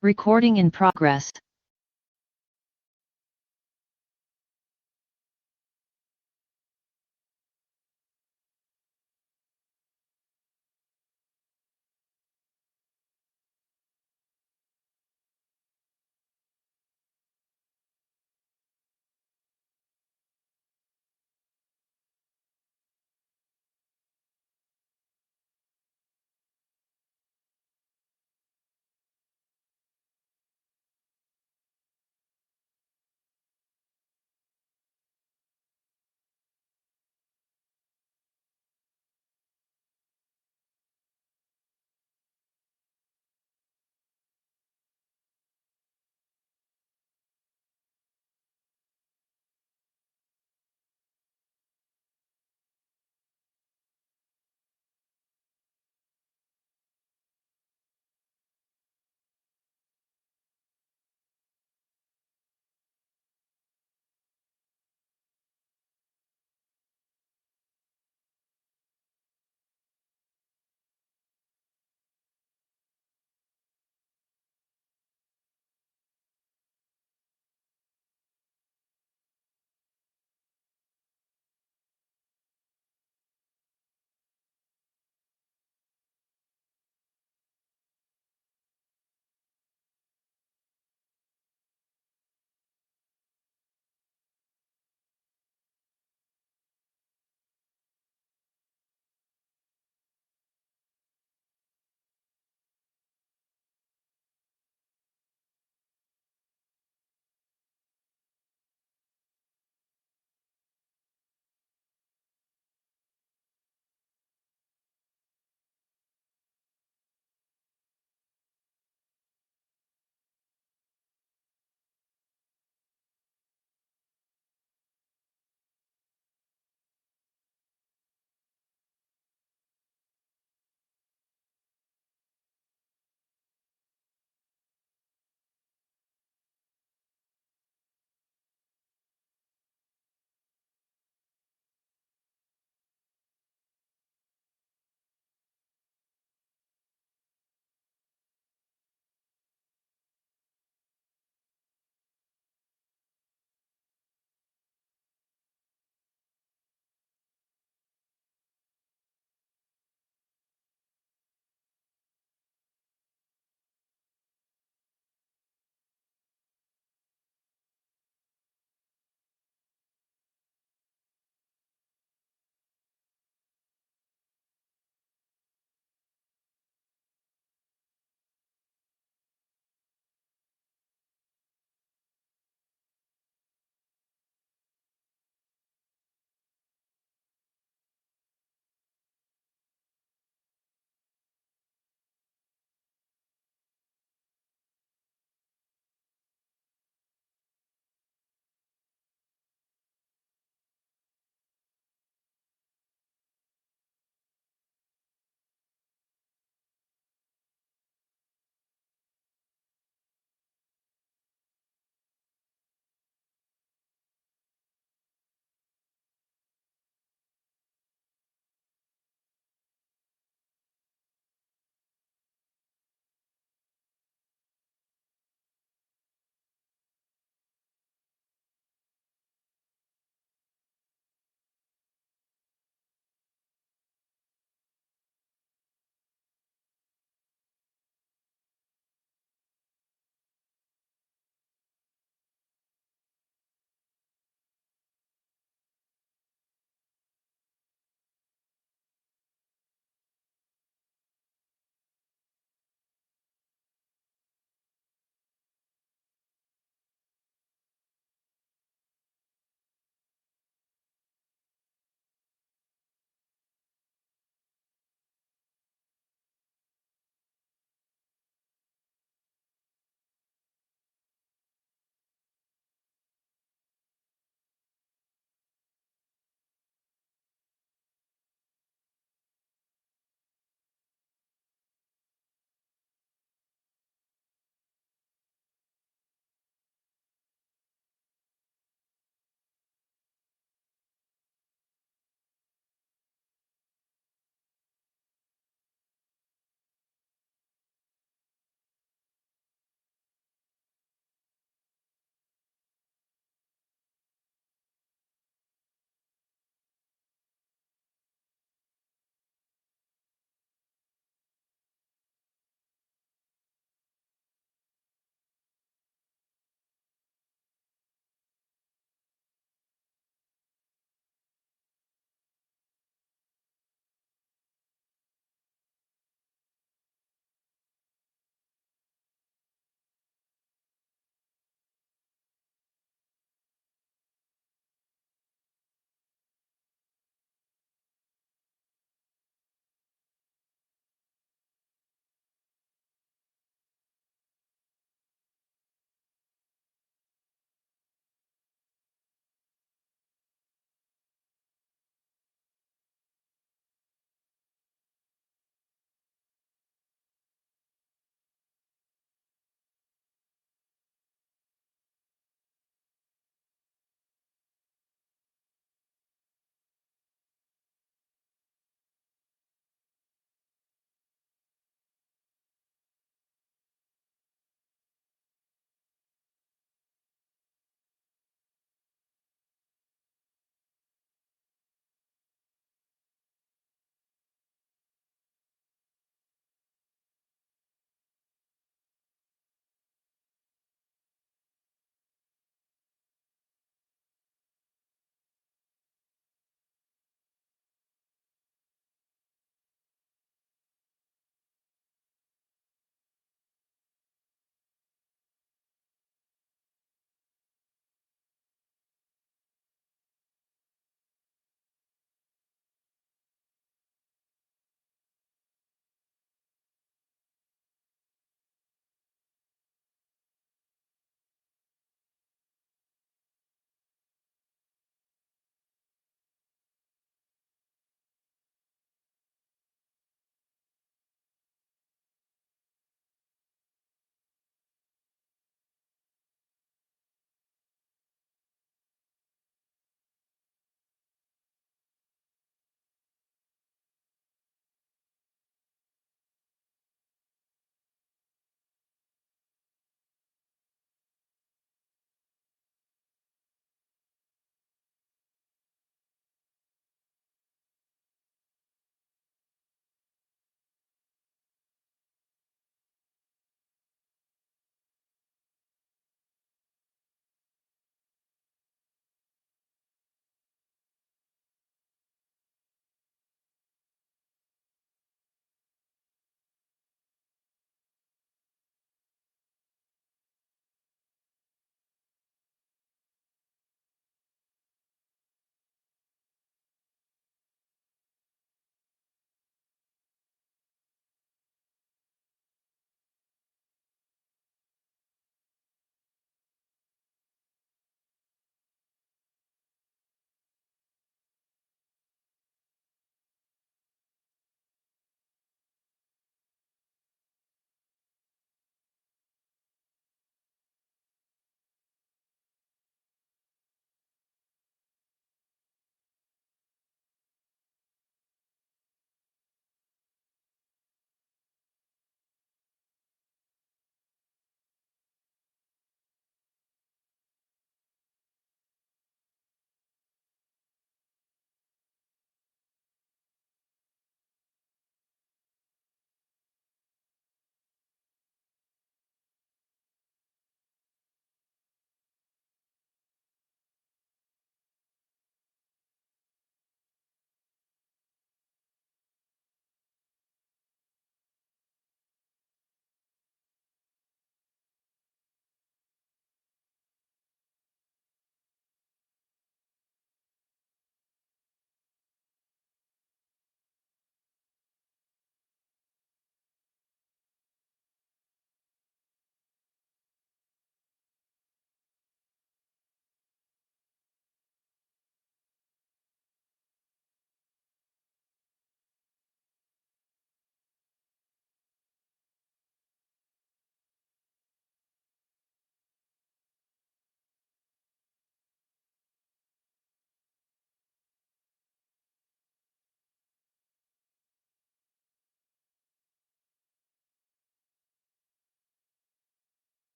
Recording in progress.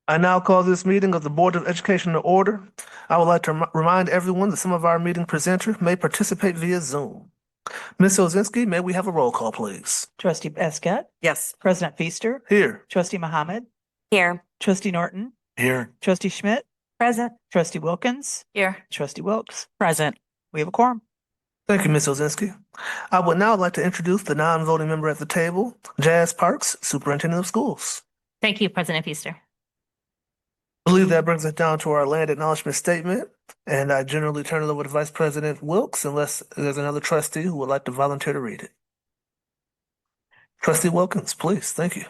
I now call this meeting of the Board of Education to order. I would like to remind everyone that some of our meeting presenters may participate via Zoom. Ms. Ozinski, may we have a roll call, please? Trustee Basket, Yes. President Feaster, Here. Trustee Mohammed, Here. Trustee Norton, Here. Trustee Schmidt, Present. Trustee Wilkins, Here. Trustee Wilkes. Present. We have a quorum. Thank you, Ms. Ozinski. I would now like to introduce the non-voting member at the table, Jazz Parks, Superintendent of Schools. Thank you, President Feaster. I believe that brings us down to our land acknowledgement statement, and I generally turn it over to Vice President Wilkes unless there's another trustee who would like to volunteer to read it. Trustee Wilkins, please. Thank you.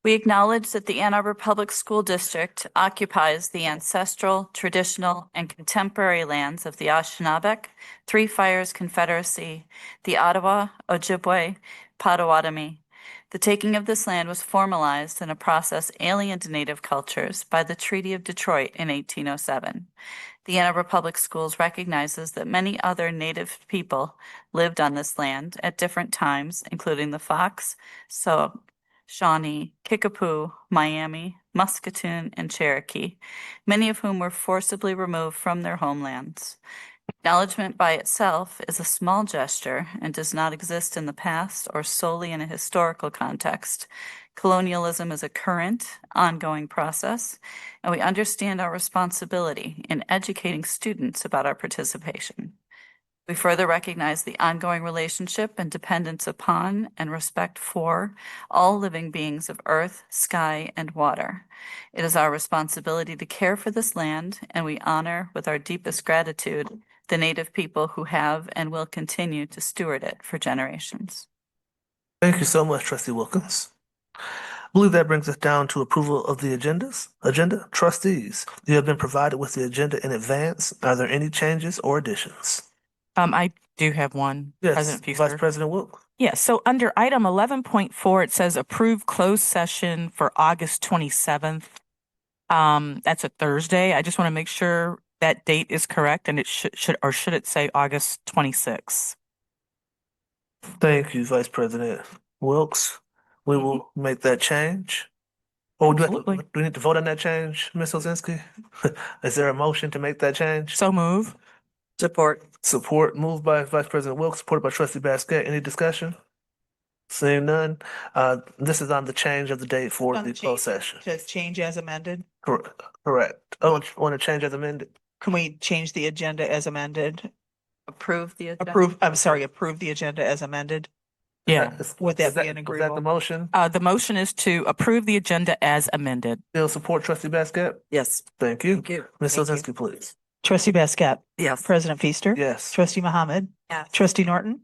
We acknowledge that the Ann Arbor Public School District occupies the ancestral, traditional, and contemporary lands of the Anishinaabe, Three Fires Confederacy, the Ottawa, Ojibwe, Potawatomi. The taking of this land was formalized in a process alien to Native cultures by the Treaty of Detroit in 1807. The Ann Arbor Public Schools recognizes that many other Native people lived on this land at different times, including the Fox, Shawnee, Kickapoo, Miami, Muscatoon, and Cherokee, many of whom were forcibly removed from their homelands. Acknowledgement by itself is a small gesture and does not exist in the past or solely in a historical context. Colonialism is a current, ongoing process, and we understand our responsibility in educating students about our participation. We further recognize the ongoing relationship and dependence upon and respect for all living beings of earth, sky, and water. It is our responsibility to care for this land, and we honor with our deepest gratitude the Native people who have and will continue to steward it for generations. Thank you so much, Trustee Wilkins. I believe that brings us down to approval of the agenda. Trustees, you have been provided with the agenda in advance. Are there any changes or additions? I do have one, Yes, President Feaster. Vice President Wilkes. Yes, so under item 11.4, it says approve closed session for August 27th. That's a Thursday. I just want to make sure that date is correct, and it should it say August 26th? Thank you, Vice President Wilkes. We will make that change. Oh, do we need to vote on that change, Ms. Ozinski? Is there a motion to make that change? So move. Support. Support moved by Vice President Wilkes, supported by Trustee Basket. Any discussion? Seeing none. This is on the change of the date for the closed session. Just change as amended. Correct. Oh, want to change as amended? Can we change the agenda as amended? Approve the agenda. Approve the agenda as amended. Yeah. Would that be an Is that the agreeable? motion? The motion is to approve the agenda as amended. Still support Trustee Basket? Yes. Thank you. Thank you. Ms. Thank you. Ozinski, please. Trustee Basket, Yes. President Feaster, Yes. Trustee Mohammed, Yes. Trustee Norton,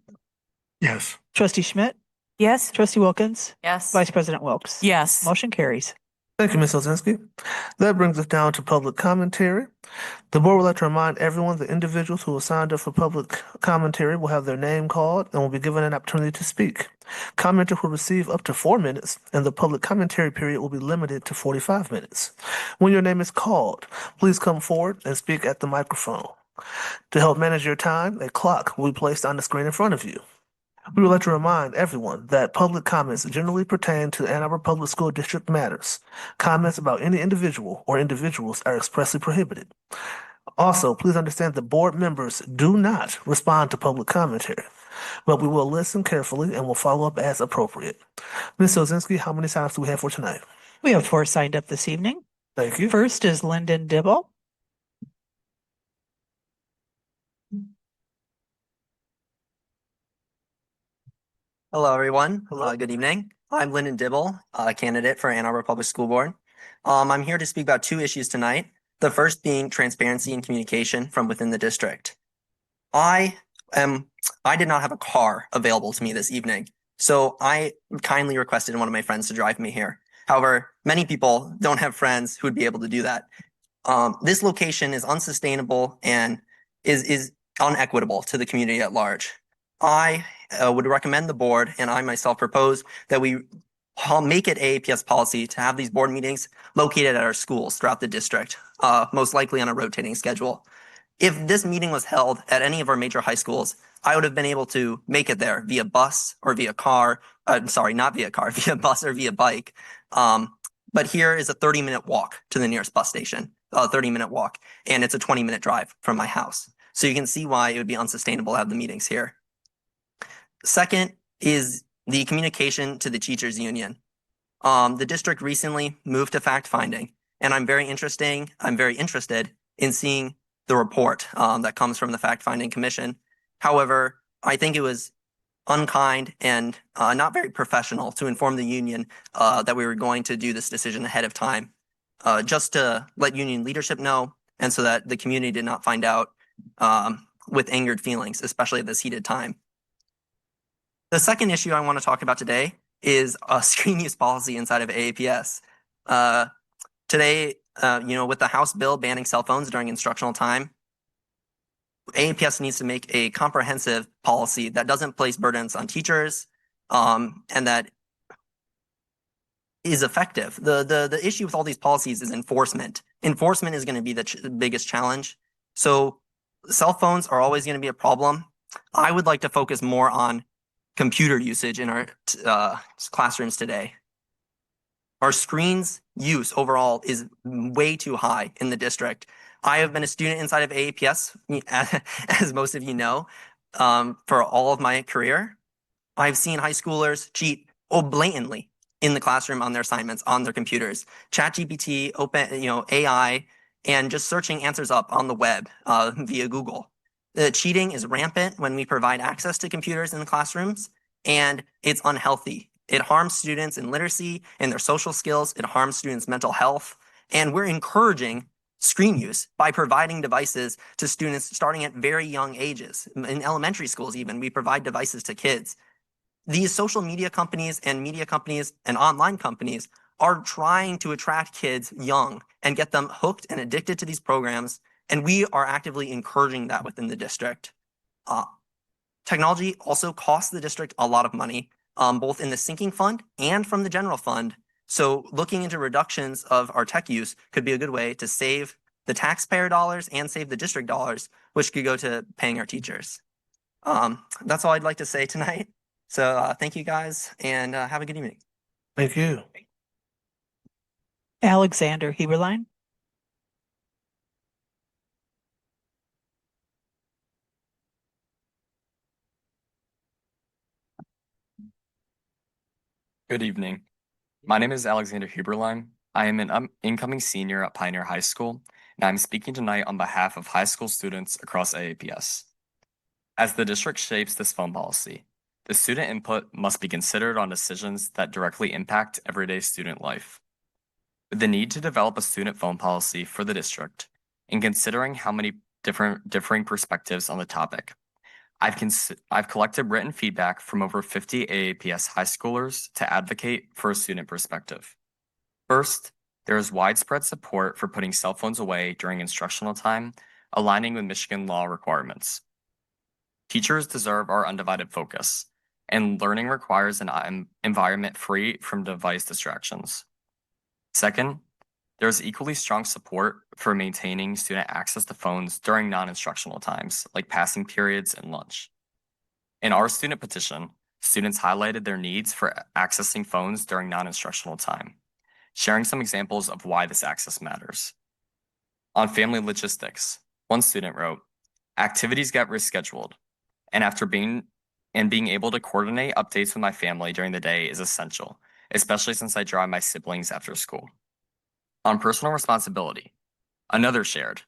Yes. Trustee Schmidt, Yes. Trustee Wilkins, Yes. Vice President Wilkes. Yes. Motion carries. Thank you, Ms. Ozinski. That brings us down to public commentary. The board would like to remind everyone that individuals who have signed up for public commentary will have their name called and will be given an opportunity to speak. Commenters will receive up to 4 minutes, and the public commentary period will be limited to 45 minutes. When your name is called, please come forward and speak at the microphone. To help manage your time, a clock will be placed on the screen in front of you. We would like to remind everyone that public comments generally pertain to Ann Arbor Public School District matters. Comments about any individual or individuals are expressly prohibited. Also, please understand that board members do not respond to public commentary, but we will listen carefully and will follow up as appropriate. Ms. Ozinski, how many sign-ups do we have for tonight? We have 4 signed up this evening. Thank you. First is Lyndon Dibble. Hello, everyone. Hello. Good evening. I'm Lyndon Dibble, a candidate for Ann Arbor Public School Board. I'm here to speak about 2 issues tonight. The first being transparency and communication from within the district. I did not have a car available to me this evening, so I kindly requested one of my friends to drive me here. However, many people don't have friends who would be able to do that. This location is unsustainable and is unequitable to the community at large. I would recommend the board, and I myself propose that we make it AAPS policy to have these board meetings located at our schools throughout the district, most likely on a rotating schedule. If this meeting was held at any of our major high schools, I would have been able to make it there via bus or via car. Sorry, not via car, via bus or via bike. But here is a 30-minute walk to the nearest bus station, a 30-minute walk, and it's a 20-minute drive from my house. So you can see why it would be unsustainable to have the meetings here. Second is the communication to the teachers union. The district recently moved to fact finding, and I'm very interested in seeing the report that comes from the fact finding commission. However, I think it was unkind and not very professional to inform the union that we were going to do this decision ahead of time, just to let union leadership know, and so that the community did not find out with angered feelings, especially at this heated time. The second issue I want to talk about today is a screen use policy inside of AAPS. Today, with the House bill banning cell phones during instructional time, AAPS needs to make a comprehensive policy that doesn't place burdens on teachers, and that is effective. The issue with all these policies is enforcement. Enforcement is going to be the biggest challenge. So cell phones are always going to be a problem. I would like to focus more on computer usage in our classrooms today. Our screens use overall is way too high in the district. I have been a student inside of AAPS, as most of you know, for all of my career. I've seen high schoolers cheat blatantly in the classroom on their assignments on their computers. ChatGPT, AI, and just searching answers up on the web via Google. The cheating is rampant when we provide access to computers in the classrooms, and it's unhealthy. It harms students in literacy and their social skills. It harms students' mental health. And we're encouraging screen use by providing devices to students starting at very young ages. In elementary schools even, we provide devices to kids. These social media companies and media companies and online companies are trying to attract kids young and get them hooked and addicted to these programs. And we are actively encouraging that within the district. Technology also costs the district a lot of money, both in the sinking fund and from the general fund. So looking into reductions of our tech use could be a good way to save the taxpayer dollars and save the district dollars, which could go to paying our teachers. That's all I'd like to say tonight. So thank you guys, and have a good evening. Thank you. Alexander Heberlein. Good evening. My name is Alexander Huberlein. I am an incoming senior at Pioneer High School, and I'm speaking tonight on behalf of high school students across AAPS. As the district shapes this phone policy, the student input must be considered on decisions that directly impact everyday student life. With the need to develop a student phone policy for the district, and considering how many differing perspectives on the topic, I've collected written feedback from over 50 AAPS high schoolers to advocate for a student perspective. First, there is widespread support for putting cell phones away during instructional time, aligning with Michigan law requirements. Teachers deserve our undivided focus, and learning requires an environment free from device distractions. Second, there is equally strong support for maintaining student access to phones during non-instructional times, like passing periods and lunch. In our student petition, students highlighted their needs for accessing phones during non-instructional time, sharing some examples of why this access matters. On family logistics, one student wrote, "Activities get rescheduled, and being able to coordinate updates with my family during the day is essential, especially since I drive my siblings after school." On personal responsibility, another shared,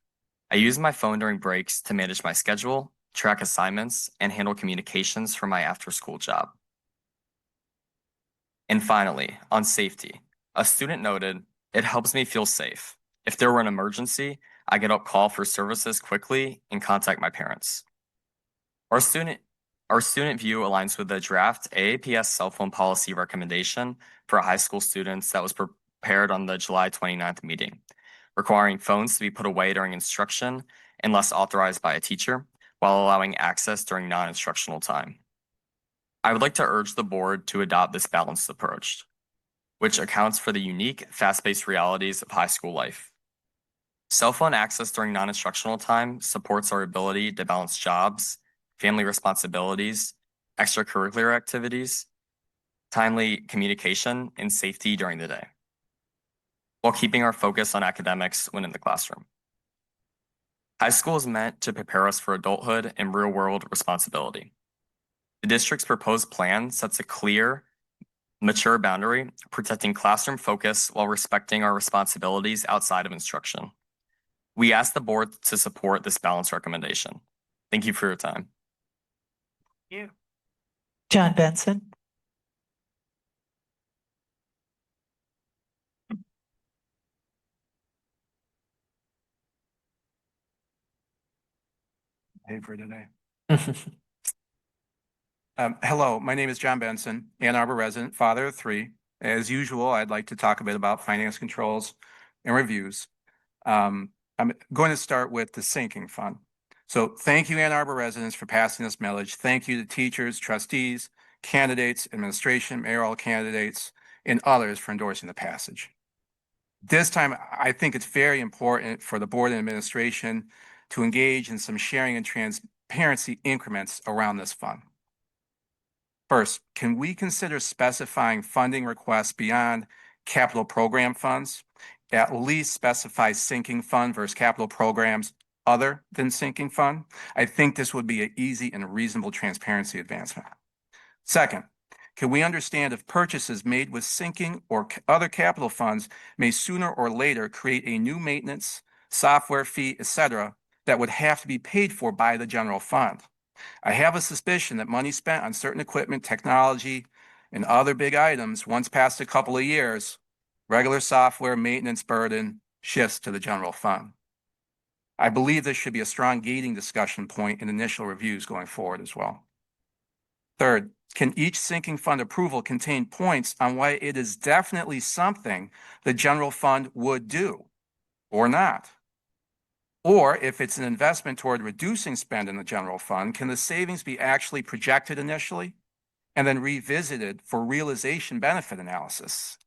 "I use my phone during breaks to manage my schedule, track assignments, and handle communications for my after-school job." And finally, on safety, a student noted, "It helps me feel safe. If there were an emergency, I could call for services quickly and contact my parents." Our student view aligns with the draft AAPS cell phone policy recommendation for high school students that was prepared on the July 29th meeting, requiring phones to be put away during instruction unless authorized by a teacher, while allowing access during non-instructional time. I would like to urge the board to adopt this balanced approach, which accounts for the unique, fast-paced realities of high school life. Cell phone access during non-instructional time supports our ability to balance jobs, family responsibilities, extracurricular activities, timely communication, and safety during the day. while keeping our focus on academics when in the classroom. High school is meant to prepare us for adulthood and real-world responsibility. The district's proposed plan sets a clear, mature boundary, protecting classroom focus while respecting our responsibilities outside of instruction. We ask the board to support this balanced recommendation. Thank you for your time. John Benson. Hey for today. Hello, my name is John Benson, Ann Arbor resident, father of three. As usual, I'd like to talk a bit about finance controls and reviews. I'm going to start with the sinking fund. So thank you, Ann Arbor residents, for passing this millage. Thank you to teachers, trustees, candidates, administration, mayoral candidates, and others for endorsing the passage. This time, I think it's very important for the board and administration to engage in some sharing and transparency increments around this fund. First, can we consider specifying funding requests beyond capital program funds? At least specify sinking fund versus capital programs other than sinking fund. I think this would be an easy and reasonable transparency advancement. Second, can we understand if purchases made with sinking or other capital funds may sooner or later create a new maintenance, software fee, etc., that would have to be paid for by the general fund? I have a suspicion that money spent on certain equipment, technology, and other big items, once past a couple of years, regular software maintenance burden shifts to the general fund. I believe this should be a strong gating discussion point in initial reviews going forward as well. Third, can each sinking fund approval contain points on why it is definitely something the general fund would do or not? Or if it's an investment toward reducing spend in the general fund, can the savings be actually projected initially and then revisited for realization benefit analysis?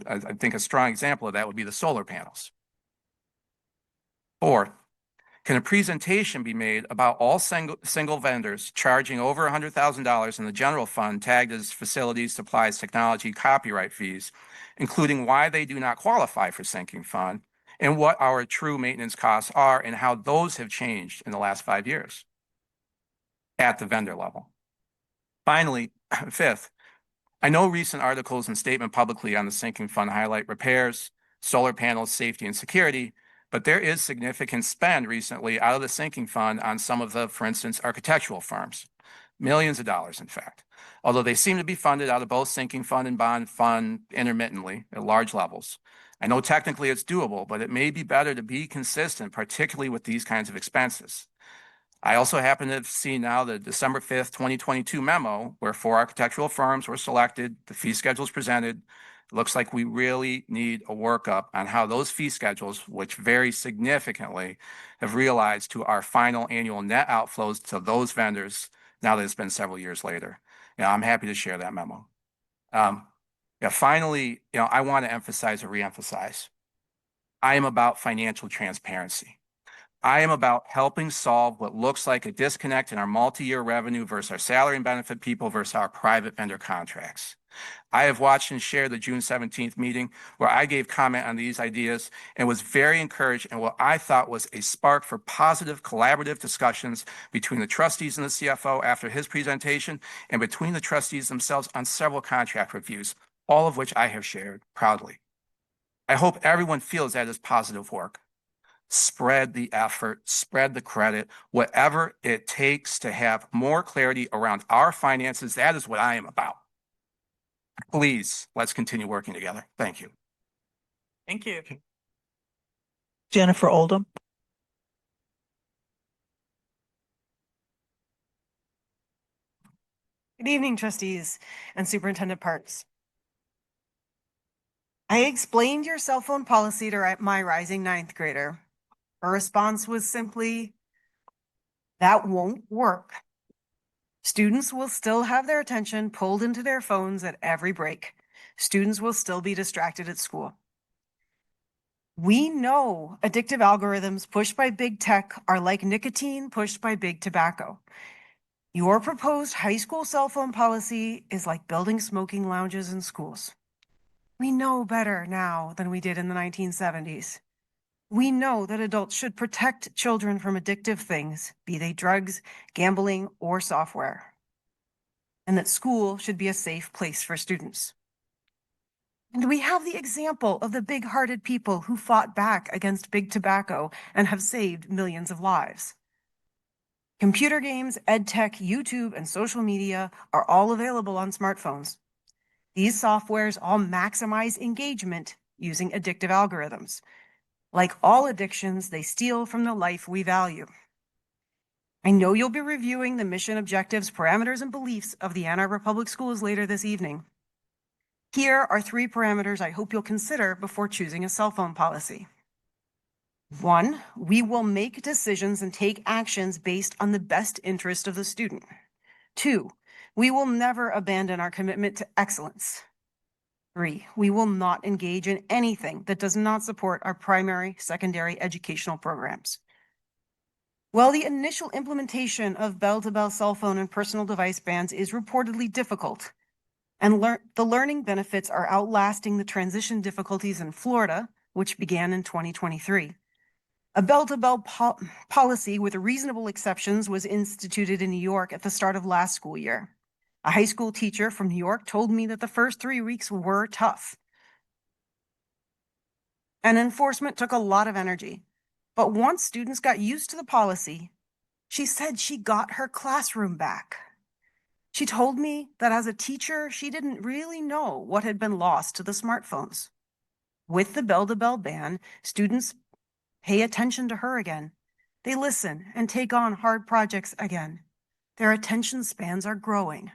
I think a strong example of that would be the solar panels. Fourth, can a presentation be made about all single vendors charging over $100,000 in the general fund tagged as facilities, supplies, technology, copyright fees, including why they do not qualify for sinking fund and what our true maintenance costs are and how those have changed in the last 5 years at the vendor level? Finally, fifth, I know recent articles and statement publicly on the sinking fund highlight repairs, solar panels, safety, and security, but there is significant spend recently out of the sinking fund on some of the, for instance, architectural firms. Millions of dollars, in fact. Although they seem to be funded out of both sinking fund and bond fund intermittently at large levels. I know technically it's doable, but it may be better to be consistent, particularly with these kinds of expenses. I also happen to have seen now the December 5th, 2022 memo where 4 architectural firms were selected, the fee schedules presented. It looks like we really need a workup on how those fee schedules, which vary significantly, have realized to our final annual net outflows to those vendors now that it's been several years later. I'm happy to share that memo. Finally, I want to emphasize or reemphasize. I am about financial transparency. I am about helping solve what looks like a disconnect in our multi-year revenue versus our salary and benefit people versus our private vendor contracts. I have watched and shared the June 17th meeting where I gave comment on these ideas and was very encouraged in what I thought was a spark for positive collaborative discussions between the trustees and the CFO after his presentation and between the trustees themselves on several contract reviews, all of which I have shared proudly. I hope everyone feels that is positive work. Spread the effort, spread the credit, whatever it takes to have more clarity around our finances. That is what I am about. Please, let's continue working together. Thank you. Thank you. Jennifer Oldham. Good evening, trustees and Superintendent Parks. I explained your cell phone policy to my rising 9th grader. Her response was simply, "That won't work. Students will still have their attention pulled into their phones at every break. Students will still be distracted at school." We know addictive algorithms pushed by big tech are like nicotine pushed by big tobacco. Your proposed high school cell phone policy is like building smoking lounges in schools. We know better now than we did in the 1970s. We know that adults should protect children from addictive things, be they drugs, gambling, or software, and that school should be a safe place for students. And we have the example of the big-hearted people who fought back against big tobacco and have saved millions of lives. Computer games, EdTech, YouTube, and social media are all available on smartphones. These softwares all maximize engagement using addictive algorithms. Like all addictions, they steal from the life we value. I know you'll be reviewing the mission, objectives, parameters, and beliefs of the Ann Arbor Public Schools later this evening. Here are 3 parameters I hope you'll consider before choosing a cell phone policy. 1, we will make decisions and take actions based on the best interest of the student. 2, we will never abandon our commitment to excellence. 3, we will not engage in anything that does not support our primary, secondary educational programs. While the initial implementation of bell-to-bell cell phone and personal device bans is reportedly difficult, and the learning benefits are outlasting the transition difficulties in Florida, which began in 2023. A bell-to-bell policy with reasonable exceptions was instituted in New York at the start of last school year. A high school teacher from New York told me that the first 3 weeks were tough. And enforcement took a lot of energy. But once students got used to the policy, she said she got her classroom back. She told me that as a teacher, she didn't really know what had been lost to the smartphones. With the bell-to-bell ban, students pay attention to her again. They listen and take on hard projects again. Their attention spans are growing.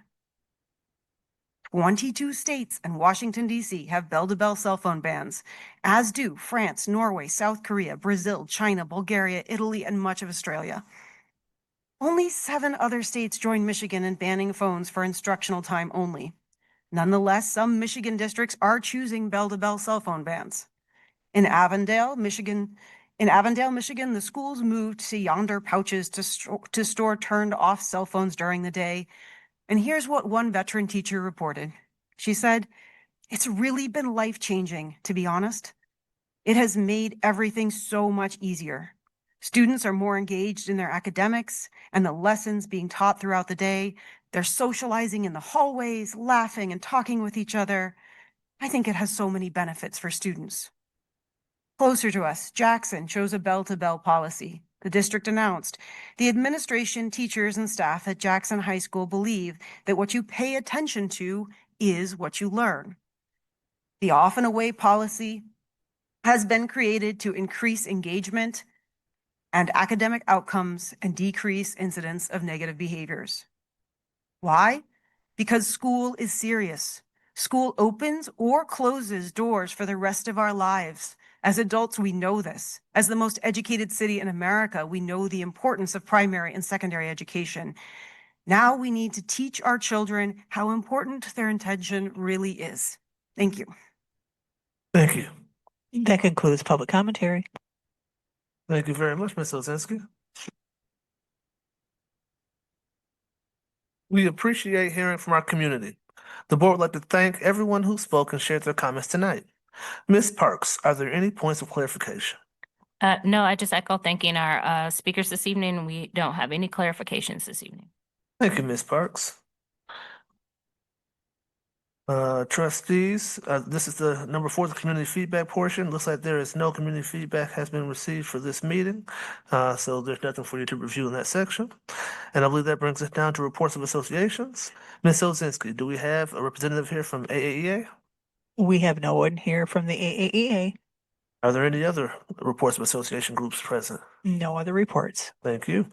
22 states and Washington, D.C. have bell-to-bell cell phone bans, as do France, Norway, South Korea, Brazil, China, Bulgaria, Italy, and much of Australia. Only 7 other states joined Michigan in banning phones for instructional time only. Nonetheless, some Michigan districts are choosing bell-to-bell cell phone bans. In Avondale, Michigan, the schools moved to Yonder pouches to store turned-off cell phones during the day. And here's what one veteran teacher reported. She said, "It's really been life-changing, to be honest. It has made everything so much easier. Students are more engaged in their academics and the lessons being taught throughout the day. They're socializing in the hallways, laughing and talking with each other. I think it has so many benefits for students." Closer to us, Jackson chose a bell-to-bell policy. The district announced, "The administration, teachers, and staff at Jackson High School believe that what you pay attention to is what you learn." The off and away policy has been created to increase engagement and academic outcomes and decrease incidents of negative behaviors. Why? Because school is serious. School opens or closes doors for the rest of our lives. As adults, we know this. As the most educated city in America, we know the importance of primary and secondary education. Now we need to teach our children how important their intention really is. Thank you. Thank you. That concludes public commentary. Thank you very much, Ms. Ozinski. We appreciate hearing from our community. The board would like to thank everyone who spoke and shared their comments tonight. Ms. Parks, are there any points of clarification? No, I just echo thanking our speakers this evening. We don't have any clarifications this evening. Thank you, Ms. Parks. Trustees, this is the number 4, the community feedback portion. Looks like there is no community feedback has been received for this meeting. So there's nothing for you to review in that section. And I believe that brings us down to reports of associations. Ms. Ozinski, do we have a representative here from AAEA? We have no one here from the AAEA. Are there any other reports of association groups present? No other reports. Thank you.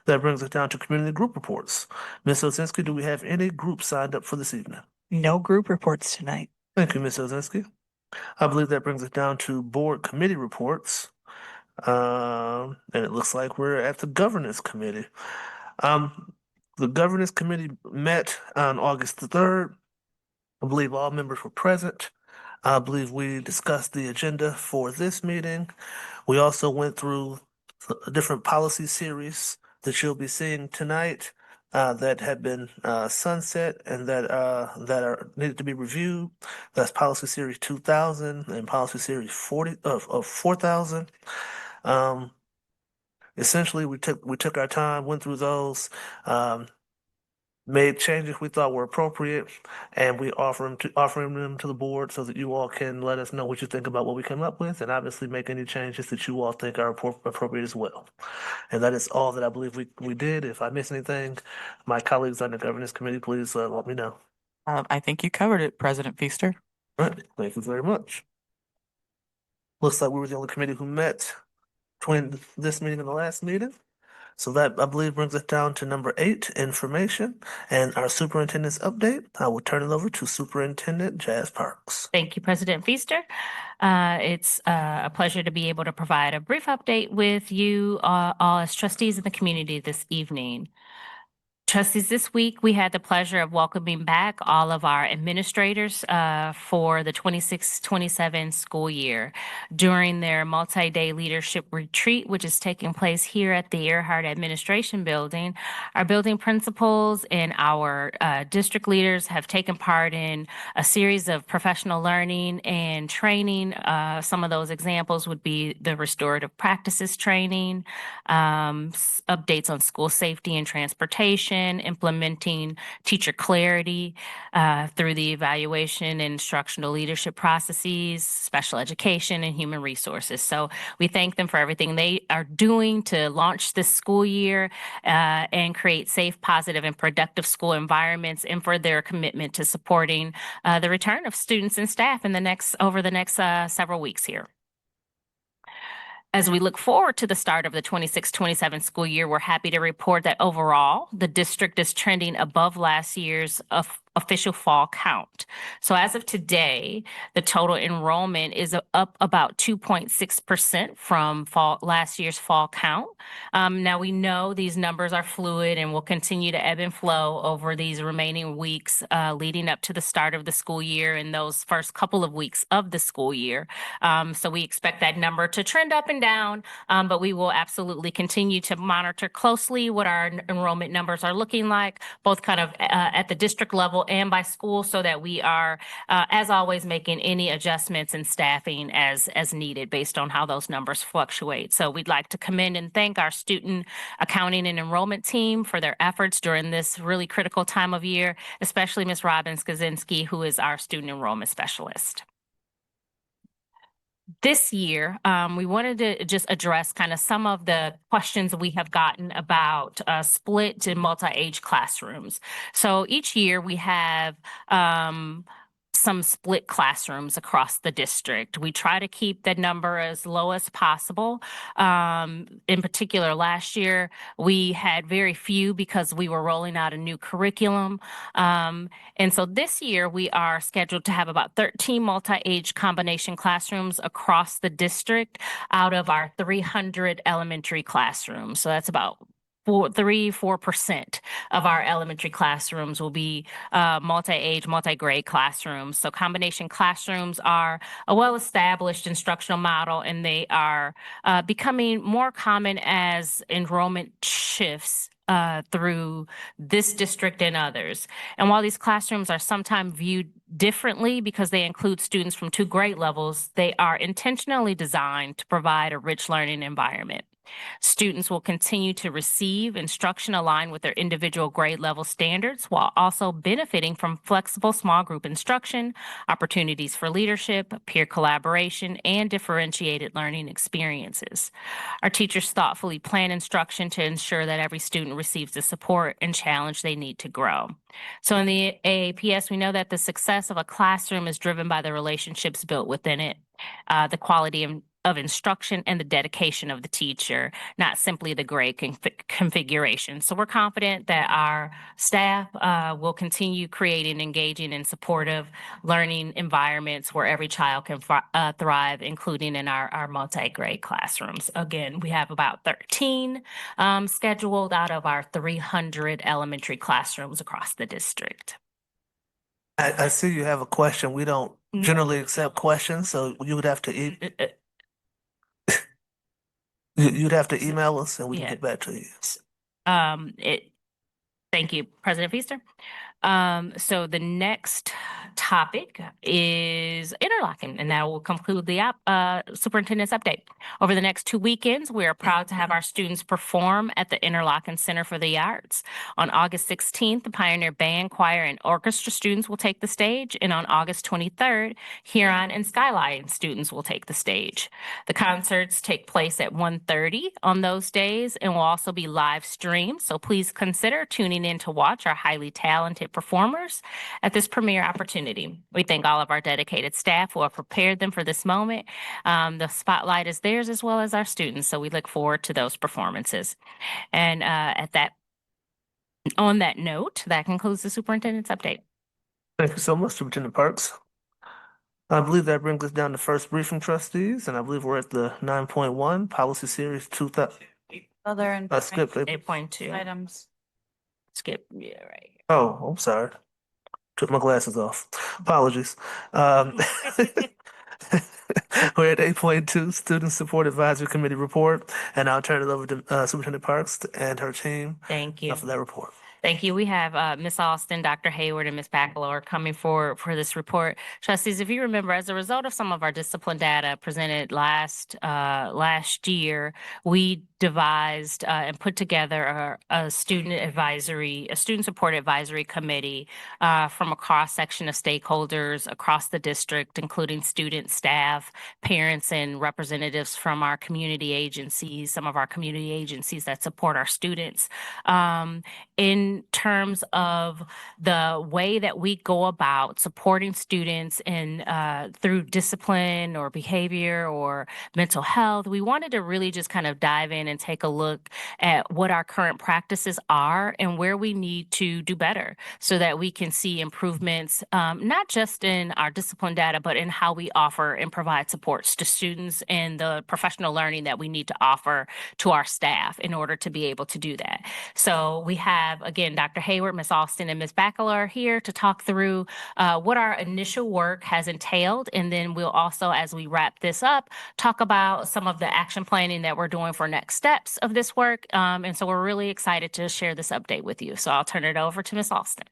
That brings us down to community group reports. Ms. Ozinski, do we have any groups signed up for this evening? No group reports tonight. Thank you, Ms. Ozinski. I believe that brings us down to board committee reports. And it looks like we're at the governance committee. The governance committee met on August the 3rd. I believe all members were present. I believe we discussed the agenda for this meeting. We also went through a different policy series that you'll be seeing tonight. that had been sunset and that are needed to be reviewed. That's Policy Series 2000 and Policy Series 4000. Essentially, we took our time, went through those, made changes we thought were appropriate, and we offering them to the board so that you all can let us know what you think about what we came up with, and obviously make any changes that you all think are appropriate as well. And that is all that I believe we did. If I missed anything, my colleagues on the governance committee, please let me know. I think you covered it, President Feaster. All right, thank you very much. Looks like we were the only committee who met between this meeting and the last meeting. So that, I believe, brings us down to number 8, information, and our superintendent's update. I will turn it over to Superintendent Jazz Parks. Thank you, President Feaster. It's a pleasure to be able to provide a brief update with you all as trustees in the community this evening. Trustees, this week we had the pleasure of welcoming back all of our administrators for the 26-27 school year during their multi-day leadership retreat, which is taking place here at the Earhart Administration Building. Our building principals and our district leaders have taken part in a series of professional learning and training. Some of those examples would be the restorative practices training, updates on school safety and transportation, implementing teacher clarity through the evaluation and instructional leadership processes, special education, and human resources. So we thank them for everything they are doing to launch this school year and create safe, positive, and productive school environments, and for their commitment to supporting the return of students and staff in over the next several weeks here. As we look forward to the start of the 26-27 school year, we're happy to report that overall, the district is trending above last year's official fall count. So as of today, the total enrollment is up about 2.6% from last year's fall count. Now we know these numbers are fluid and will continue to ebb and flow over these remaining weeks leading up to the start of the school year and those first couple of weeks of the school year. So we expect that number to trend up and down, but we will absolutely continue to monitor closely what our enrollment numbers are looking like, both kind of at the district level and by school, so that we are, as always, making any adjustments in staffing as needed based on how those numbers fluctuate. So we'd like to commend and thank our student accounting and enrollment team for their efforts during this really critical time of year, especially Ms. Robin Skaczynski, who is our student enrollment specialist. This year, we wanted to just address kind of some of the questions we have gotten about split and multi-age classrooms. So each year we have some split classrooms across the district. We try to keep the number as low as possible. In particular, last year, we had very few because we were rolling out a new curriculum. And so this year, we are scheduled to have about 13 multi-age combination classrooms across the district out of our 300 elementary classrooms. So that's about 4% of our elementary classrooms will be multi-age, multi-grade classrooms. So combination classrooms are a well-established instructional model, and they are becoming more common as enrollment shifts through this district and others. And while these classrooms are sometimes viewed differently because they include students from 2 grade levels, they are intentionally designed to provide a rich learning environment. Students will continue to receive instruction aligned with their individual grade level standards while also benefiting from flexible small group instruction, opportunities for leadership, peer collaboration, and differentiated learning experiences. Our teachers thoughtfully plan instruction to ensure that every student receives the support and challenge they need to grow. So in the AAPS, we know that the success of a classroom is driven by the relationships built within it, the quality of instruction, and the dedication of the teacher, not simply the grade configuration. So we're confident that our staff will continue creating engaging and supportive learning environments where every child can thrive, including in our multi-grade classrooms. Again, we have about 13 scheduled out of our 300 elementary classrooms across the district. I see you have a question. We don't generally accept questions, so you would have to you'd have to email us and we can Yeah. get back to you. Thank you, President Feaster. So the next topic is interlocking, and that will conclude the superintendent's update. Over the next 2 weekends, we are proud to have our students perform at the Interlocking Center for the Arts. On August 16th, the Pioneer Band, Choir, and Orchestra students will take the stage, and on August 23rd, Huron and Skyline students will take the stage. The concerts take place at 1:30 on those days and will also be live streamed, so please consider tuning in to watch our highly talented performers at this premiere opportunity. We thank all of our dedicated staff who have prepared them for this moment. The spotlight is theirs as well as our students, so we look forward to those performances. And on that note, that concludes the superintendent's update. Thank you so much, Superintendent Parks. I believe that brings us down to first briefing, trustees, and I believe we're at the 9.1 Policy Series 2000. Other and I skipped it. 8.2. items. Skip, yeah, right. Oh, I'm sorry. Took my glasses off. Apologies. We're at 8.2 Student Support Advisory Committee report, and I'll turn it over to Superintendent Parks and her team Thank you. for that report. Thank you. We have Ms. Austin, Dr. Hayward, and Ms. Baccalor coming forward for this report. Trustees, if you remember, as a result of some of our discipline data presented last year, we devised and put together a student support advisory committee from a cross section of stakeholders across the district, including students, staff, parents, and representatives from our community agencies, some of our community agencies that support our students. In terms of the way that we go about supporting students in through discipline or behavior or mental health, we wanted to really just kind of dive in and take a look at what our current practices are and where we need to do better so that we can see improvements, not just in our discipline data, but in how we offer and provide supports to students and the professional learning that we need to offer to our staff in order to be able to do that. So we have, again, Dr. Hayward, Ms. Austin, and Ms. Baccalor here to talk through what our initial work has entailed. And then we'll also, as we wrap this up, talk about some of the action planning that we're doing for next steps of this work. And so we're really excited to share this update with you. So I'll turn it over to Ms. Austin.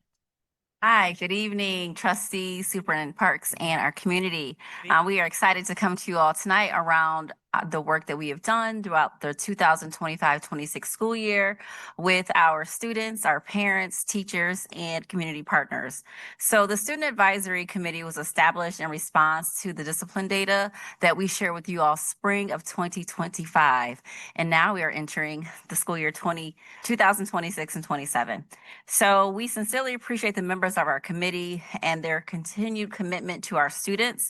Hi, good evening, trustees, Superintendent Parks, and our community. We are excited to come to you all tonight around the work that we have done throughout the 2025-26 school year with our students, our parents, teachers, and community partners. So the Student Advisory Committee was established in response to the discipline data that we shared with you all spring of 2025. And now we are entering the school year 2026 and 27. So we sincerely appreciate the members of our committee and their continued commitment to our students.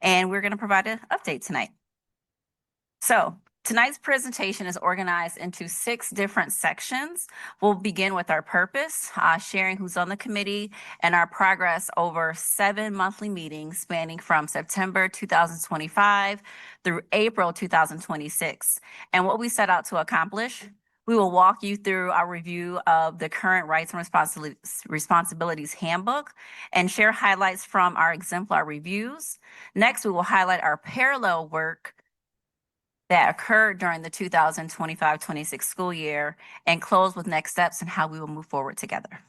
And we're going to provide an update tonight. So tonight's presentation is organized into 6 different sections. We'll begin with our purpose, sharing who's on the committee, and our progress over 7 monthly meetings spanning from September 2025 through April 2026. And what we set out to accomplish. We will walk you through our review of the current Rights and Responsibilities Handbook and share highlights from our exemplar reviews. Next, we will highlight our parallel work that occurred during the 2025-26 school year and close with next steps and how we will move forward together.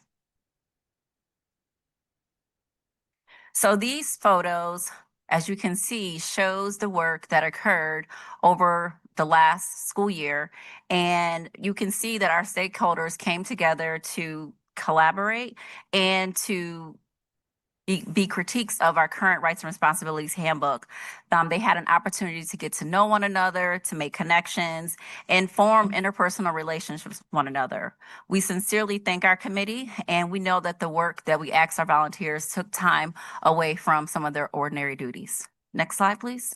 So these photos, as you can see, shows the work that occurred over the last school year. And you can see that our stakeholders came together to collaborate and to be critiques of our current Rights and Responsibilities Handbook. They had an opportunity to get to know one another, to make connections, and form interpersonal relationships with one another. We sincerely thank our committee, and we know that the work that we asked our volunteers took time away from some of their ordinary duties. Next slide, please.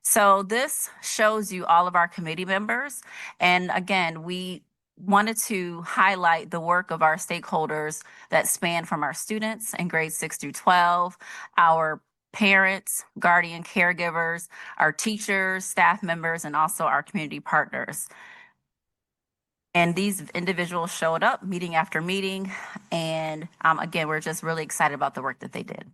So this shows you all of our committee members. And again, we wanted to highlight the work of our stakeholders that span from our students in grades 6 through 12, our parents, guardian caregivers, our teachers, staff members, and also our community partners. And these individuals showed up meeting after meeting. And again, we're just really excited about the work that they did.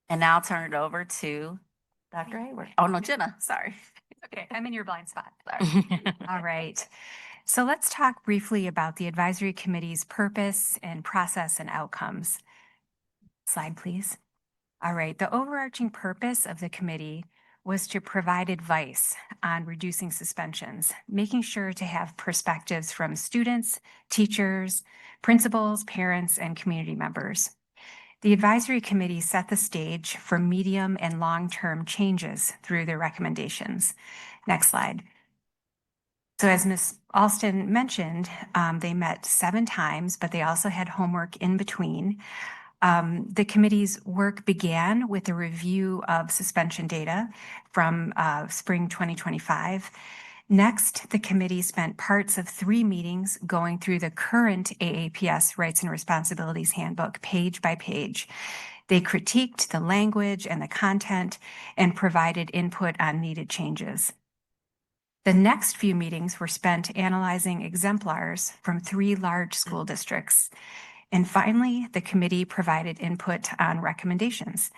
And now I'll turn it over to Dr. Hayward. Oh, no, Jenna, sorry. Okay, I'm in your blind spot. All right. So let's talk briefly about the advisory committee's purpose and process and outcomes. Slide, please. All right, the overarching purpose of the committee was to provide advice on reducing suspensions, making sure to have perspectives from students, teachers, principals, parents, and community members. The advisory committee set the stage for medium and long-term changes through their recommendations. Next slide. So as Ms. Alston mentioned, they met 7 times, but they also had homework in between. The committee's work began with a review of suspension data from spring 2025. Next, the committee spent parts of 3 meetings going through the current AAPS Rights and Responsibilities Handbook page by page. They critiqued the language and the content and provided input on needed changes. The next few meetings were spent analyzing exemplars from 3 large school districts. And finally, the committee provided input on recommendations.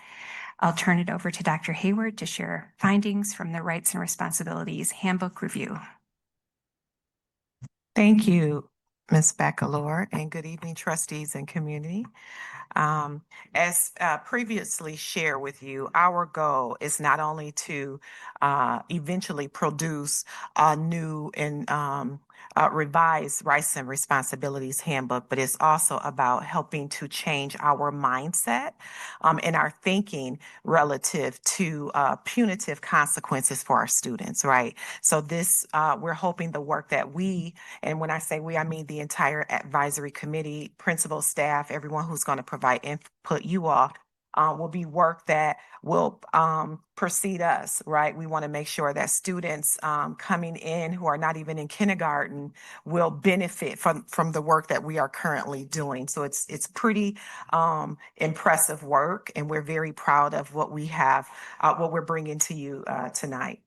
I'll turn it over to Dr. Hayward to share findings from the Rights and Responsibilities Handbook Review. Thank you, Ms. Bacalor, and good evening, trustees and community. As previously shared with you, our goal is not only to eventually produce a new and revised Rights and Responsibilities Handbook, but it's also about helping to change our mindset and our thinking relative to punitive consequences for our students, right? So this, we're hoping the work that we, and when I say we, I mean the entire advisory committee, principal, staff, everyone who's going to provide input, you all, will be work that will precede us, right? We want to make sure that students coming in who are not even in kindergarten will benefit from the work that we are currently doing. So it's pretty impressive work, and we're very proud of what we have, what we're bringing to you tonight.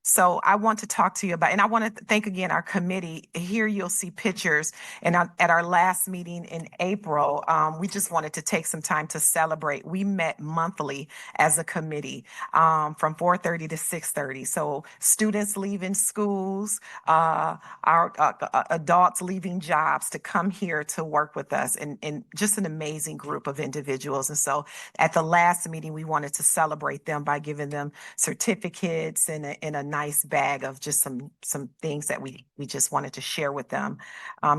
So I want to talk to you about, and I want to thank again our committee. Here you'll see pictures, and at our last meeting in April, we just wanted to take some time to celebrate. We met monthly as a committee from 4:30 to 6:30. So students leaving schools, our adults leaving jobs to come here to work with us, and just an amazing group of individuals. And so at the last meeting, we wanted to celebrate them by giving them certificates and a nice bag of just some things that we just wanted to share with them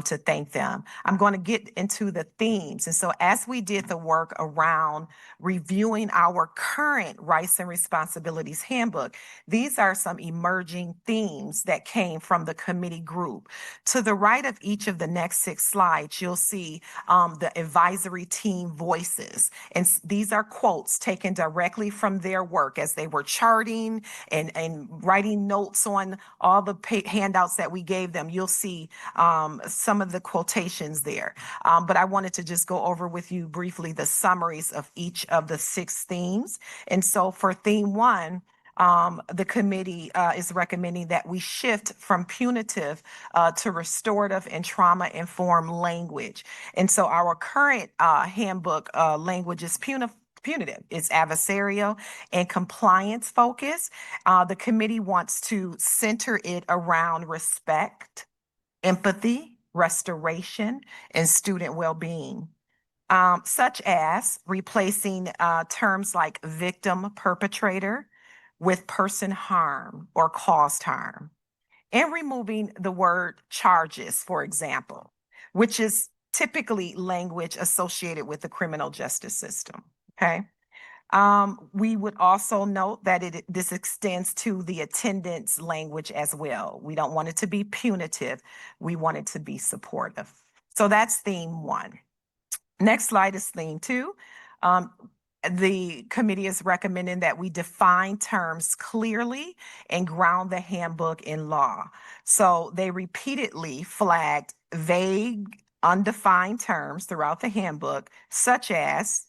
to thank them. I'm going to get into the themes. And so as we did the work around reviewing our current Rights and Responsibilities Handbook, these are some emerging themes that came from the committee group. To the right of each of the next 6 slides, you'll see the advisory team voices. And these are quotes taken directly from their work as they were charting and writing notes on all the handouts that we gave them. You'll see some of the quotations there. But I wanted to just go over with you briefly the summaries of each of the 6 themes. And so for theme 1, the committee is recommending that we shift from punitive to restorative and trauma-informed language. And so our current handbook language is punitive. It's adversarial and compliance focused. The committee wants to center it around respect, empathy, restoration, and student well-being, such as replacing terms like victim, perpetrator with person harm or caused harm, and removing the word charges, for example, which is typically language associated with the criminal justice system. Okay. We would also note that this extends to the attendance language as well. We don't want it to be punitive. We want it to be supportive. So that's theme 1. Next slide is theme 2. The committee is recommending that we define terms clearly and ground the handbook in law. So they repeatedly flagged vague, undefined terms throughout the handbook, such as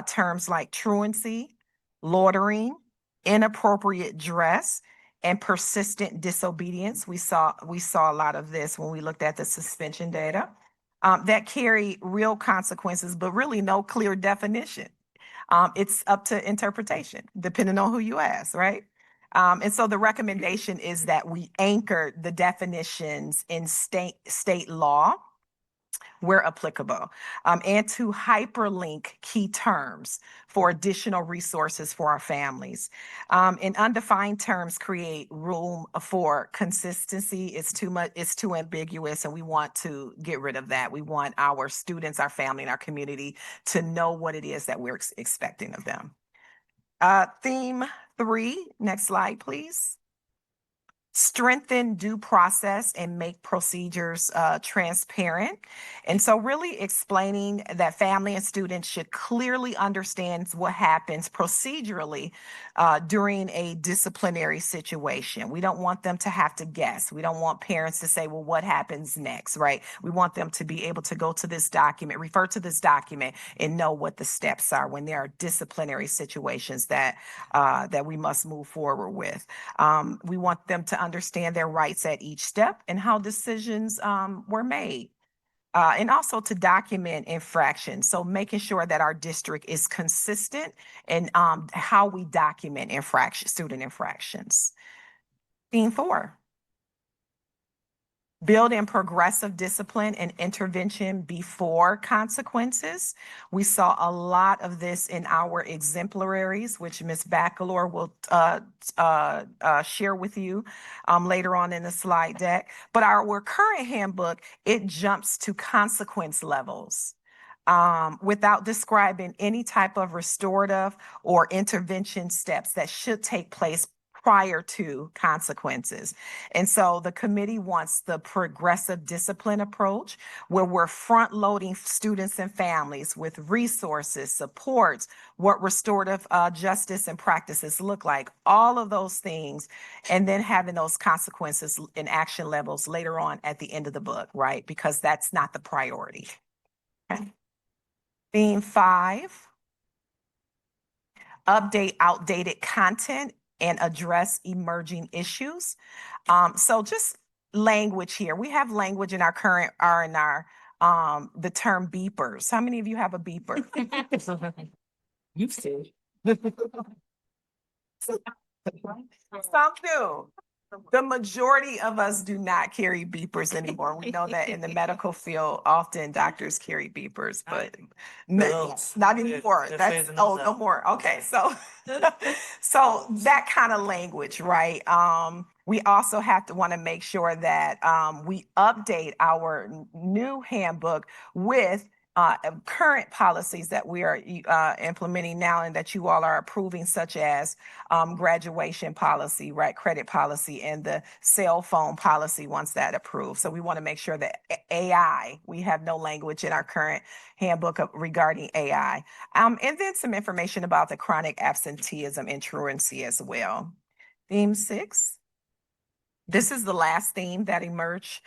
terms like truancy, loitering, inappropriate dress, and persistent disobedience. We saw a lot of this when we looked at the suspension data that carry real consequences, but really no clear definition. It's up to interpretation, depending on who you ask, right? And so the recommendation is that we anchor the definitions in state law where applicable, and to hyperlink key terms for additional resources for our families. And undefined terms create room for consistency. It's too much, it's too ambiguous, and we want to get rid of that. We want our students, our family, and our community to know what it is that we're expecting of them. Theme 3, next slide, please. Strengthen due process and make procedures transparent. And so really explaining that family and students should clearly understand what happens procedurally during a disciplinary situation. We don't want them to have to guess. We don't want parents to say, well, what happens next, right? We want them to be able to go to this document, refer to this document, and know what the steps are when there are disciplinary situations that we must move forward with. We want them to understand their rights at each step and how decisions were made. And also to document infractions. So making sure that our district is consistent in how we document student infractions. Theme 4. Build in progressive discipline and intervention before consequences. We saw a lot of this in our exemplaries, which Ms. Bacalor will share with you later on in the slide deck. But our current handbook, it jumps to consequence levels without describing any type of restorative or intervention steps that should take place prior to consequences. And so the committee wants the progressive discipline approach where we're front loading students and families with resources, supports, what restorative justice and practices look like, all of those things, and then having those consequences and action levels later on at the end of the book, right? Because that's not the priority. Okay. Theme 5, update outdated content and address emerging issues. So just language here. We have language in our current R&R, the term beepers. How many of you have a beeper? Used to. Some do. The majority of us do not carry beepers anymore. We know that in the medical field, often doctors carry beepers, but not anymore. That's no more. Okay, so so that kind of language, right? We also have to want to make sure that we update our new handbook with current policies that we are implementing now and that you all are approving, such as graduation policy, right, credit policy, and the cell phone policy once that approved. So we want to make sure that AI, we have no language in our current handbook regarding AI. And then some information about the chronic absenteeism and truancy as well. Theme 6. This is the last theme that emerged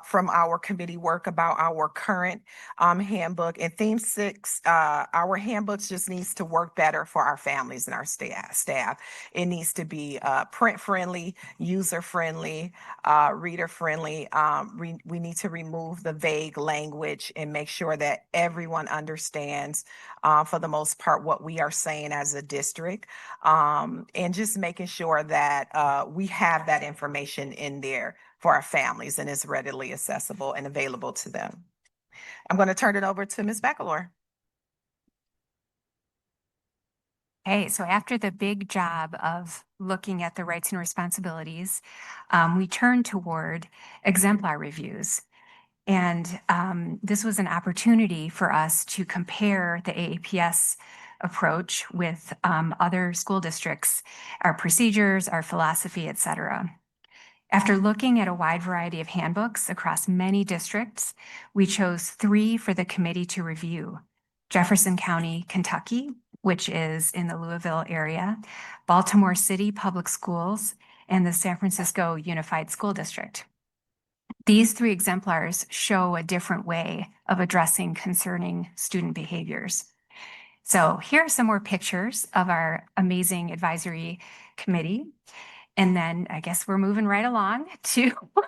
from our committee work about our current handbook. And theme 6, our handbooks just needs to work better for our families and our staff. It needs to be print friendly, user friendly, reader friendly. We need to remove the vague language and make sure that everyone understands for the most part what we are saying as a district, and just making sure that we have that information in there for our families and is readily accessible and available to them. I'm going to turn it over to Ms. Bacalor. Okay, so after the big job of looking at the rights and responsibilities, we turned toward exemplar reviews. And this was an opportunity for us to compare the AAPS approach with other school districts, our procedures, our philosophy, et cetera. After looking at a wide variety of handbooks across many districts, we chose 3 for the committee to review: Jefferson County, Kentucky, which is in the Louisville area, Baltimore City Public Schools, and the San Francisco Unified School District. These 3 exemplars show a different way of addressing concerning student behaviors. So here are some more pictures of our amazing advisory committee. And then I guess we're moving right along to, all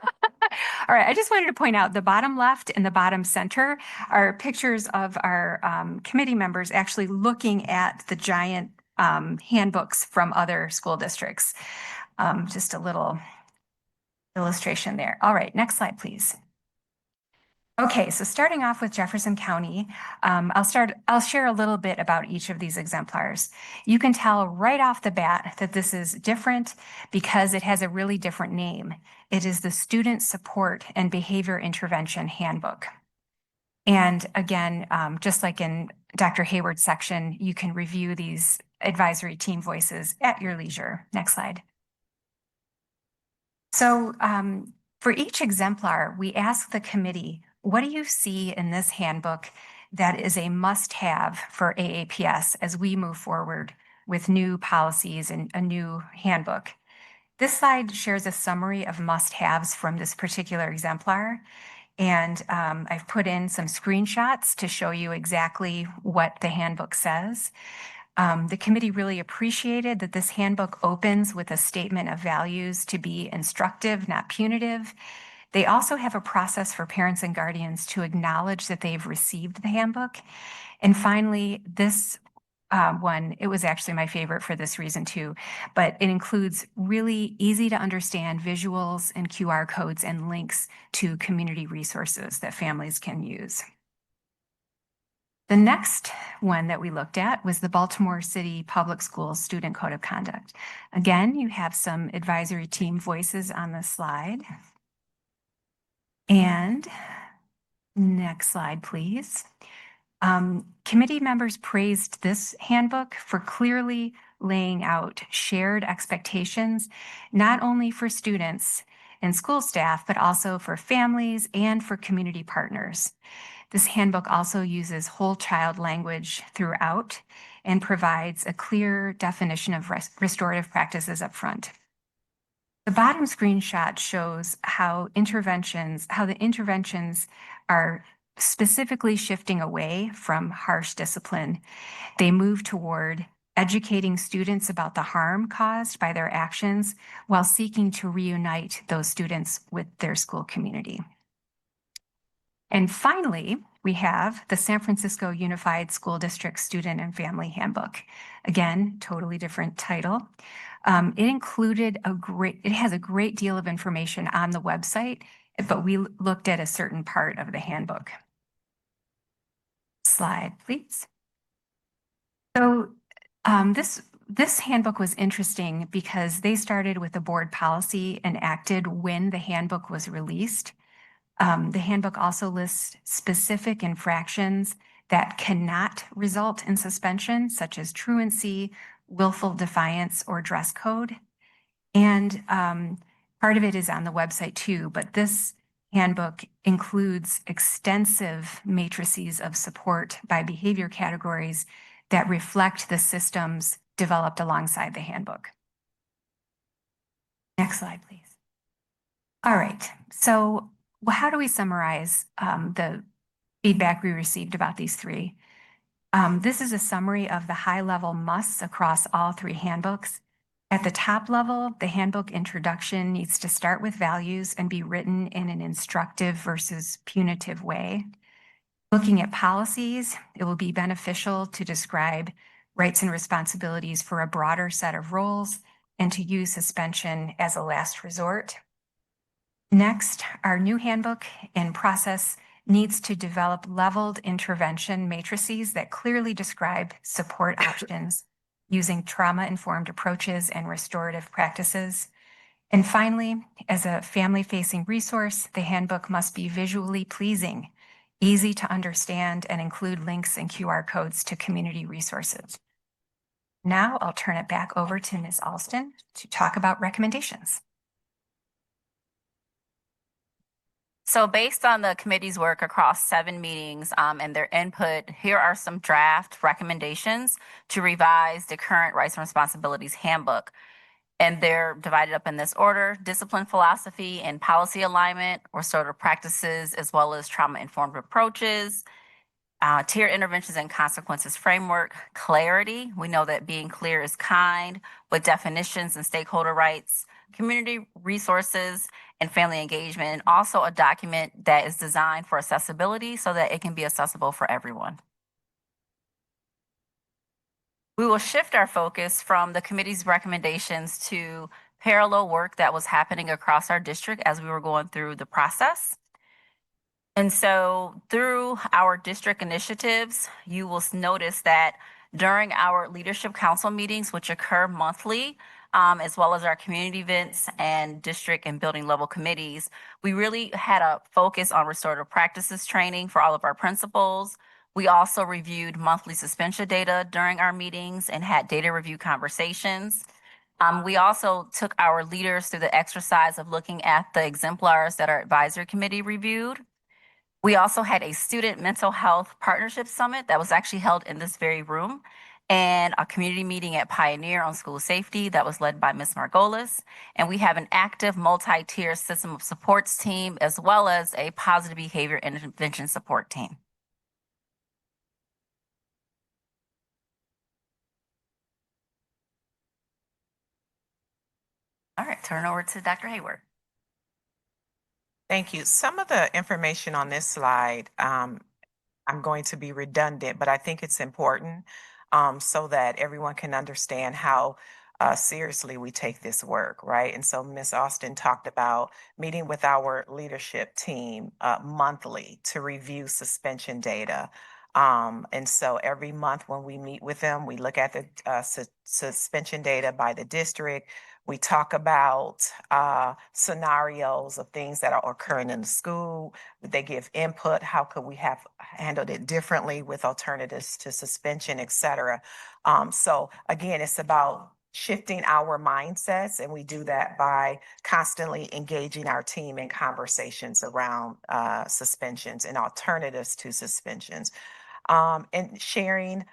right, I just wanted to point out the bottom left and the bottom center are pictures of our committee members actually looking at the giant handbooks from other school districts. Just a little illustration there. All right, next slide, please. Okay, so starting off with Jefferson County, I'll share a little bit about each of these exemplars. You can tell right off the bat that this is different because it has a really different name. It is the Student Support and Behavior Intervention Handbook. And again, just like in Dr. Hayward's section, you can review these advisory team voices at your leisure. Next slide. So for each exemplar, we ask the committee, what do you see in this handbook that is a must-have for AAPS as we move forward with new policies and a new handbook? This slide shares a summary of must-haves from this particular exemplar. And I've put in some screenshots to show you exactly what the handbook says. The committee really appreciated that this handbook opens with a statement of values to be instructive, not punitive. They also have a process for parents and guardians to acknowledge that they've received the handbook. And finally, this one, it was actually my favorite for this reason too, but it includes really easy to understand visuals and QR codes and links to community resources that families can use. The next one that we looked at was the Baltimore City Public Schools Student Code of Conduct. Again, you have some advisory team voices on the slide. And next slide, please. Committee members praised this handbook for clearly laying out shared expectations, not only for students and school staff, but also for families and for community partners. This handbook also uses whole child language throughout and provides a clear definition of restorative practices up front. The bottom screenshot shows how the interventions are specifically shifting away from harsh discipline. They move toward educating students about the harm caused by their actions while seeking to reunite those students with their school community. And finally, we have the San Francisco Unified School District Student and Family Handbook. Again, totally different title. It has a great deal of information on the website, but we looked at a certain part of the handbook. Slide, please. So this handbook was interesting because they started with a board policy and acted when the handbook was released. The handbook also lists specific infractions that cannot result in suspension, such as truancy, willful defiance, or dress code. And part of it is on the website too, but this handbook includes extensive matrices of support by behavior categories that reflect the systems developed alongside the handbook. Next slide, please. All right, so how do we summarize the feedback we received about these three? This is a summary of the high-level musts across all three handbooks. At the top level, the handbook introduction needs to start with values and be written in an instructive versus punitive way. Looking at policies, it will be beneficial to describe rights and responsibilities for a broader set of roles and to use suspension as a last resort. Next, our new handbook and process needs to develop leveled intervention matrices that clearly describe support options using trauma-informed approaches and restorative practices. And finally, as a family-facing resource, the handbook must be visually pleasing, easy to understand, and include links and QR codes to community resources. Now I'll turn it back over to Ms. Alston to talk about recommendations. So based on the committee's work across 7 meetings and their input, here are some draft recommendations to revise the current Rights and Responsibilities Handbook. And they're divided up in this order: discipline philosophy and policy alignment, restorative practices, as well as trauma-informed approaches, tiered interventions and consequences framework, clarity. We know that being clear is kind, with definitions and stakeholder rights, community resources, and family engagement, and also a document that is designed for accessibility so that it can be accessible for everyone. We will shift our focus from the committee's recommendations to parallel work that was happening across our district as we were going through the process. And so through our district initiatives, you will notice that during our leadership council meetings, which occur monthly, as well as our community events and district and building level committees, we really had a focus on restorative practices training for all of our principals. We also reviewed monthly suspension data during our meetings and had data review conversations. We also took our leaders through the exercise of looking at the exemplars that our advisory committee reviewed. We also had a student mental health partnership summit that was actually held in this very room, and a community meeting at Pioneer on school safety that was led by Ms. Margolis. And we have an active multi-tier system of supports team, as well as a positive behavior intervention support team. All right, turn over to Dr. Hayward. Thank you. Some of the information on this slide, I'm going to be redundant, but I think it's important so that everyone can understand how seriously we take this work, right? And so Ms. Austin talked about meeting with our leadership team monthly to review suspension data. And so every month when we meet with them, we look at the suspension data by the district. We talk about scenarios of things that are occurring in the school. They give input. How could we have handled it differently with alternatives to suspension, et cetera? So again, it's about shifting our mindsets, and we do that by constantly engaging our team in conversations around suspensions and alternatives to suspensions, and sharing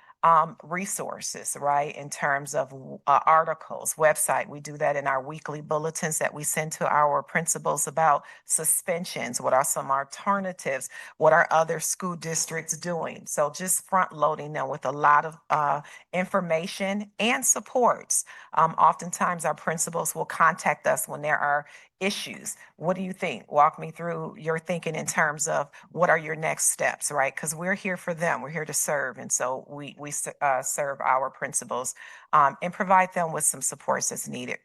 resources, right? In terms of articles, website. We do that in our weekly bulletins that we send to our principals about suspensions. What are some alternatives? What are other school districts doing? So just front loading them with a lot of information and supports. Oftentimes our principals will contact us when there are issues. What do you think? Walk me through your thinking in terms of what are your next steps, right? Because we're here for them. We're here to serve. And so we serve our principals and provide them with some supports as needed.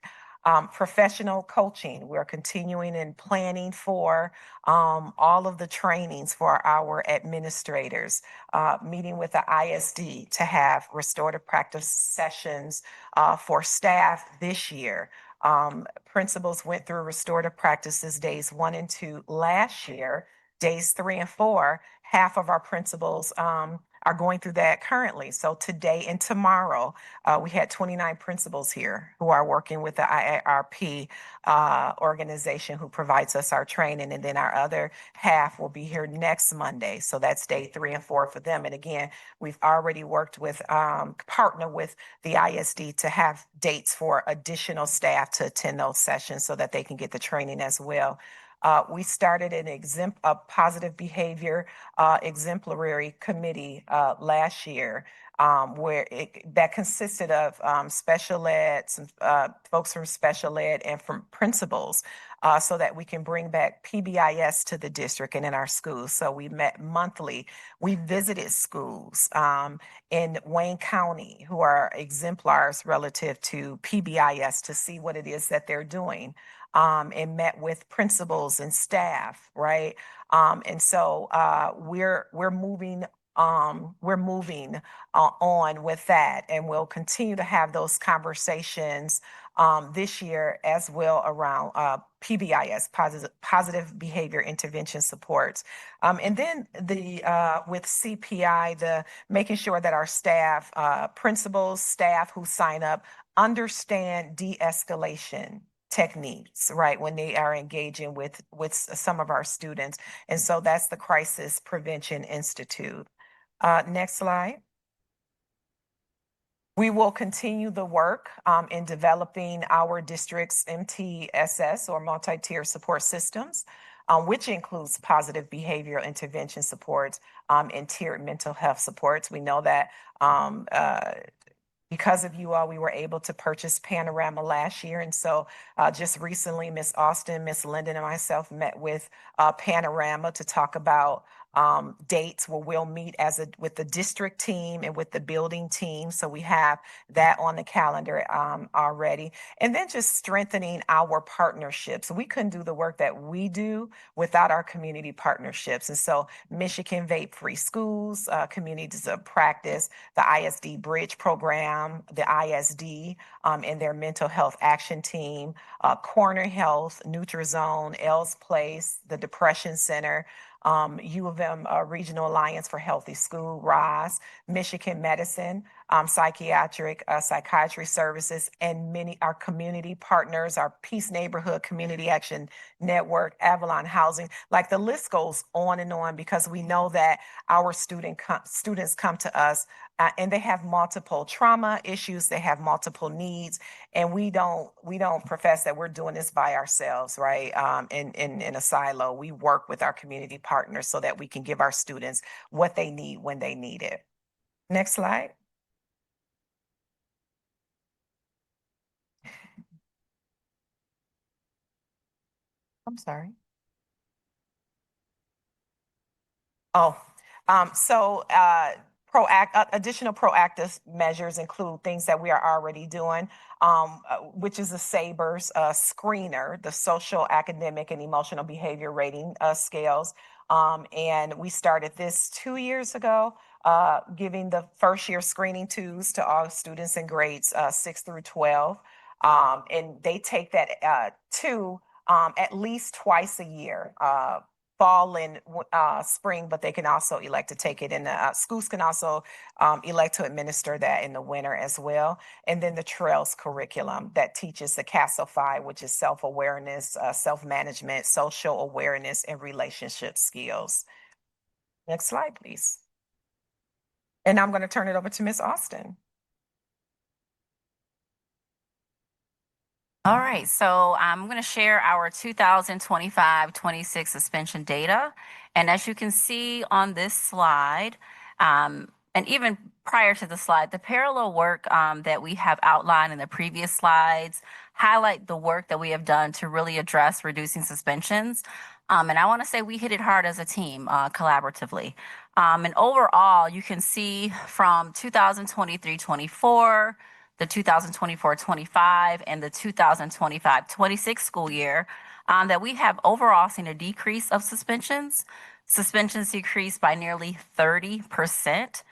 Professional coaching. We're continuing and planning for all of the trainings for our administrators, meeting with the ISD to have restorative practice sessions for staff this year. Principals went through restorative practices days 1 and 2 last year. Days 3 and 4, half of our principals are going through that currently. So today and tomorrow, we had 29 principals here who are working with the IARP organization who provides us our training. And then our other half will be here next Monday. So that's day 3 and 4 for them. And again, we've already worked with, partner with the ISD to have dates for additional staff to attend those sessions so that they can get the training as well. We started a positive behavior exemplary committee last year where that consisted of special ed, some folks from special ed and from principals so that we can bring back PBIS to the district and in our schools. So we met monthly. We visited schools in Wayne County who are exemplars relative to PBIS to see what it is that they're doing. And met with principals and staff, right? And so we're moving on with that, and we'll continue to have those conversations this year as well around PBIS, positive behavior intervention supports. And then with CPI, the making sure that our staff, principals, staff who sign up understand de-escalation techniques, right, when they are engaging with some of our students. And so that's the Crisis Prevention Institute. Next slide. We will continue the work in developing our district's MTSS or multi-tier support systems, which includes positive behavioral intervention supports and tiered mental health supports. We know that because of you all, we were able to purchase Panorama last year. And so just recently, Ms. Austin, Ms. Linden, and myself met with Panorama to talk about dates where we'll meet with the district team and with the building team. So we have that on the calendar already. And then just strengthening our partnerships. We couldn't do the work that we do without our community partnerships. And so Michigan Vape Free Schools, Communities of Practice, the ISD Bridge Program, the ISD and their mental health action team, Corner Health, Nutrizone, L's Place, the Depression Center, U of M Regional Alliance for Healthy School, ROS, Michigan Medicine, Psychiatry Services, and many our community partners, our Peace Neighborhood Community Action Network, Avalon Housing, like the list goes on and on, because we know that our students come to us and they have multiple trauma issues, they have multiple needs, and we don't profess that we're doing this by ourselves, right? In a silo, we work with our community partners so that we can give our students what they need when they need it. Next slide. I'm sorry. Additional proactive measures include things that we are already doing, which is the SABRS screener, the social, academic, and emotional behavior rating scales. And we started this 2 years ago, giving the first year screening twos to all students in grades 6 through 12. And they take that at least twice a year, fall and spring, but they can also elect to take it in the schools can also elect to administer that in the winter as well. And then the TRAILS curriculum that teaches the CASEL-5, which is self-awareness, self-management, social awareness, and relationship skills. Next slide, please. And I'm going to turn it over to Ms. Austin. All right, so I'm going to share our 2025-26 suspension data. And as you can see on this slide, and even prior to the slide, the parallel work that we have outlined in the previous slides highlight the work that we have done to really address reducing suspensions. And I want to say we hit it hard as a team collaboratively. And overall, you can see from 2023-24, the 2024-25 and the 2025-26 school year, that we have overall seen a decrease of suspensions. Suspensions decreased by nearly 30%,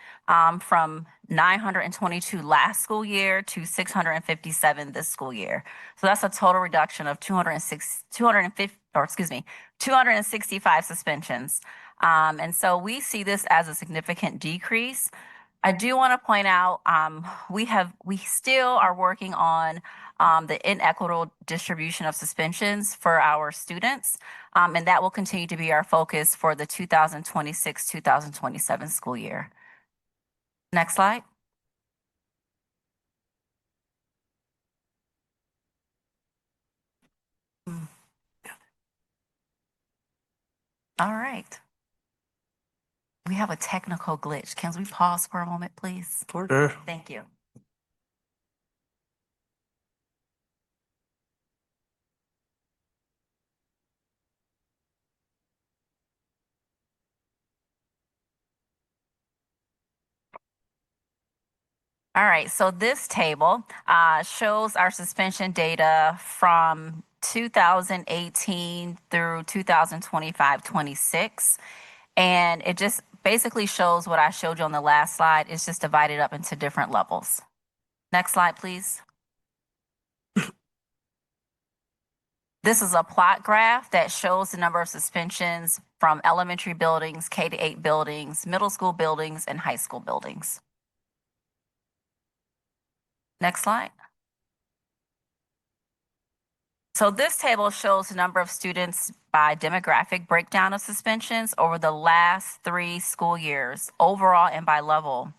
from 922 last school year to 657 this school year. So that's a total reduction of 265 suspensions. And so we see this as a significant decrease. I do want to point out, we still are working on the inequitable distribution of suspensions for our students, and that will continue to be our focus for the 2026-2027 school year. Next slide. All right. We have a technical glitch. Can we pause for a moment, please? Sure. Thank you. All right, so this table shows our suspension data from 2018 through 2025-26. And it just basically shows what I showed you on the last slide. It's just divided up into different levels. Next slide, please. This is a plot graph that shows the number of suspensions from elementary buildings, K-8 buildings, middle school buildings, and high school buildings. Next slide. So this table shows the number of students by demographic breakdown of suspensions over the last 3 school years, overall and by level.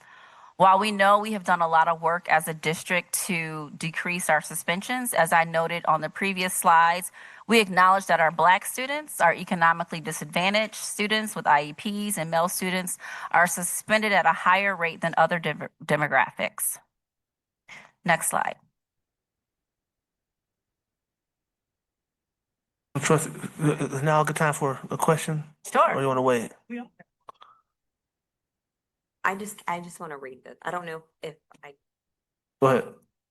While we know we have done a lot of work as a district to decrease our suspensions, as I noted on the previous slides, we acknowledge that our Black students, our economically disadvantaged students with IEPs, and male students are suspended at a higher rate than other demographics. Next slide. Trust, is now a good time for a question? Sure. Or you want to wait? I just want to read this. I don't know if I, Go ahead.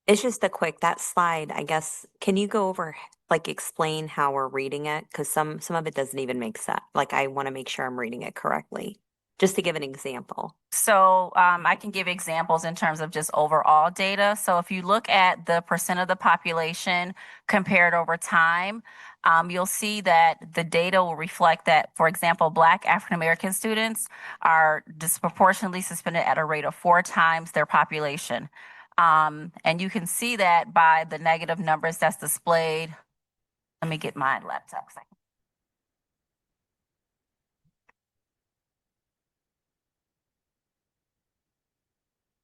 it's just a quick, that slide, I guess, can you go over, like, explain how we're reading it? Because some of it doesn't even make sense. Like, I want to make sure I'm reading it correctly, just to give an example. So I can give examples in terms of just overall data. So if you look at the percent of the population compared over time, you'll see that the data will reflect that, for example, Black African American students are disproportionately suspended at a rate of 4 times their population. And you can see that by the negative numbers that's displayed. Let me get my laptop a second.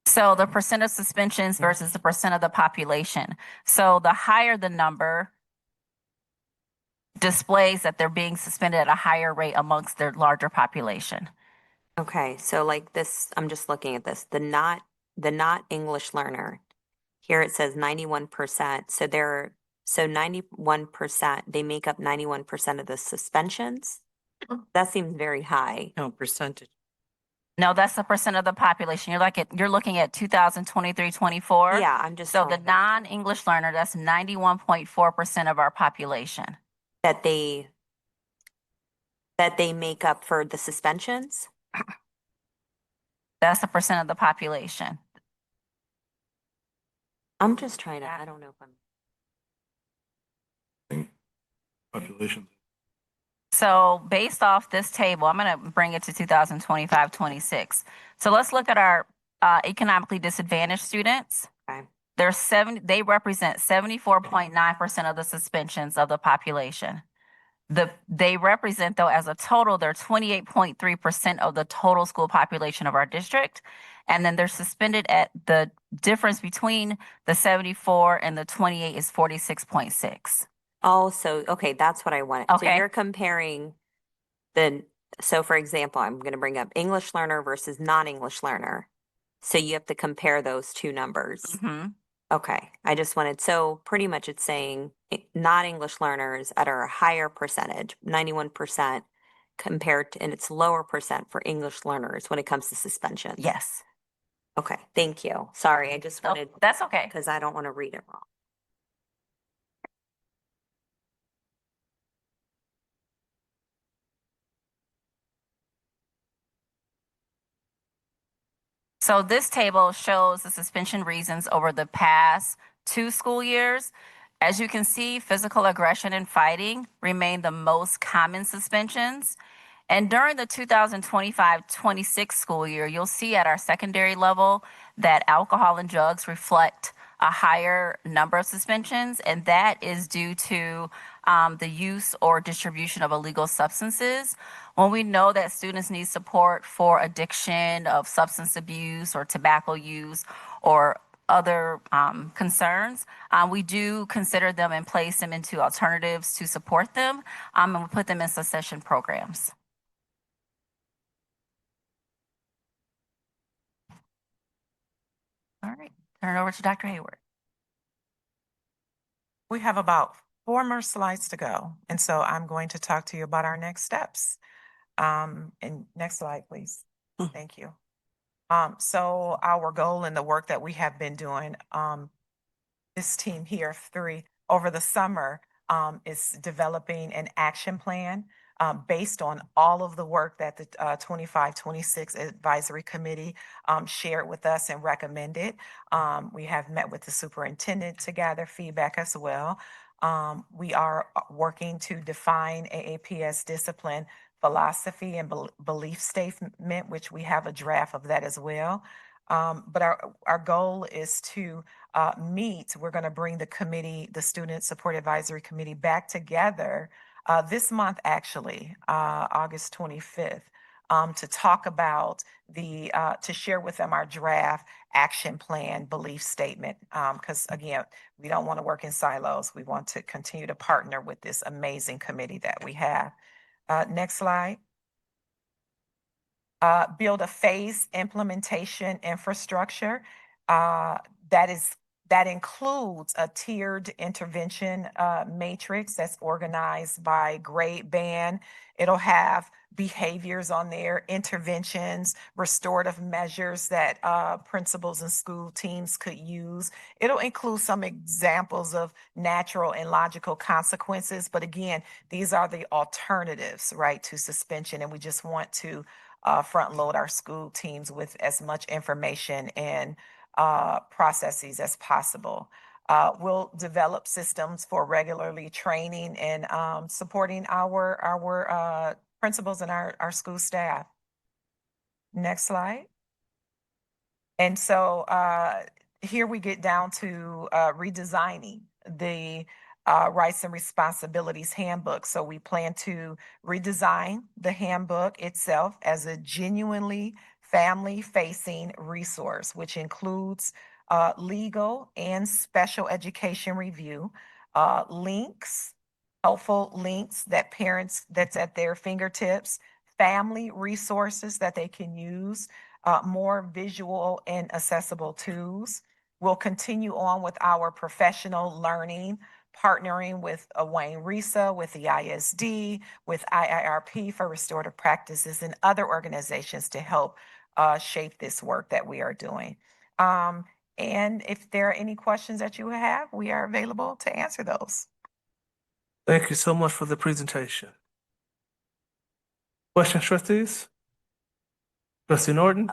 So the percent of suspensions versus the percent of the population. So the higher the number displays that they're being suspended at a higher rate amongst their larger population. Okay, so like this, I'm just looking at this, the not English learner. Here it says 91%. So 91%, they make up 91% of the suspensions. That seems very high. No, percentage. No, that's the percent of the population. You're looking at 2023-24. Yeah, I'm just So the telling non-English learner, that's 91.4% of our population. that they make up for the suspensions. That's the percent of the population. I'm just trying to, I don't know if I'm. Population. So based off this table, I'm going to bring it to 2025-26. So let's look at our economically disadvantaged students. Okay. They represent 74.9% of the suspensions of the population. They represent, though, as a total, they're 28.3% of the total school population of our district. And then they're suspended at the difference between the 74 and the 28 is 46.6. Oh, so, okay, that's what I wanted. So Okay. you're comparing so for example, I'm going to bring up English learner versus non-English learner. So you have to compare those two numbers. Mm-hmm. Okay, I just wanted, so pretty much it's saying non-English learners at a higher percentage, 91% compared to, and it's lower percent for English learners when it comes to suspension. Yes. Okay, thank you. Sorry, I just No, wanted, that's okay. because I don't want to read it wrong. So this table shows the suspension reasons over the past 2 school years. As you can see, physical aggression and fighting remain the most common suspensions. And during the 2025-26 school year, you'll see at our secondary level that alcohol and drugs reflect a higher number of suspensions, and that is due to the use or distribution of illegal substances. When we know that students need support for addiction of substance abuse or tobacco use or other concerns, we do consider them and place them into alternatives to support them, and we put them in succession programs. All right, turn it over to Dr. Hayward. We have about 4 more slides to go. And so I'm going to talk to you about our next steps. And next slide, please. Thank you. So our goal and the work that we have been doing, this team here of 3 over the summer, is developing an action plan based on all of the work that the 25-26 Advisory Committee shared with us and recommended. We have met with the superintendent to gather feedback as well. We are working to define AAPS discipline philosophy and belief statement, which we have a draft of that as well. But our goal is to meet. We're going to bring the committee, the Student Support Advisory Committee, back together this month, actually, August 25th, to talk about to share with them our draft action plan belief statement. Because again, we don't want to work in silos. We want to continue to partner with this amazing committee that we have. Next slide. Build a phased implementation infrastructure that is That includes a tiered intervention matrix that's organized by grade band. It'll have behaviors on there, interventions, restorative measures that principals and school teams could use. It'll include some examples of natural and logical consequences. But again, these are the alternatives, right, to suspension. And we just want to front load our school teams with as much information and processes as possible. We'll develop systems for regularly training and supporting our principals and our school staff. Next slide. And so here we get down to redesigning the rights and responsibilities handbook. So we plan to redesign the handbook itself as a genuinely family-facing resource, which includes legal and special education review, links, helpful links that parents that's at their fingertips, family resources that they can use, more visual and accessible tools. We'll continue on with our professional learning, partnering with Wayne Risa, with the ISD, with IIRP for restorative practices and other organizations to help shape this work that we are doing. And if there are any questions that you have, we are available to answer those. Thank you so much for the presentation. Questions, trustees? Trustee Norton?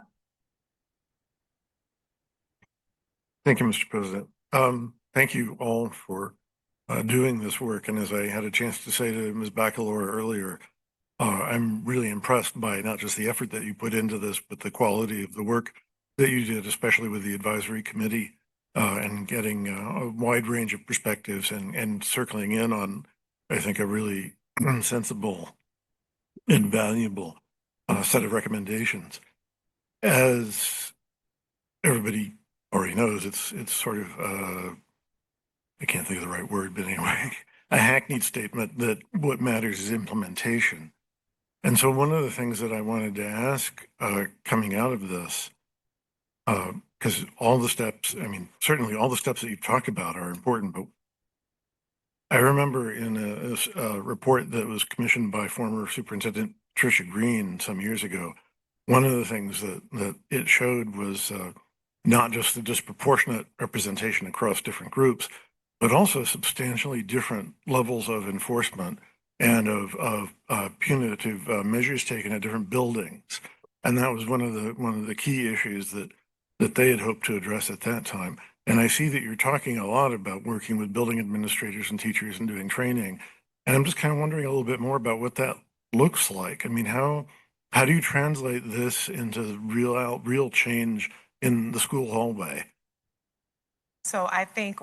Thank you, Mr. President. Thank you all for doing this work. And as I had a chance to say to Ms. Bacalor earlier, I'm really impressed by not just the effort that you put into this, but the quality of the work that you did, especially with the advisory committee and getting a wide range of perspectives and circling in on, I think, a really sensible and valuable set of recommendations. As everybody already knows, it's sort of, I can't think of the right word, but anyway, a hackneyed statement that what matters is implementation. And so one of the things that I wanted to ask coming out of this, because all the steps, I mean, certainly all the steps that you've talked about are important, but I remember in a report that was commissioned by former Superintendent Tricia Green some years ago, one of the things that it showed was not just the disproportionate representation across different groups, but also substantially different levels of enforcement and of punitive measures taken at different buildings. And that was one of the key issues that they had hoped to address at that time. And I see that you're talking a lot about working with building administrators and teachers and doing training. And I'm just kind of wondering a little bit more about what that looks like. I mean, how do you translate this into real change in the school hallway? So I think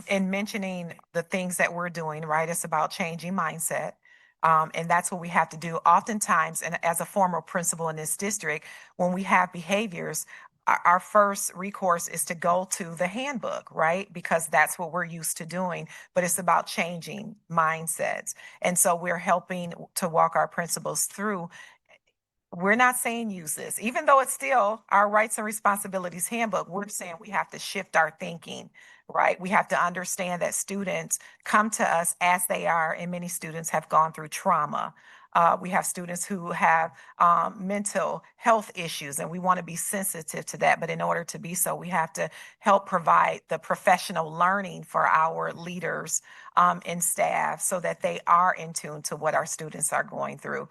in mentioning the things that we're doing, right, it's about changing mindset. And that's what we have to do. Oftentimes, and as a former principal in this district, when we have behaviors, our first recourse is to go to the handbook, right? Because that's what we're used to doing, but it's about changing mindsets. And so we're helping to walk our principals through. We're not saying use this, even though it's still our rights and responsibilities handbook. We're saying we have to shift our thinking, right? We have to understand that students come to us as they are, and many students have gone through trauma. We have students who have mental health issues, and we want to be sensitive to that. But in order to be so, we have to help provide the professional learning for our leaders and staff so that they are in tune to what our students are going through.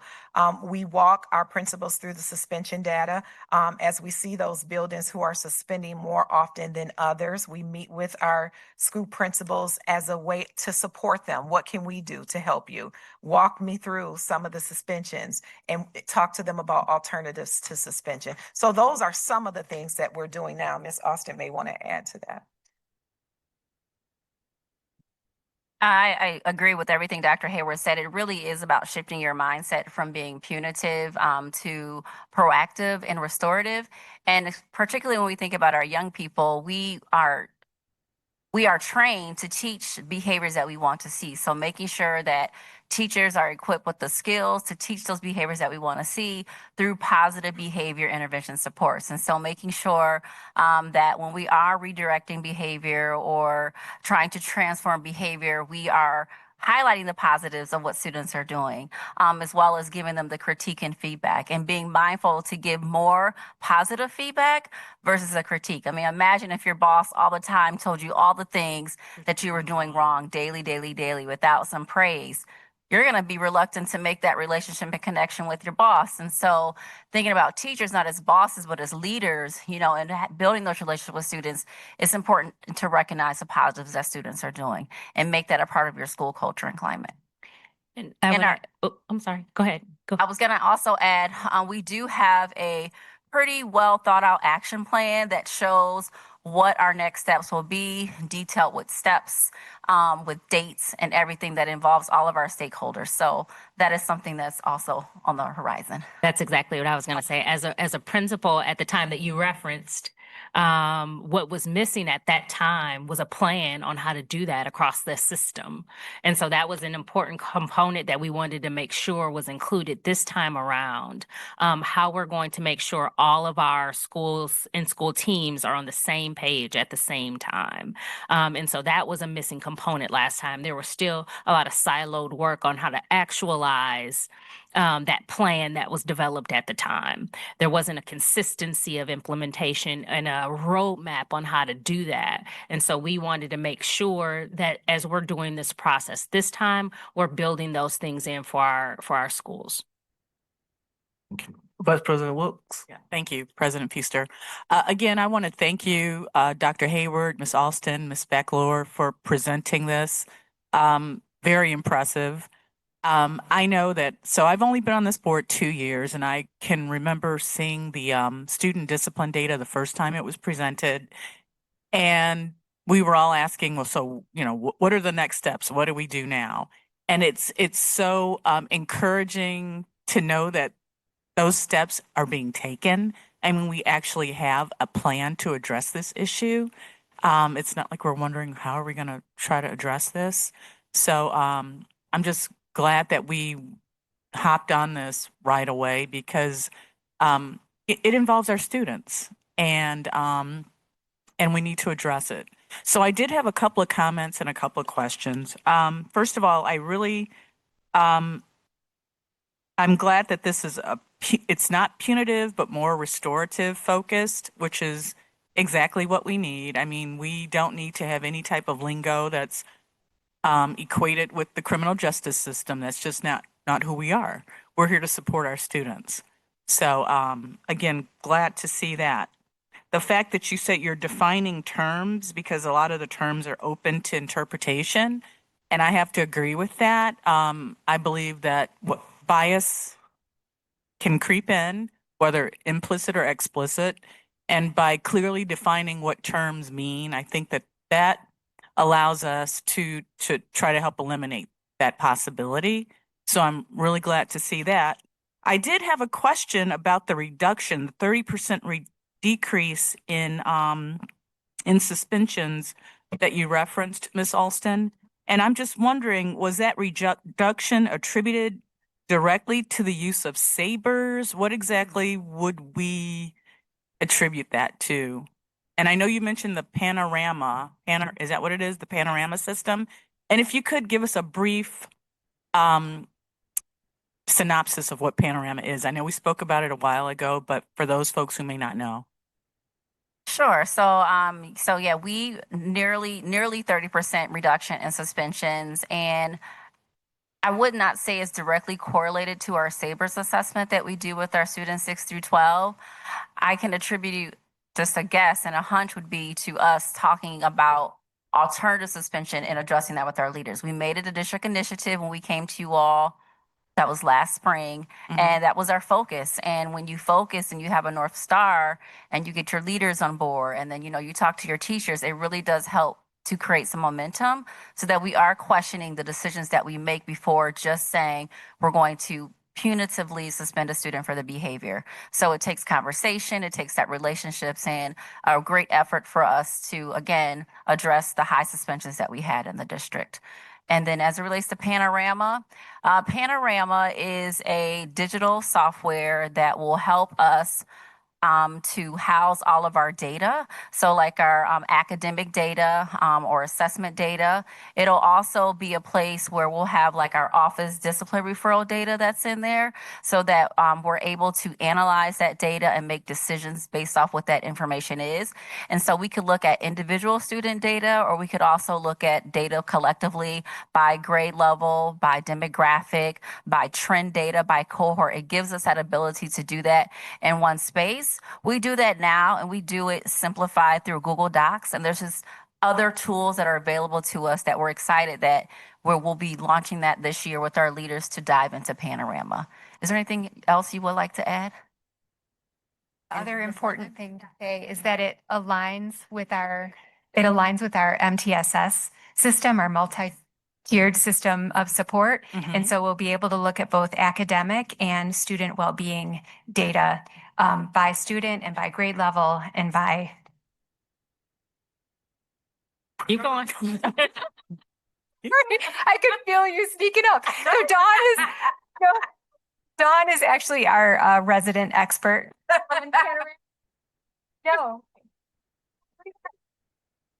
We walk our principals through the suspension data. As we see those buildings who are suspending more often than others, we meet with our school principals as a way to support them. What can we do to help you? Walk me through some of the suspensions and talk to them about alternatives to suspension. So those are some of the things that we're doing now. Ms. Austin may want to add to that. I agree with everything Dr. Hayward said. It really is about shifting your mindset from being punitive to proactive and restorative. And particularly when we think about our young people, we are we are trained to teach behaviors that we want to see. So making sure that teachers are equipped with the skills to teach those behaviors that we want to see through positive behavior intervention supports. And so making sure that when we are redirecting behavior or trying to transform behavior, we are highlighting the positives of what students are doing, as well as giving them the critique and feedback and being mindful to give more positive feedback versus a critique. I mean, imagine if your boss all the time told you all the things that you were doing wrong daily without some praise. You're going to be reluctant to make that relationship and connection with your boss. And so thinking about teachers, not as bosses, but as leaders, you know, and building those relationships with students, it's important to recognize the positives that students are doing and make that a part of your school culture and climate. And I'm sorry. Go ahead. Go. I was going to also add, we do have a pretty well thought out action plan that shows what our next steps will be, detailed with steps, with dates and everything that involves all of our stakeholders. So that is something that's also on the horizon. That's exactly what I was going to say. As a principal at the time that you referenced, what was missing at that time was a plan on how to do that across the system. And so that was an important component that we wanted to make sure was included this time around. How we're going to make sure all of our schools and school teams are on the same page at the same time. And so that was a missing component last time. There was still a lot of siloed work on how to actualize that plan that was developed at the time. There wasn't a consistency of implementation and a roadmap on how to do that. And so we wanted to make sure that as we're doing this process this time, we're building those things in for our schools. Vice President Wilkes. Yeah, thank you, President Feaster. Again, I want to thank you, Dr. Hayward, Ms. Alston, Ms. Beckler, for presenting this. Very impressive. I know that, so I've only been on this board 2 years, and I can remember seeing the student discipline data the first time it was presented. And we were all asking, well, so, you know, what are the next steps? What do we do now? And it's so encouraging to know that those steps are being taken. I mean, we actually have a plan to address this issue. It's not like we're wondering, how are we going to try to address this? So I'm just glad that we hopped on this right away because it involves our students and we need to address it. So I did have a couple of comments and a couple of questions. First of all, I really, I'm glad that this is it's not punitive, but more restorative focused, which is exactly what we need. I mean, we don't need to have any type of lingo that's equated with the criminal justice system. That's just not who we are. We're here to support our students. So again, glad to see that. The fact that you said you're defining terms because a lot of the terms are open to interpretation, and I have to agree with that. I believe that bias can creep in, whether implicit or explicit, and by clearly defining what terms mean, I think that allows us to try to help eliminate that possibility. So I'm really glad to see that. I did have a question about the reduction, the 30% decrease in suspensions that you referenced, Ms. Alston. And I'm just wondering, was that reduction attributed directly to the use of sabers? What exactly would we attribute that to? And I know you mentioned the Panorama. Is that what it is? The Panorama system? And if you could give us a brief synopsis of what Panorama is. I know we spoke about it a while ago, but for those folks who may not know. Sure. So yeah, we nearly 30% reduction in suspensions, and I would not say it's directly correlated to our SABRS assessment that we do with our students 6 through 12. I can attribute just a guess and a hunch would be to us talking about alternative suspension and addressing that with our leaders. We made it a district initiative when we came to you all. That was last spring, and that was our focus. And when you focus and you have a North Star and you get your leaders on board and then, you know, you talk to your teachers, it really does help to create some momentum so that we are questioning the decisions that we make before just saying we're going to punitively suspend a student for the behavior. So it takes conversation, it takes that relationships, and a great effort for us to, again, address the high suspensions that we had in the district. And then as it relates to Panorama, Panorama is a digital software that will help us to house all of our data. So like our academic data or assessment data. It'll also be a place where we'll have like our office discipline referral data that's in there so that we're able to analyze that data and make decisions based off what that information is. And so we could look at individual student data, or we could also look at data collectively by grade level, by demographic, by trend data, by cohort. It gives us that ability to do that in one space. We do that now, and we do it simplified through Google Docs. And there's just other tools that are available to us that we're excited that we'll be launching that this year with our leaders to dive into Panorama. Is there anything else you would like to add? Other important thing to say is that it aligns with our MTSS system, our multi-tiered system of support. And so we'll be able to look at both academic and student well-being data by student and by grade level and by. Keep going. I could feel you sneaking up. So Dawn is actually our resident expert. No.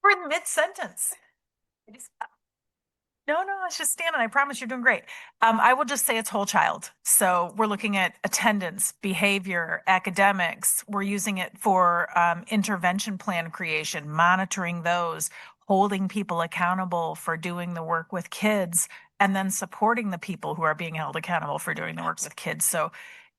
We're in mid-sentence. No, it's just standing. I promise you're doing great. I will just say it's whole child. So we're looking at attendance, behavior, academics. We're using it for intervention plan creation, monitoring those, holding people accountable for doing the work with kids, and then supporting the people who are being held accountable for doing the work with kids. So,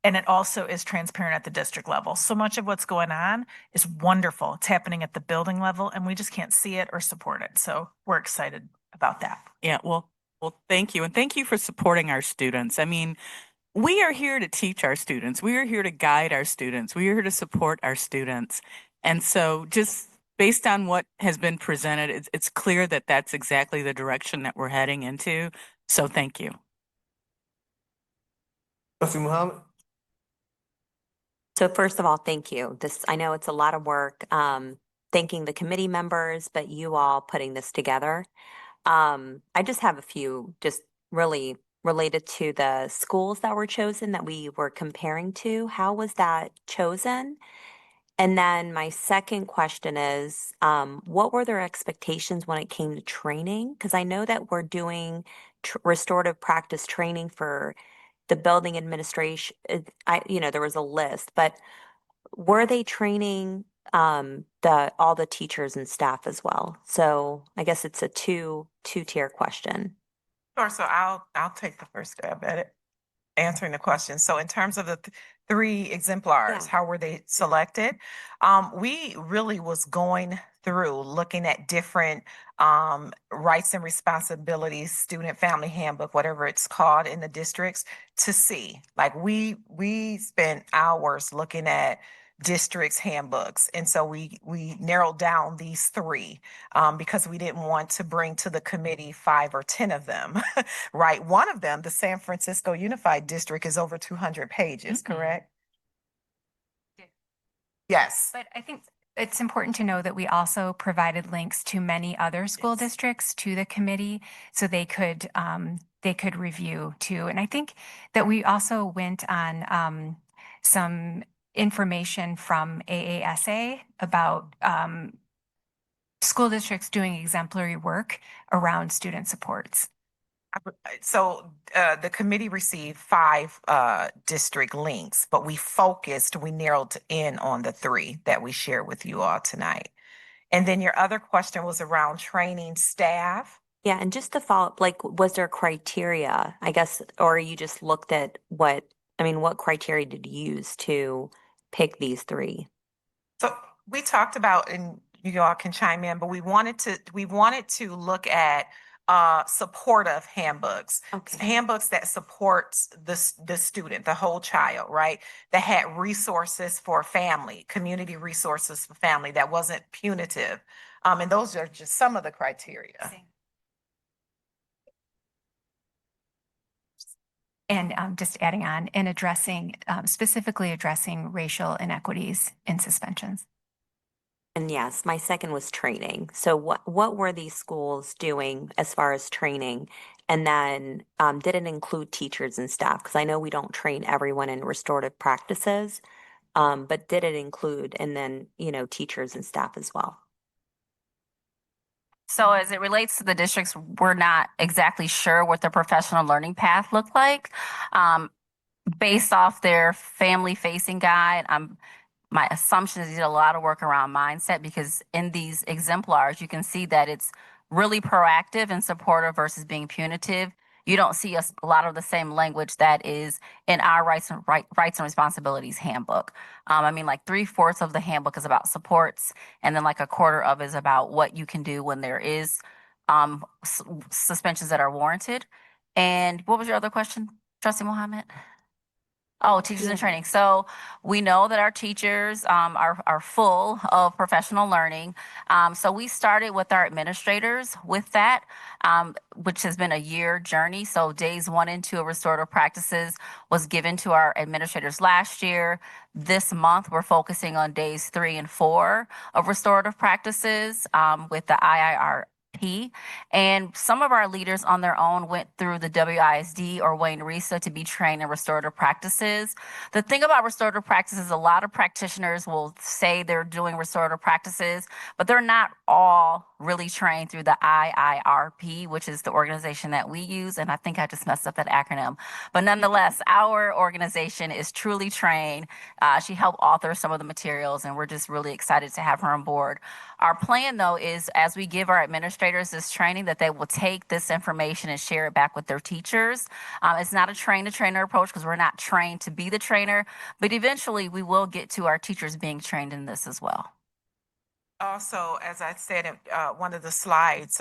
and it also is transparent at the district level. So much of what's going on is wonderful. It's happening at the building level, and we just can't see it or support it. So we're excited about that. Yeah, well, thank you. And thank you for supporting our students. I mean, we are here to teach our students. We are here to guide our students. We are here to support our students. And so just based on what has been presented, it's clear that that's exactly the direction that we're heading into. So thank you. Trustee Muhammad? So first of all, thank you. I know it's a lot of work, thanking the committee members, but you all putting this together. I just have a few just really related to the schools that were chosen that we were comparing to. How was that chosen? And then my second question is, what were their expectations when it came to training? Because I know that we're doing restorative practice training for the building administration. There was a list, but were they training all the teachers and staff as well? So I guess it's a two-tier question. Sure. So I'll take the first stab at it, answering the question. So in terms of the three exemplars, how were they selected? We really was going through looking at different rights and responsibilities, student family handbook, whatever it's called in the districts, to see. Like we spent hours looking at districts handbooks. And so we narrowed down these three because we didn't want to bring to the committee 5 or 10 of them, right? One of them, the San Francisco Unified District, is over 200 pages, correct? Yes. But I think it's important to know that we also provided links to many other school districts to the committee so they could review too. And I think that we also went on some information from AASA about school districts doing exemplary work around student supports. So the committee received 5 district links, but we narrowed in on the 3 that we shared with you all tonight. And then your other question was around training staff. Yeah, and just to follow up, like, was there criteria, I guess, or you just looked at what criteria did you use to pick these 3? So we talked about, and you all can chime in, but we wanted to look at supportive handbooks, handbooks that supports the student, the whole child, right? That had resources for family, community resources for family, that wasn't punitive. And those are just some of the criteria. And just adding on and addressing, specifically addressing racial inequities in suspensions. And yes, my second was training. So what were these schools doing as far as training? And then did it include teachers and staff? Because I know we don't train everyone in restorative practices, but did it include and then, teachers and staff as well? So as it relates to the districts, we're not exactly sure what their professional learning path looked like. Based off their family-facing guide, my assumption is they did a lot of work around mindset, because in these exemplars, you can see that it's really proactive and supportive versus being punitive. You don't see a lot of the same language that is in our rights and responsibilities handbook. Like 3/4 of the handbook is about supports, and then like 1/4 of it is about what you can do when there is suspensions that are warranted. And what was your other question, Trustee Mohammed? Oh, teachers in training. So we know that our teachers are full of professional learning. So we started with our administrators with that, which has been a year journey. So days 1 and 2 of restorative practices was given to our administrators last year. This month, we're focusing on days 3 and 4 of restorative practices with the IIRP. And some of our leaders on their own went through the WISD or Wayne Risa to be trained in restorative practices. The thing about restorative practices, a lot of practitioners will say they're doing restorative practices, but they're not all really trained through the IIRP, which is the organization that we use. And I think I just messed up that acronym. But nonetheless, our organization is truly trained. She helped author some of the materials, and we're just really excited to have her on board. Our plan, though, is as we give our administrators this training, that they will take this information and share it back with their teachers. It's not a train-the-trainer approach, because we're not trained to be the trainer, but eventually we will get to our teachers being trained in this as well. Also, as I said in one of the slides,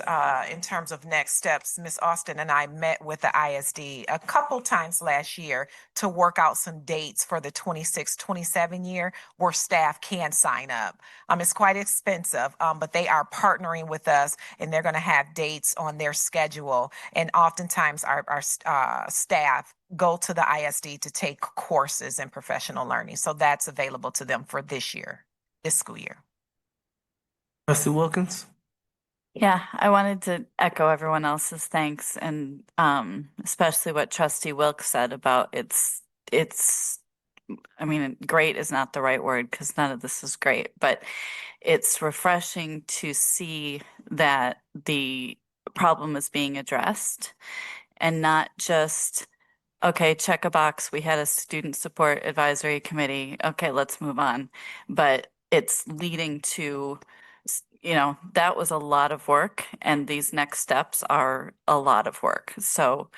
in terms of next steps, Ms. Austin and I met with the ISD a couple times last year to work out some dates for the 26-27 year where staff can sign up. It's quite expensive, but they are partnering with us, and they're going to have dates on their schedule. And oftentimes our staff go to the ISD to take courses in professional learning. So that's available to them for this school year. Trustee Wilkins? Yeah, I wanted to echo everyone else's thanks, and especially what Trustee Wilkes said about great is not the right word, because none of this is great, but it's refreshing to see that the problem is being addressed and not just, okay, check a box, we had a student support advisory committee, okay, let's move on. But it's leading to, that was a lot of work, and these next steps are a lot of work. So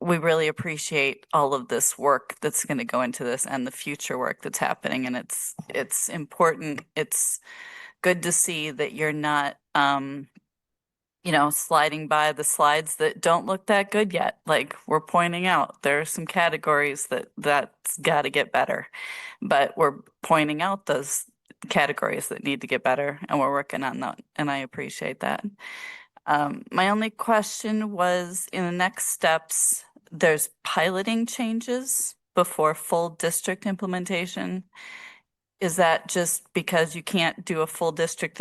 we really appreciate all of this work that's going to go into this and the future work that's happening. And it's important. It's good to see that you're not, sliding by the slides that don't look that good yet. Like we're pointing out, there are some categories that's got to get better, but we're pointing out those categories that need to get better, and we're working on that, and I appreciate that. My only question was, in the next steps, there's piloting changes before full district implementation. Is that just because you can't do a full district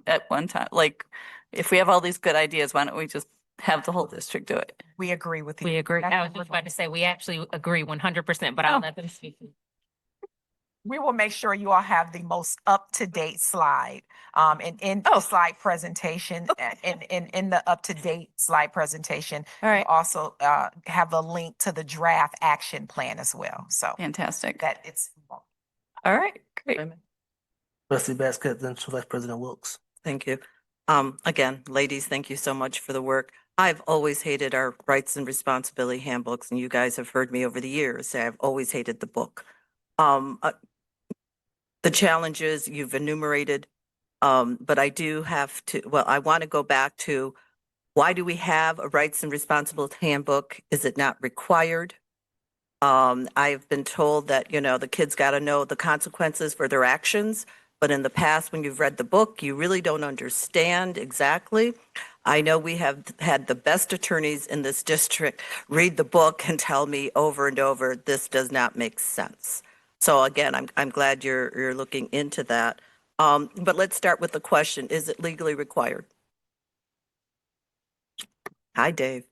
at one time? Like, if we have all these good ideas, why don't we just have the whole district do it? We agree with you. We agree. I was just about to say, we actually agree 100%, but I'll let them speak. We will make sure you all have the most up-to-date slide. And in the slide presentation, in the up-to-date slide presentation, All right. we'll also have a link to the draft action plan as well. So Fantastic. that it's. All right, great. Trustee Basket, then Vice President Wilkes. Thank you. Again, ladies, thank you so much for the work. I've always hated our rights and responsibility handbooks, and you guys have heard me over the years say I've always hated the book. The challenges you've enumerated, but I do have to, I want to go back to, why do we have a rights and responsibility handbook? Is it not required? I've been told that, the kids got to know the consequences for their actions. But in the past, when you've read the book, you really don't understand exactly. I know we have had the best attorneys in this district read the book and tell me over and over, this does not make sense. So again, I'm glad you're looking into that. But let's start with the question, is it legally required? Hi, Dave.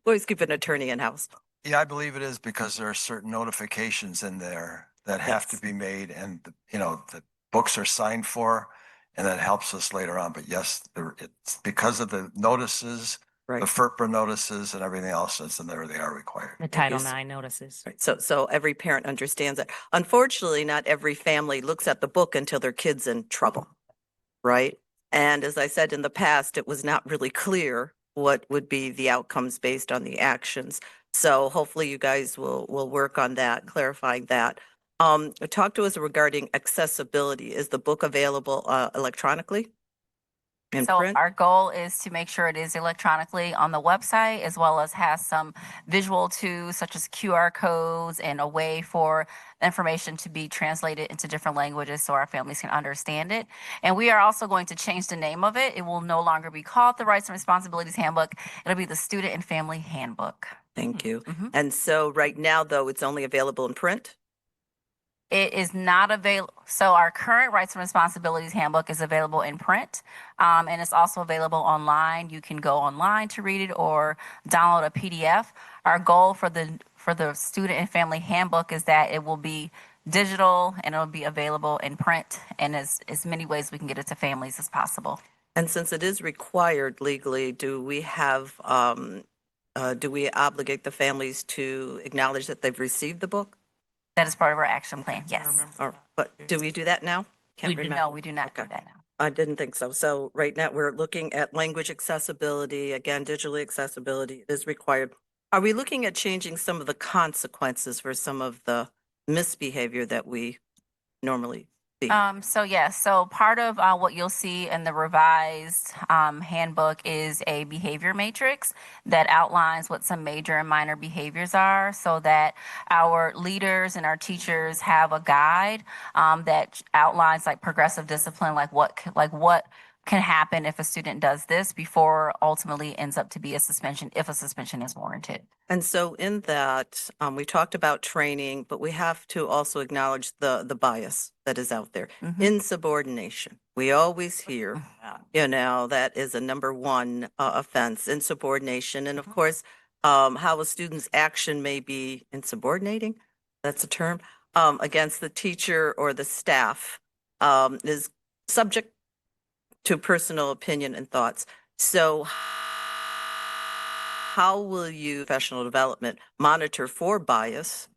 Always keep an attorney in-house. Yeah, I believe it is because there are certain notifications in there that have to Yes. be made and, the books are signed for and that helps us later on. But yes, it's because of the notices, Right. the FERPA notices and everything else that's in there, they are required. The Title IX notices. Right. So every parent understands that. Unfortunately, not every family looks at the book until their kid's in trouble, right? And as I said in the past, it was not really clear what would be the outcomes based on the actions. So hopefully you guys will work on that, clarifying that. Talk to us regarding accessibility. Is the book available electronically? In So print? our goal is to make sure it is electronically on the website, as well as has some visual tools such as QR codes and a way for information to be translated into different languages so our families can understand it. And we are also going to change the name of it. It will no longer be called the Rights and Responsibilities Handbook. It'll be the Student and Family Handbook. Thank you. Mhm. And so right now, though, it's only available in print? It is not available. So our current Rights and Responsibilities Handbook is available in print, and it's also available online. You can go online to read it or download a PDF. Our goal for the Student and Family Handbook is that it will be digital and it'll be available in print, and as many ways we can get it to families as possible. And since it is required legally, do we obligate the families to acknowledge that they've received the book? That is part of our action plan. Yes. But do we do that now? Can't remember. No, we do not do Okay. that now. I didn't think so. So right now, we're looking at language accessibility, again, digitally accessibility is required. Are we looking at changing some of the consequences for some of the misbehavior that we normally see? So part of what you'll see in the revised handbook is a behavior matrix that outlines what some major and minor behaviors are, so that our leaders and our teachers have a guide that outlines like progressive discipline, like what can happen if a student does this before ultimately ends up to be a suspension, if a suspension is warranted. And so in that, we talked about training, but we have to also acknowledge the bias that is out there. Insubordination. We always hear, that is a number one offense, insubordination. And of course, how a student's action may be insubordinating, that's a term, against the teacher or the staff is subject to personal opinion and thoughts. So how will you, professional development, monitor for bias?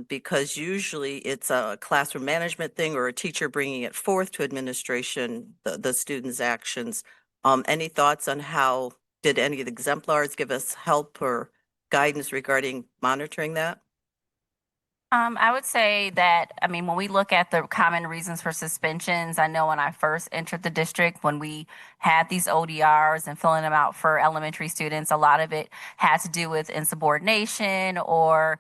Because usually it's a classroom management thing or a teacher bringing it forth to administration, the student's actions. Any thoughts on how, did any of the exemplars give us help or guidance regarding monitoring that? I would say that, when we look at the common reasons for suspensions, I know when I first entered the district, when we had these ODRs and filling them out for elementary students, a lot of it had to do with insubordination or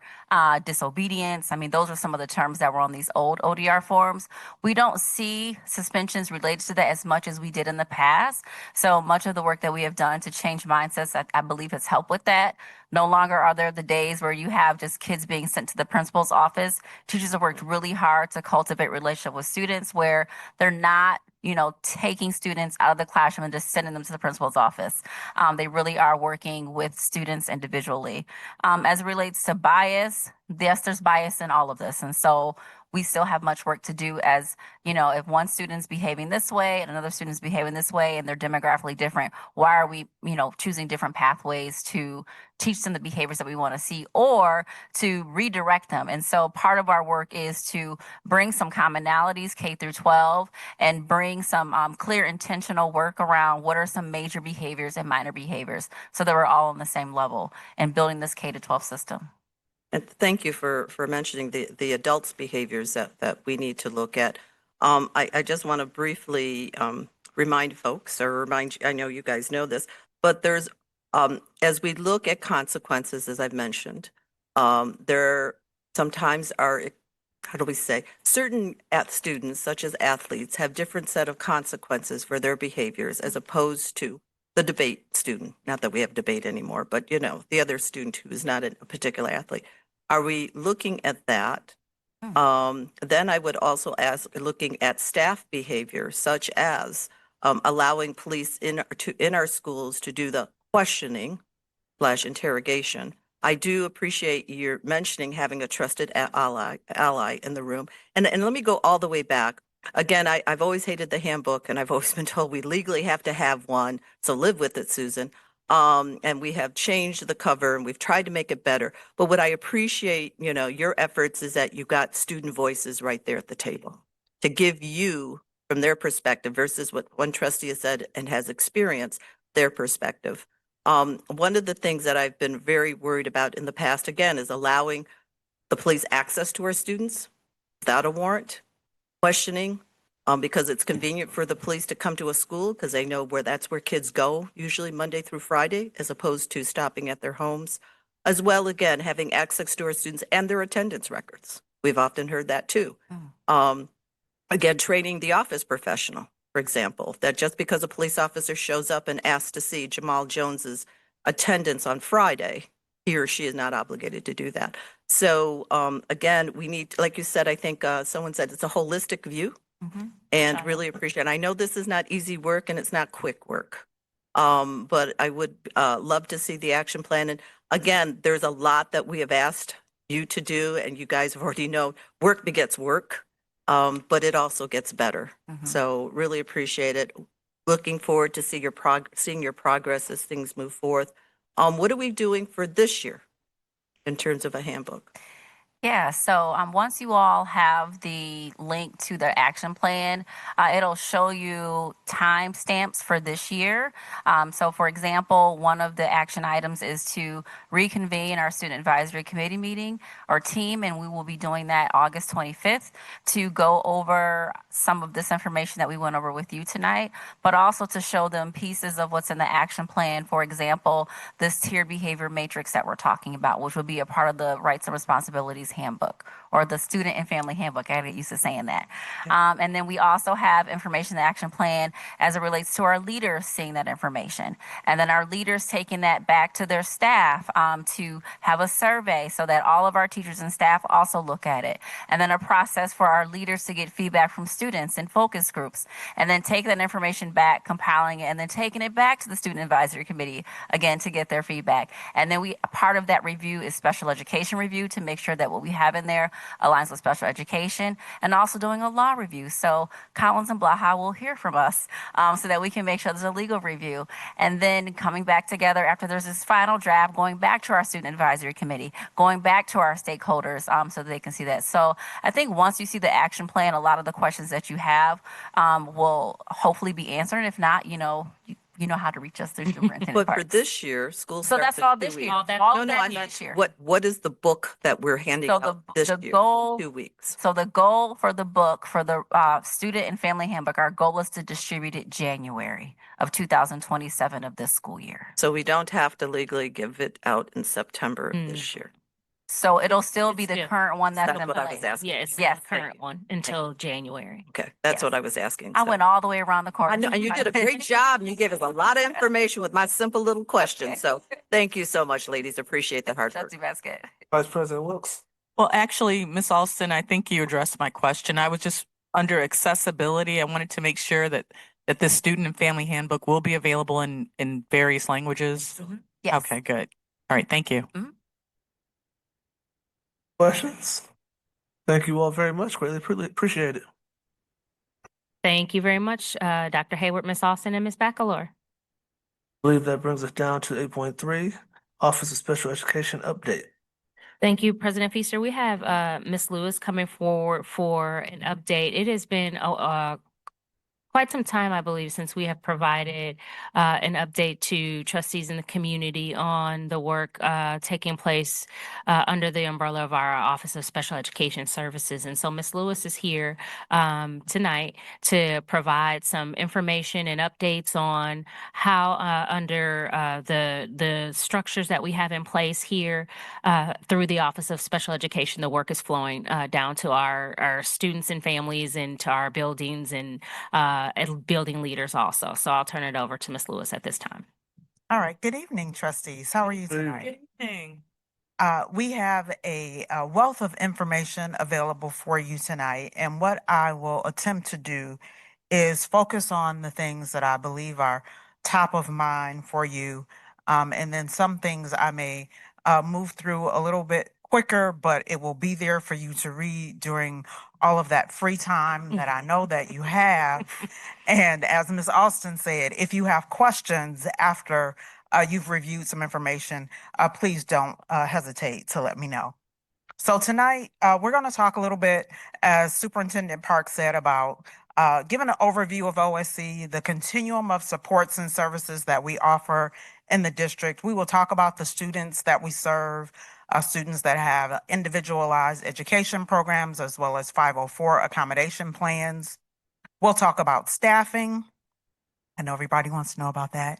disobedience. Those are some of the terms that were on these old ODR forms. We don't see suspensions related to that as much as we did in the past. So much of the work that we have done to change mindsets, I believe has helped with that. No longer are there the days where you have just kids being sent to the principal's office. Teachers have worked really hard to cultivate relationship with students where they're not, taking students out of the classroom and just sending them to the principal's office. They really are working with students individually. As it relates to bias, yes, there's bias in all of this. And so we still have much work to do as, if one student's behaving this way and another student's behaving this way and they're demographically different, why are we, choosing different pathways to teach them the behaviors that we want to see or to redirect them? And so part of our work is to bring some commonalities K through 12 and bring some clear intentional work around what are some major behaviors and minor behaviors so that we're all on the same level and building this K to 12 system. And thank you for mentioning the adults' behaviors that we need to look at. I just want to briefly remind folks I know you guys know this, but there's, as we look at consequences, as I've mentioned, there sometimes are how do we say, certain students, such as athletes, have different set of consequences for their behaviors as opposed to the debate student. Not that we have debate anymore, but you know, the other student who is not a particular athlete. Are we looking at that? Then I would also ask, looking at staff behavior, such as allowing police in our schools to do the questioning / interrogation. I do appreciate your mentioning having a trusted ally in the room. And let me go all the way back. Again, I've always hated the handbook, and I've always been told we legally have to have one. So live with it, Susan. And we have changed the cover and we've tried to make it better. But what I appreciate, you know, your efforts is that you got student voices right there at the table to give you from their perspective versus what one trustee has said and has experienced their perspective. One of the things that I've been very worried about in the past, again, is allowing the police access to our students without a warrant, questioning, because it's convenient for the police to come to a school because they know that's where kids go, usually Monday through Friday, as opposed to stopping at their homes. As well, again, having access to our students and their attendance records. We've often heard that too. Again, training the office professional, for example, that just because a police officer shows up and asks to see Jamal Jones's attendance on Friday, he or she is not obligated to do that. So again, we need, like you said, I think someone said it's a holistic view. And really appreciate it. I know this is not easy work and it's not quick work. But I would love to see the action plan. And again, there's a lot that we have asked you to do, and you guys have already known work begets work, but it also gets better. So really appreciate it. Looking forward to seeing your progress as things move forth. What are we doing for this year in terms of a handbook? Yeah, so once you all have the link to the action plan, it'll show you timestamps for this year. So for example, one of the action items is to reconvene our student advisory committee meeting or team, and we will be doing that August 25th to go over some of this information that we went over with you tonight, but also to show them pieces of what's in the action plan. For example, this tiered behavior matrix that we're talking about, which will be a part of the rights and responsibilities handbook, or the student and family handbook. I get used to saying that. And then we also have information in the action plan as it relates to our leaders seeing that information. And then our leaders taking that back to their staff to have a survey so that all of our teachers and staff also look at it. And then a process for our leaders to get feedback from students in focus groups. And then take that information back, compiling it, and then taking it back to the student advisory committee again to get their feedback. And then part of that review is special education review to make sure that what we have in there aligns with special education, and also doing a law review. So Collins and Blaha will hear from us so that we can make sure there's a legal review. And then coming back together after there's this final draft, going back to our student advisory committee, going back to our stakeholders so that they can see that. So I think once you see the action plan, a lot of the questions that you have will hopefully be answered. If not, you know how to reach us through Superintendent But for Parks. this year, school So starts that's in all 2 this weeks. year. No, I meant This year. what is the book that we're handing So out this the year? goal, 2 weeks. so the goal for the book, for the student and family handbook, our goal is to distribute it January of 2027 of this school year. So we don't have to legally give it out in September of this year. So it'll still be It's the still- current one that's That's in what I was place. asking. Yeah, it's the Yes, current one until January. Okay, that's Yes. what I was asking. I So- went all the way around the corner. I know, and you did a great job, and you gave us a lot of information with my simple little question. So thank you so much, ladies. Appreciate the hard work. Trustee Basket. Vice President Wilks. Well, actually, Ms. Alston, I think you addressed my question. I was just under accessibility. I wanted to make sure that this student and family handbook will be available in various languages. Yes. Okay, good. All right, thank you. Questions? Thank you all very much. Greatly appreciate it. Thank you very much, Dr. Hayward, Ms. Austin, and Ms. Bacalor. I believe that brings us down to 8.3, Office of Special Education update. Thank you, President Feaster. We have Ms. Lewis coming forward for an update. It has been quite some time, I believe, since we have provided an update to trustees in the community on the work taking place under the umbrella of our Office of Special Education Services. And so Ms. Lewis is here tonight to provide some information and updates on how under the structures that we have in place here through the Office of Special Education, the work is flowing down to our students and families and to our buildings and building leaders also. So I'll turn it over to Ms. Lewis at this time. All right. Good evening, trustees. How are you tonight? Good evening. We have a wealth of information available for you tonight, and what I will attempt to do is focus on the things that I believe are top of mind for you, and then some things I may move through a little bit quicker, but it will be there for you to read during all of that free time that I know that you have. And as Ms. Austin said, if you have questions after you've reviewed some information, please don't hesitate to let me know. So tonight, we're going to talk a little bit, as Superintendent Park said, about giving an overview of OSC, the continuum of supports and services that we offer in the district. We will talk about the students that we serve, students that have individualized education programs, as well as 504 accommodation plans. We'll talk about staffing. I know everybody wants to know about that.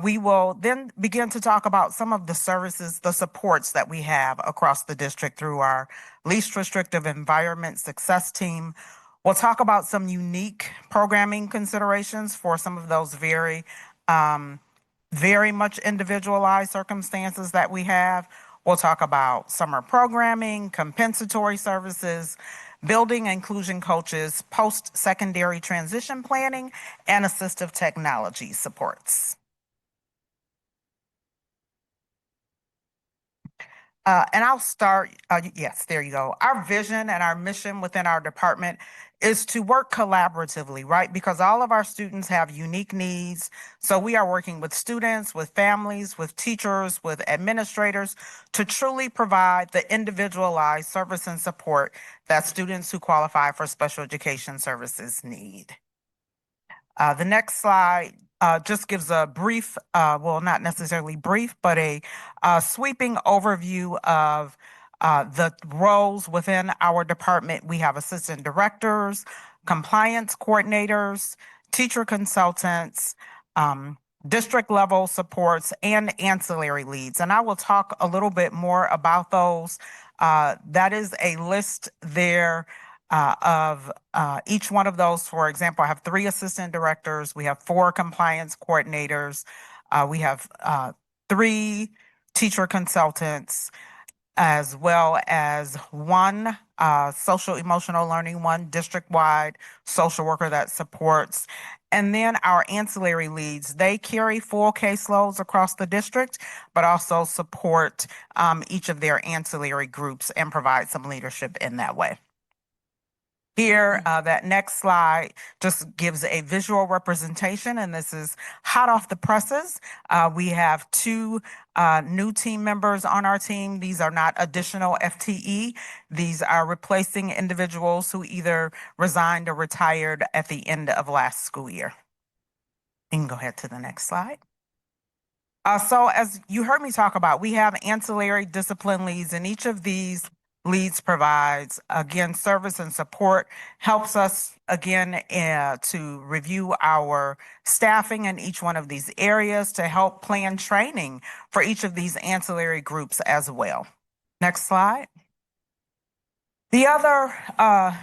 We will then begin to talk about some of the services, the supports that we have across the district through our least restrictive environment success team. We'll talk about some unique programming considerations for some of those very much individualized circumstances that we have. We'll talk about summer programming, compensatory services, building inclusion coaches, post-secondary transition planning, and assistive technology supports. And I'll start, yes, there you go. Our vision and our mission within our department is to work collaboratively, right? Because all of our students have unique needs. So we are working with students, with families, with teachers, with administrators to truly provide the individualized service and support that students who qualify for special education services need. The next slide just gives a brief, well, not necessarily brief, but a sweeping overview of the roles within our department. We have assistant directors, compliance coordinators, teacher consultants, district level supports, and ancillary leads. And I will talk a little bit more about those. That is a list there of each one of those. For example, I have 3 assistant directors. We have 4 compliance coordinators. We have 3 teacher consultants, as well as 1 social emotional learning, 1 district-wide social worker that supports. And then our ancillary leads, they carry full caseloads across the district, but also support each of their ancillary groups and provide some leadership in that way. Here, that next slide just gives a visual representation, and this is hot off the presses. We have 2 new team members on our team. These are not additional FTE. These are replacing individuals who either resigned or retired at the end of last school year. You can go ahead to the next slide. So as you heard me talk about, we have ancillary discipline leads, and each of these leads provides, again, service and support, helps us, again, to review our staffing in each one of these areas, to help plan training for each of these ancillary groups as well. Next slide. The other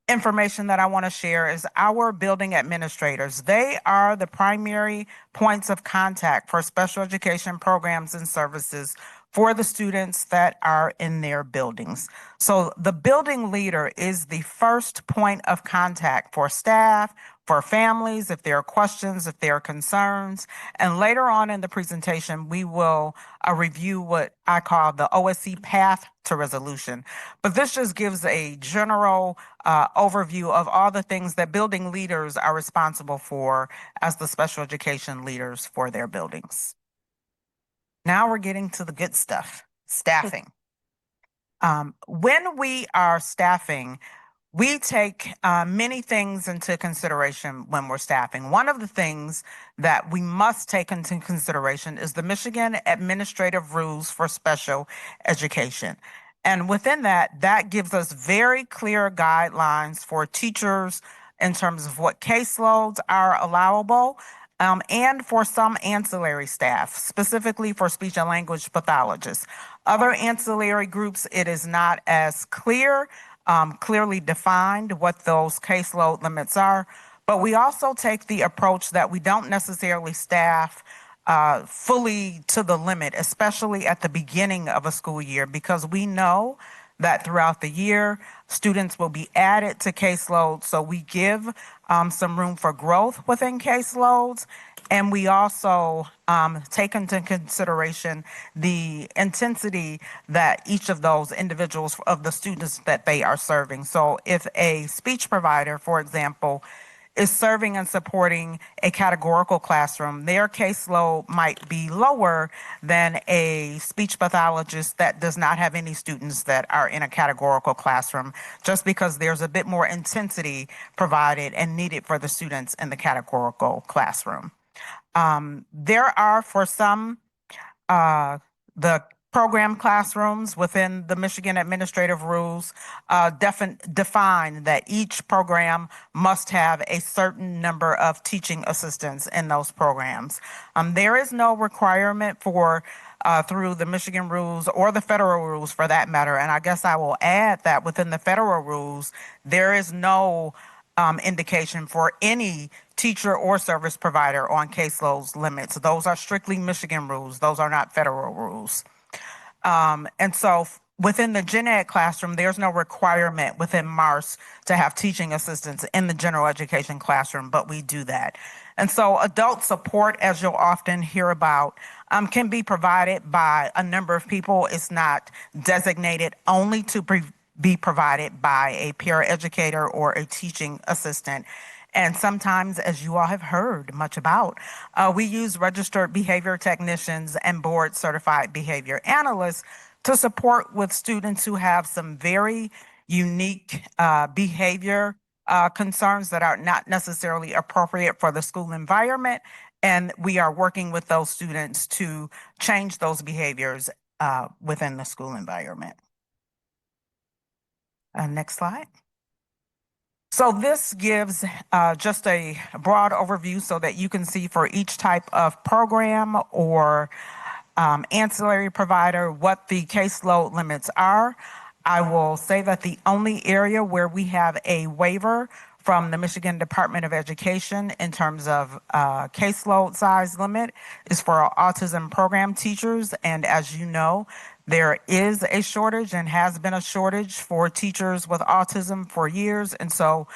information that I want to share is our building administrators. They are the primary points of contact for special education programs and services for the students that are in their buildings. So the building leader is the first point of contact for staff, for families, if there are questions, if there are concerns. And later on in the presentation, we will review what I call the OSC path to resolution. But this just gives a general overview of all the things that building leaders are responsible for as the special education leaders for their buildings. Now we're getting to the good stuff, staffing. When we are staffing, we take many things into consideration when we're staffing. One of the things that we must take into consideration is the Michigan Administrative Rules for Special Education. And within that, that gives us very clear guidelines for teachers in terms of what caseloads are allowable, and for some ancillary staff, specifically for speech and language pathologists. Other ancillary groups, it is not as clearly defined what those caseload limits are. But we also take the approach that we don't necessarily staff fully to the limit, especially at the beginning of a school year, because we know that throughout the year, students will be added to caseloads. So we give some room for growth within caseloads. And we also take into consideration the intensity that each of those individuals, of the students that they are serving. So if a speech provider, for example, is serving and supporting a categorical classroom, their caseload might be lower than a speech pathologist that does not have any students that are in a categorical classroom, just because there's a bit more intensity provided and needed for the students in the categorical classroom. There are, for some, the program classrooms within the Michigan Administrative Rules define that each program must have a certain number of teaching assistants in those programs. There is no requirement for through the Michigan rules or the federal rules for that matter. And I guess I will add that within the federal rules, there is no indication for any teacher or service provider on caseload limits. Those are strictly Michigan rules. Those are not federal rules. And so within the gen ed classroom, there's no requirement within MARS to have teaching assistants in the general education classroom, but we do that. And so adult support, as you'll often hear about, can be provided by a number of people. It's not designated only to be provided by a paraeducator or a teaching assistant. And sometimes, as you all have heard much about, we use registered behavior technicians and board certified behavior analysts to support with students who have some very unique behavior concerns that are not necessarily appropriate for the school environment. And we are working with those students to change those behaviors within the school environment. Next slide. So this gives just a broad overview so that you can see for each type of program or ancillary provider what the caseload limits are. I will say that the only area where we have a waiver from the Michigan Department of Education in terms of caseload size limit is for our autism program teachers. And as you know, there is a shortage and has been a shortage for teachers with autism for years. And so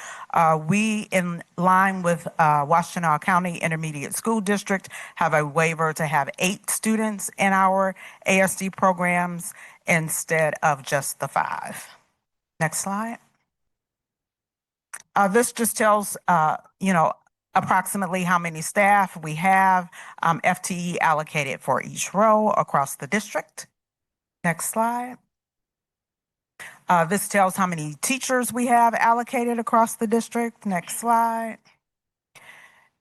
we, in line with Washtenaw County Intermediate School District, have a waiver to have 8 students in our ASD programs instead of just the 5. Next slide. This just tells, approximately how many staff we have, FTE allocated for each row across the district. Next slide. This tells how many teachers we have allocated across the district. Next slide.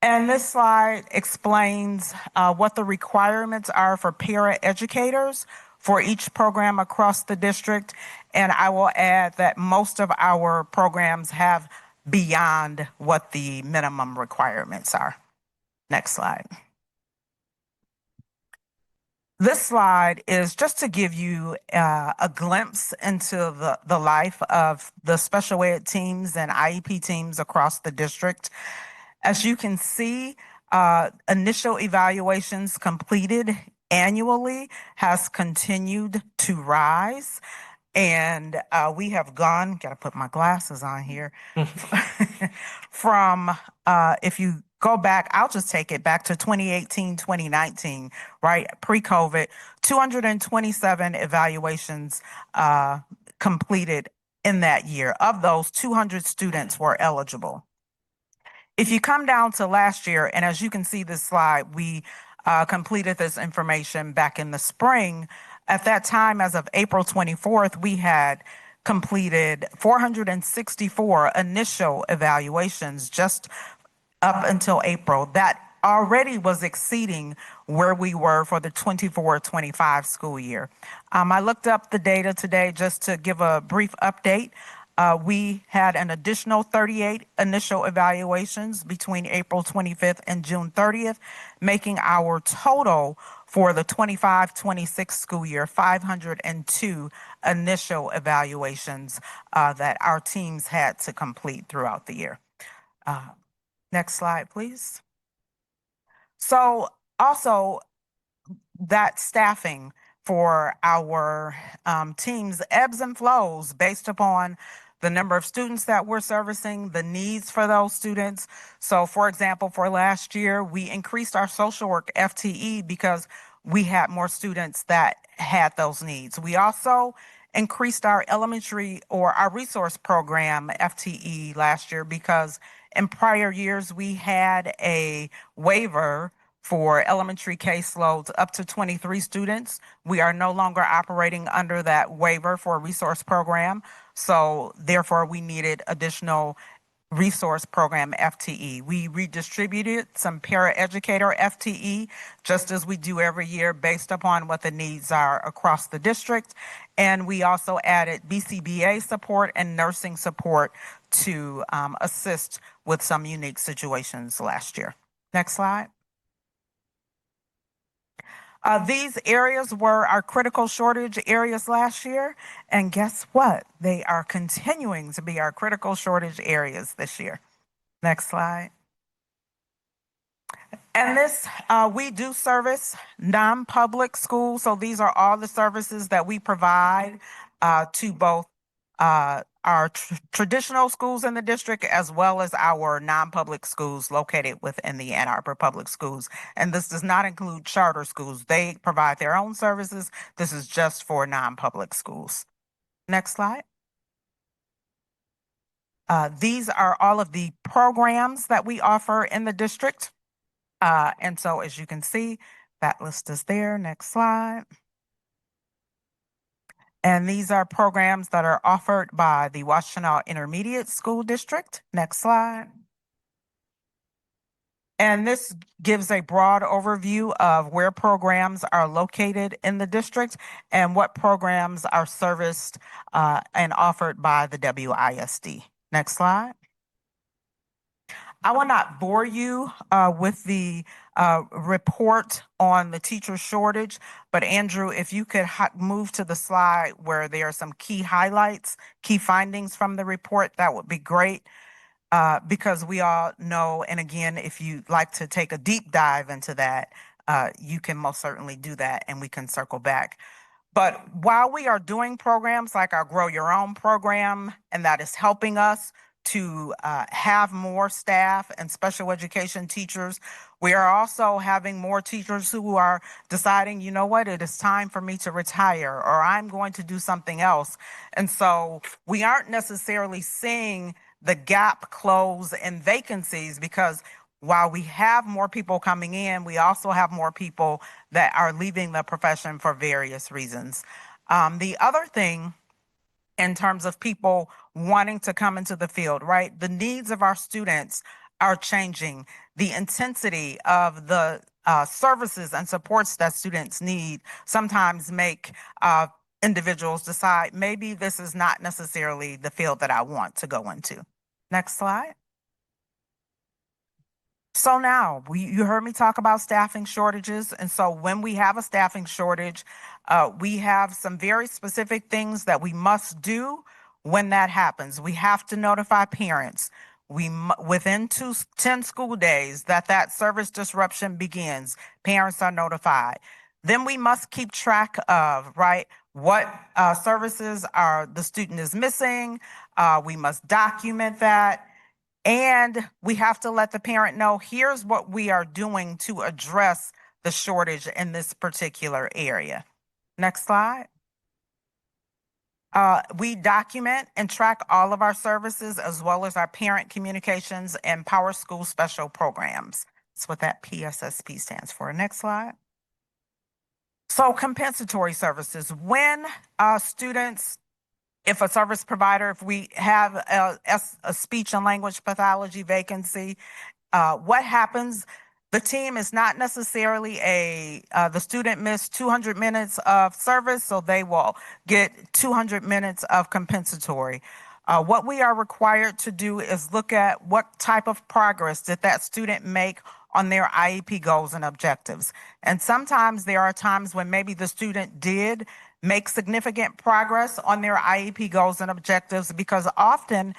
And this slide explains what the requirements are for paraeducators for each program across the district. And I will add that most of our programs have beyond what the minimum requirements are. Next slide. This slide is just to give you a glimpse into the life of the special ed teams and IEP teams across the district. As you can see, initial evaluations completed annually has continued to rise. And we have gone, gotta put my glasses on here, from, if you go back, I'll just take it back to 2018, 2019, right? Pre-COVID, 227 evaluations completed in that year. Of those, 200 students were eligible. If you come down to last year, and as you can see this slide, we completed this information back in the spring. At that time, as of April 24th, we had completed 464 initial evaluations just up until April. That already was exceeding where we were for the 24-25 school year. I looked up the data today just to give a brief update. We had an additional 38 initial evaluations between April 25th and June 30th, making our total for the 25-26 school year 502 initial evaluations that our teams had to complete throughout the year. Next slide, please. So also that staffing for our teams ebbs and flows based upon the number of students that we're servicing, the needs for those students. So for example, for last year, we increased our social work FTE because we had more students that had those needs. We also increased our elementary or our resource program FTE last year because in prior years, we had a waiver for elementary caseloads up to 23 students. We are no longer operating under that waiver for a resource program. So therefore, we needed additional resource program FTE. We redistributed some paraeducator FTE, just as we do every year based upon what the needs are across the district. And we also added BCBA support and nursing support to assist with some unique situations last year. Next slide. These areas were our critical shortage areas last year, and guess what? They are continuing to be our critical shortage areas this year. Next slide. And this, we do service non-public schools, so these are all the services that we provide to both our traditional schools in the district as well as our non-public schools located within the Ann Arbor Public Schools. And this does not include charter schools. They provide their own services. This is just for non-public schools. Next slide. These are all of the programs that we offer in the district. And so as you can see, that list is there. Next slide. And these are programs that are offered by the Washtenaw Intermediate School District. Next slide. And this gives a broad overview of where programs are located in the district and what programs are serviced and offered by the WISD. Next slide. I will not bore you with the report on the teacher shortage, but Andrew, if you could move to the slide where there are some key highlights, key findings from the report, that would be great. Because we all know, and again, if you'd like to take a deep dive into that, you can most certainly do that and we can circle back. But while we are doing programs like our Grow Your Own program, and that is helping us to have more staff and special education teachers, we are also having more teachers who are deciding, you know what, it is time for me to retire, or I'm going to do something else. And so we aren't necessarily seeing the gap close in vacancies, because while we have more people coming in, we also have more people that are leaving the profession for various reasons. The other thing in terms of people wanting to come into the field, right? The needs of our students are changing. The intensity of the services and supports that students need sometimes make individuals decide, maybe this is not necessarily the field that I want to go into. Next slide. So now, you heard me talk about staffing shortages. And so when we have a staffing shortage, we have some very specific things that we must do when that happens. We have to notify parents. Within 10 school days that service disruption begins, parents are notified. Then we must keep track of, right, what services the student is missing. We must document that. And we have to let the parent know, here's what we are doing to address the shortage in this particular area. Next slide. We document and track all of our services as well as our parent communications and Power School special programs. That's what that PSSP stands for. Next slide. So compensatory services. When students if a service provider, if we have a speech and language pathology vacancy, what happens? The team is not necessarily the student missed 200 minutes of service, so they will get 200 minutes of compensatory. What we are required to do is look at what type of progress did that student make on their IEP goals and objectives. And sometimes there are times when maybe the student did make significant progress on their IEP goals and objectives, because often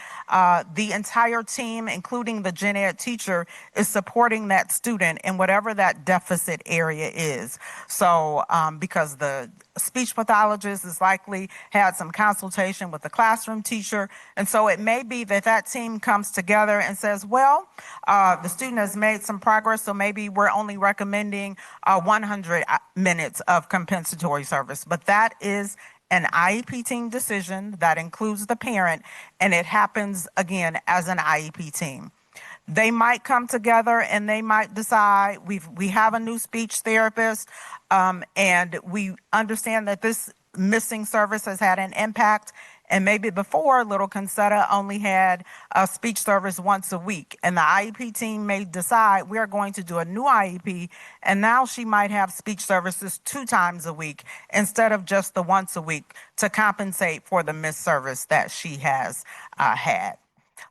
the entire team, including the gen ed teacher, is supporting that student in whatever that deficit area is. So because the speech pathologist is likely had some consultation with the classroom teacher. And so it may be that that team comes together and says, well, the student has made some progress, so maybe we're only recommending 100 minutes of compensatory service. But that is an IEP team decision that includes the parent, and it happens again as an IEP team. They might come together and they might decide we have a new speech therapist, and we understand that this missing service has had an impact. And maybe before, Little Concetta only had a speech service once a week, and the IEP team may decide we're going to do a new IEP, and now she might have speech services 2 times a week instead of just the once a week to compensate for the missed service that she has had.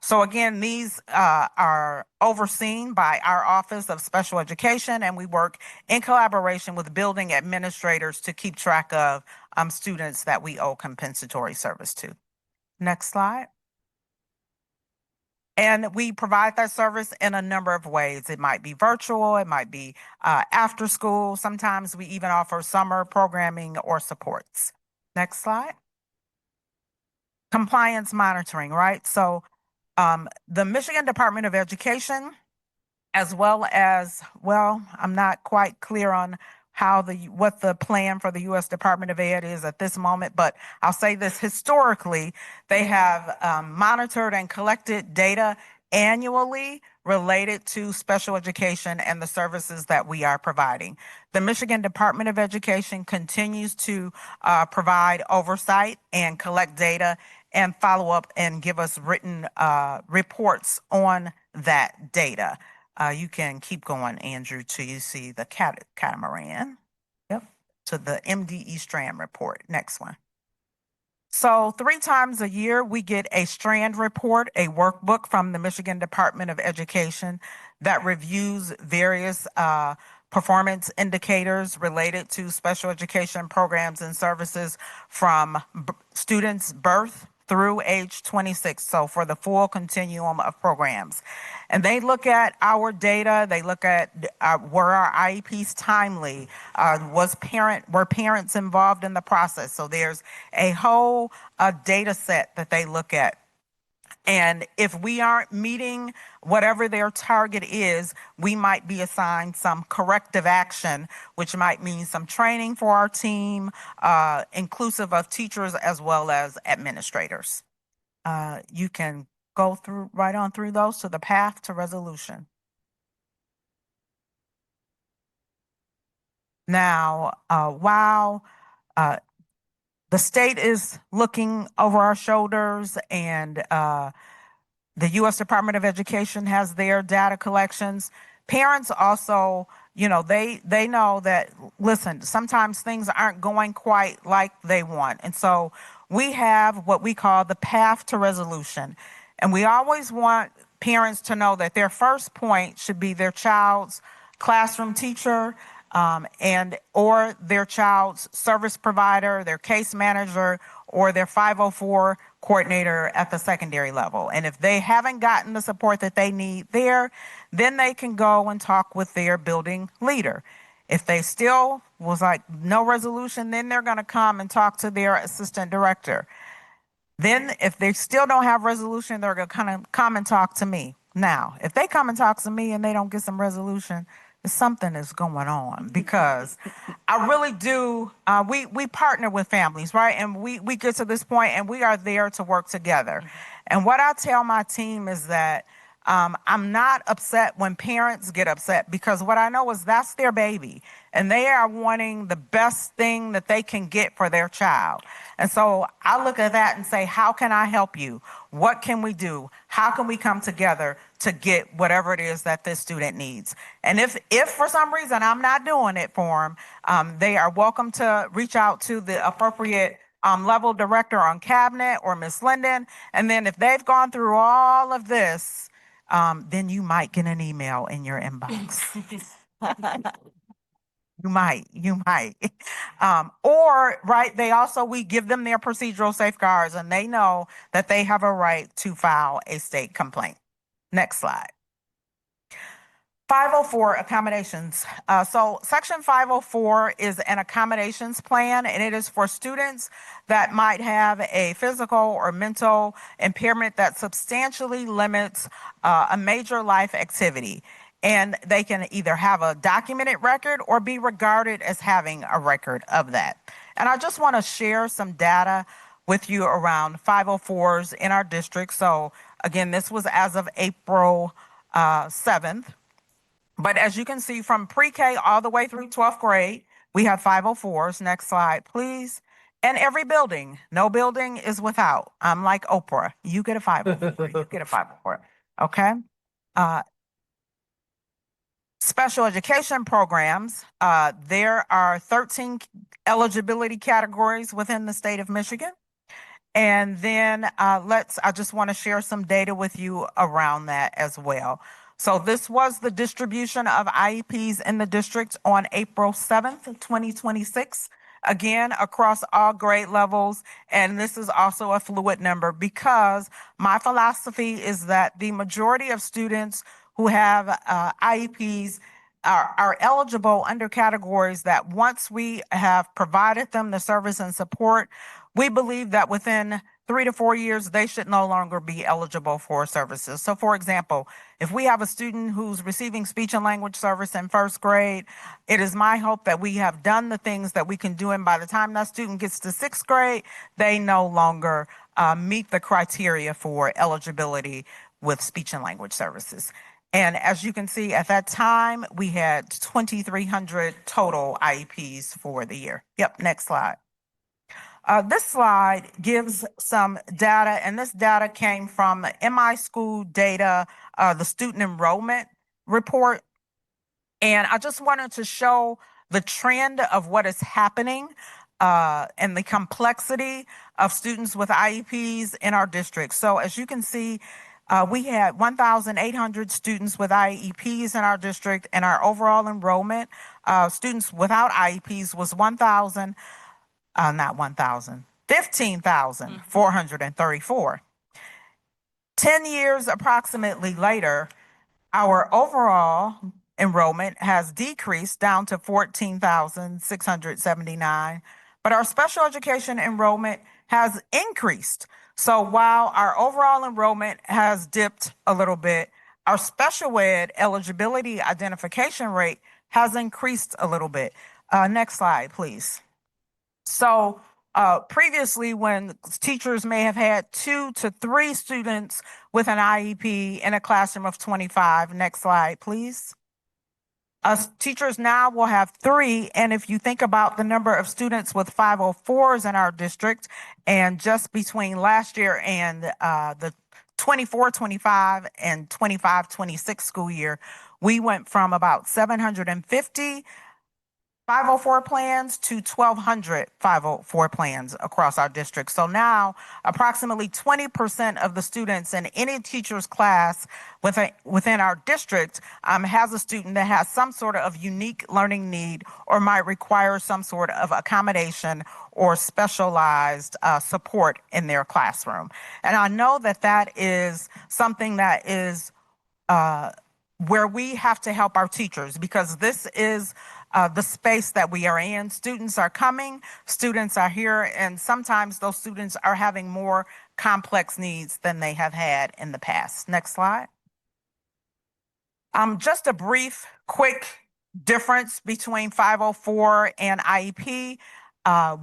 So again, these are overseen by our Office of Special Education, and we work in collaboration with building administrators to keep track of students that we owe compensatory service to. Next slide. And we provide that service in a number of ways. It might be virtual, it might be after school. Sometimes we even offer summer programming or supports. Next slide. Compliance monitoring, right? So the Michigan Department of Education, as well as, well, I'm not quite clear on what the plan for the U.S. Department of Ed is at this moment, but I'll say this: historically, they have monitored and collected data annually related to special education and the services that we are providing. The Michigan Department of Education continues to provide oversight and collect data and follow up and give us written reports on that data. You can keep going, Andrew, till you see the catamaran. Yep, to the MDE Strand report. Next one. So 3 times a year, we get a Strand report, a workbook from the Michigan Department of Education that reviews various performance indicators related to special education programs and services from students' birth through age 26, so for the full continuum of programs. And they look at our data, they look at were our IEPs timely, were parents involved in the process. So there's a whole data set that they look at. And if we aren't meeting whatever their target is, we might be assigned some corrective action, which might mean some training for our team, inclusive of teachers as well as administrators. You can go right on through those to the path to resolution. Now, while the state is looking over our shoulders, and the U.S. Department of Education has their data collections, parents also, they know that, listen, sometimes things aren't going quite like they want. And so we have what we call the path to resolution. And we always want parents to know that their first point should be their child's classroom teacher, or their child's service provider, their case manager, or their 504 coordinator at the secondary level. And if they haven't gotten the support that they need there, then they can go and talk with their building leader. If they still was like no resolution, then they're going to come and talk to their assistant director. Then if they still don't have resolution, they're going to come and talk to me. Now, if they come and talk to me and they don't get some resolution, something is going on, because I really do. We partner with families, right? And we get to this point and we are there to work together. And what I tell my team is that I'm not upset when parents get upset because what I know is that's their baby and they are wanting the best thing that they can get for their child. And so I look at that and say, how can I help you? What can we do? How can we come together to get whatever it is that this student needs? And if for some reason I'm not doing it for them, they are welcome to reach out to the appropriate level director on cabinet or Miss Linden. And then if they've gone through all of this, then you might get an email in your inbox. You might. Or, right, we give them their procedural safeguards and they know that they have a right to file a state complaint. Next slide. 504 accommodations. So section 504 is an accommodations plan and it is for students that might have a physical or mental impairment that substantially limits a major life activity. And they can either have a documented record or be regarded as having a record of that. And I just want to share some data with you around 504s in our district. So again, this was as of April 7th. But as you can see from pre-K all the way through 12th grade, we have 504s. Next slide, please. And every building, no building is without. I'm like Oprah. You get a 504. You get a 504. Okay. Special education programs. There are 13 eligibility categories within the state of Michigan. And then I just want to share some data with you around that as well. So this was the distribution of IEPs in the district on April 7th, 2026. Again, across all grade levels. And this is also a fluid number because my philosophy is that the majority of students who have IEPs are eligible under categories that once we have provided them the service and support, we believe that within 3 to 4 years, they should no longer be eligible for services. So for example, if we have a student who's receiving speech and language service in first grade, it is my hope that we have done the things that we can do. And by the time that student gets to sixth grade, they no longer meet the criteria for eligibility with speech and language services. And as you can see, at that time, we had 2,300 total IEPs for the year. Yep, next slide. This slide gives some data, and this data came from MI School Data, the student enrollment report. And I just wanted to show the trend of what is happening and the complexity of students with IEPs in our district. So as you can see, we had 1,800 students with IEPs in our district, and our overall enrollment, students without IEPs was 15,434. 10 years approximately later, our overall enrollment has decreased down to 14,679, but our special education enrollment has increased. So while our overall enrollment has dipped a little bit, our special ed eligibility identification rate has increased a little bit. Next slide, please. So previously, when teachers may have had 2 to 3 students with an IEP in a classroom of 25, next slide, please. Teachers now will have 3, and if you think about the number of students with 504s in our district, and just between last year and the 24-25 and 25-26 school year, we went from about 750 504 plans to 1,200 504 plans across our district. So now approximately 20% of the students in any teacher's class within our district has a student that has some sort of unique learning need or might require some sort of accommodation or specialized support in their classroom. And I know that that is something that is where we have to help our teachers, because this is the space that we are in. Students are coming, students are here, and sometimes those students are having more complex needs than they have had in the past. Next slide. Just a brief, quick difference between 504 and IEP.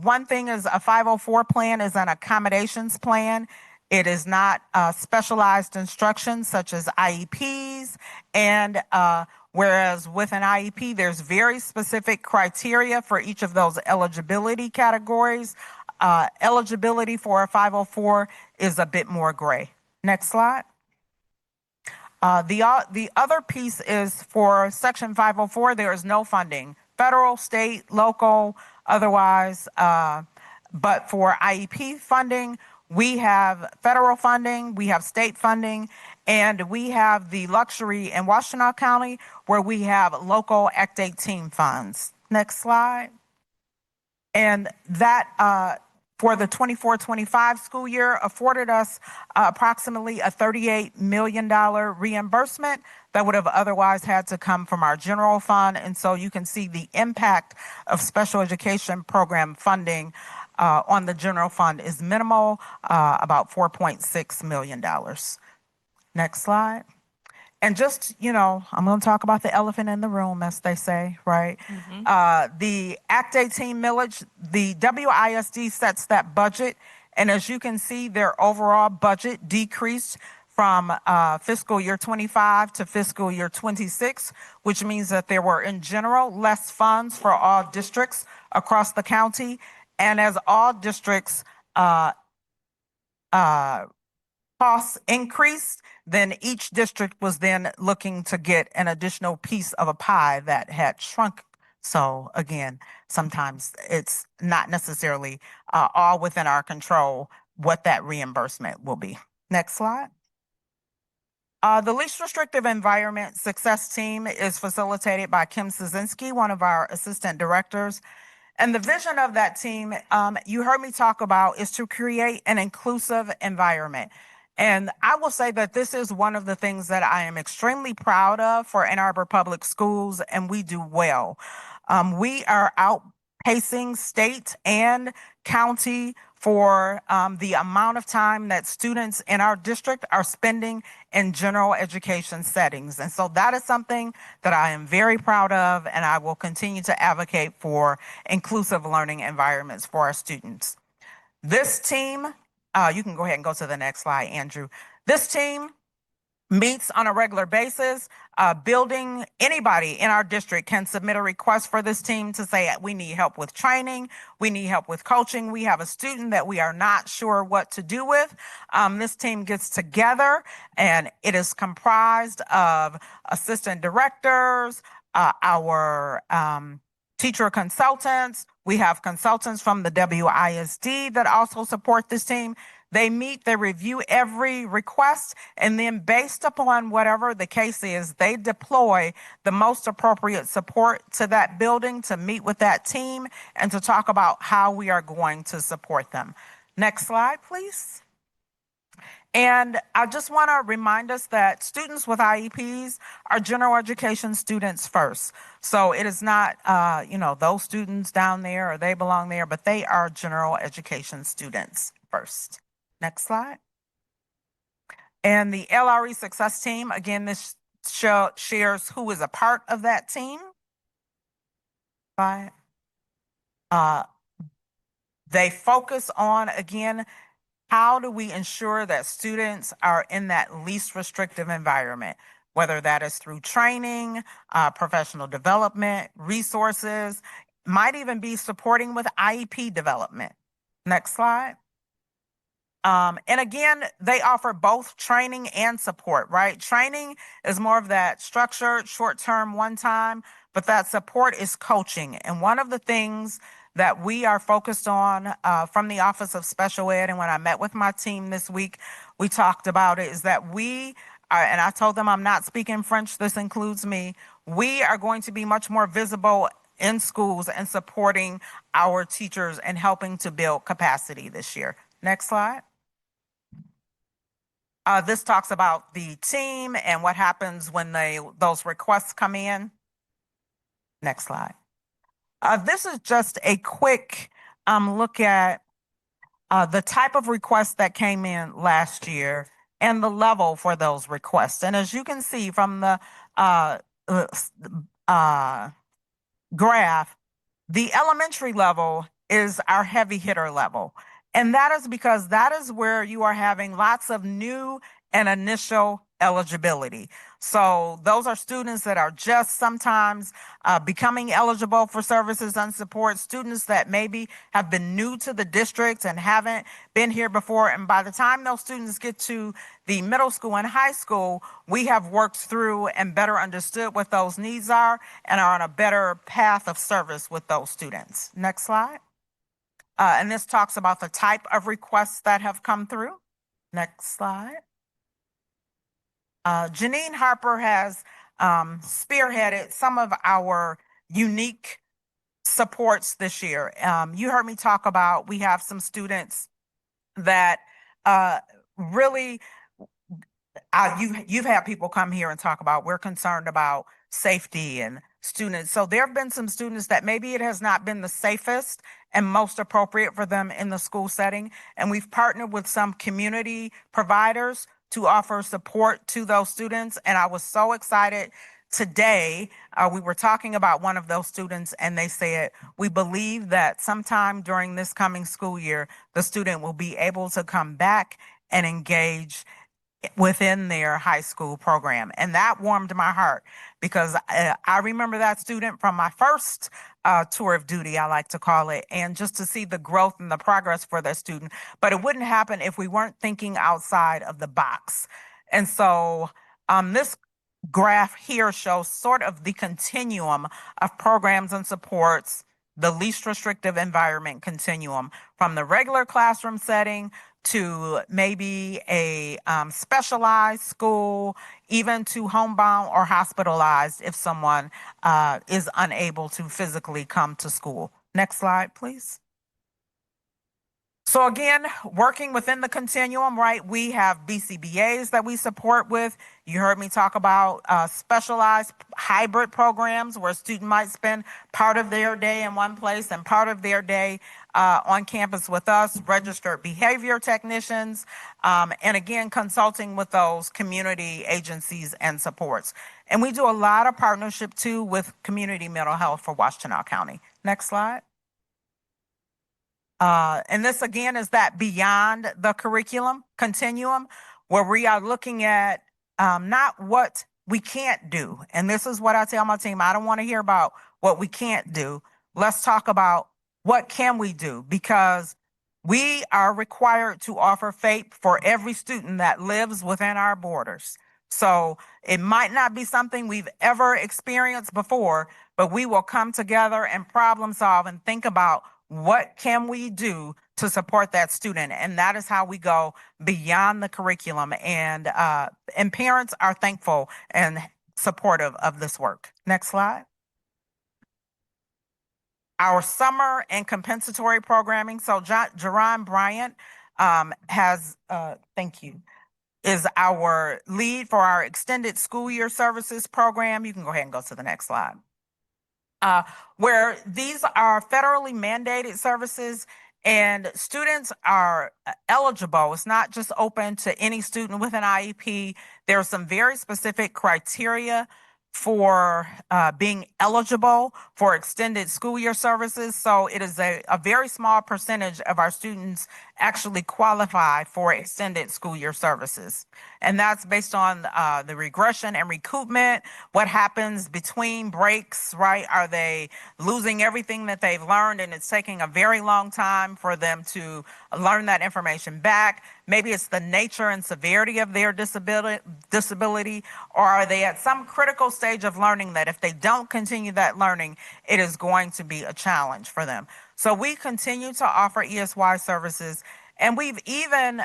One thing is a 504 plan is an accommodations plan, It is not specialized instruction such as IEPs. And whereas with an IEP, there's very specific criteria for each of those eligibility categories. Eligibility for a 504 is a bit more gray. Next slide. The other piece is for Section 504, there is no funding, federal, state, local, otherwise. But for IEP funding, we have federal funding, we have state funding, and we have the luxury in Washtenaw County where we have local Act 18 funds. Next slide. And that for the 24-25 school year afforded us approximately a $38 million reimbursement that would have otherwise had to come from our general fund. And so you can see the impact of special education program funding on the general fund is minimal, about $4.6 million. Next slide. And just, I'm going to talk about the elephant in the room, as they say, right? The Act 18 millage, the WISD sets that budget. And as you can see, their overall budget decreased from fiscal year 25 to fiscal year 26, which means that there were, in general, less funds for all districts across the county. And as all districts costs increased, then each district was then looking to get an additional piece of a pie that had shrunk. So again, sometimes it's not necessarily all within our control what that reimbursement will be. Next slide. The least restrictive environment success team is facilitated by Kim Szynski, one of our assistant directors. And the vision of that team, you heard me talk about, is to create an inclusive environment. And I will say that this is one of the things that I am extremely proud of for Ann Arbor Public Schools, and we do well. We are outpacing state and county for the amount of time that students in our district are spending in general education settings. And so that is something that I am very proud of, and I will continue to advocate for inclusive learning environments for our students. This team, you can go ahead and go to the next slide, Andrew. This team meets on a regular basis. Anybody in our district can submit a request for this team to say, we need help with training, we need help with coaching, we have a student that we are not sure what to do with. This team gets together and it is comprised of assistant directors, our teacher consultants. We have consultants from the WISD that also support this team. They meet, they review every request, and then based upon whatever the case is, they deploy the most appropriate support to that building to meet with that team and to talk about how we are going to support them. Next slide, please. And I just want to remind us that students with IEPs are general education students first. So it is not, those students down there or they belong there, but they are general education students first. Next slide. And the LRE Success Team, again, this shares who is a part of that team. Right. They focus on, again, how do we ensure that students are in that least restrictive environment, whether that is through training, professional development, resources, might even be supporting with IEP development. Next slide. And again, they offer both training and support, right? Training is more of that structured, short-term, one-time, but that support is coaching. And one of the things that we are focused on from the Office of Special Ed, and when I met with my team this week, we talked about it, is that we are, and I told them I'm not speaking French, this includes me, we are going to be much more visible in schools and supporting our teachers and helping to build capacity this year. Next slide. This talks about the team and what happens when those requests come in. Next slide. This is just a quick look at the type of requests that came in last year and the level for those requests. And as you can see from the graph, the elementary level is our heavy hitter level. And that is because that is where you are having lots of new and initial eligibility. So those are students that are just sometimes becoming eligible for services and support, students that maybe have been new to the district and haven't been here before. And by the time those students get to the middle school and high school, we have worked through and better understood what those needs are and are on a better path of service with those students. Next slide. And this talks about the type of requests that have come through. Next slide. Janine Harper has spearheaded some of our unique supports this year. You heard me talk about, we have some students that really, you've had people come here and talk about, we're concerned about safety and students. So there have been some students that maybe it has not been the safest and most appropriate for them in the school setting. And we've partnered with some community providers to offer support to those students. And I was so excited today. We were talking about one of those students and they said, we believe that sometime during this coming school year, the student will be able to come back and engage within their high school program. And that warmed my heart because I remember that student from my first tour of duty, I like to call it, and just to see the growth and the progress for that student. But it wouldn't happen if we weren't thinking outside of the box. And so this graph here shows sort of the continuum of programs and supports, the least restrictive environment continuum, from the regular classroom setting to maybe a specialized school, even to homebound or hospitalized if someone is unable to physically come to school. Next slide, please. So again, working within the continuum, right, we have BCBAs that we support with. You heard me talk about specialized hybrid programs where a student might spend part of their day in one place and part of their day on campus with us, registered behavior technicians, and again, consulting with those community agencies and supports. And we do a lot of partnership too with community mental health for Washtenaw County. Next slide. And this again is that beyond the curriculum continuum where we are looking at not what we can't do. And this is what I tell my team, I don't want to hear about what we can't do. Let's talk about what can we do, because we are required to offer FAPE for every student that lives within our borders. So it might not be something we've ever experienced before, but we will come together and problem solve and think about what can we do to support that student? And that is how we go beyond the curriculum. And parents are thankful and supportive of this work. Next slide. Our summer and compensatory programming. So Jerron Bryant has, thank you, is our lead for our extended school year services program. You can go ahead and go to the next slide. Where these are federally mandated services and students are eligible. It's not just open to any student with an IEP. There are some very specific criteria for being eligible for extended school year services. So it is a very small percentage of our students actually qualify for extended school year services. And that's based on the regression and recoupment, what happens between breaks, right? Are they losing everything that they've learned and it's taking a very long time for them to learn that information back? Maybe it's the nature and severity of their disability, or are they at some critical stage of learning that if they don't continue that learning, it is going to be a challenge for them. So we continue to offer ESY services, and we've even,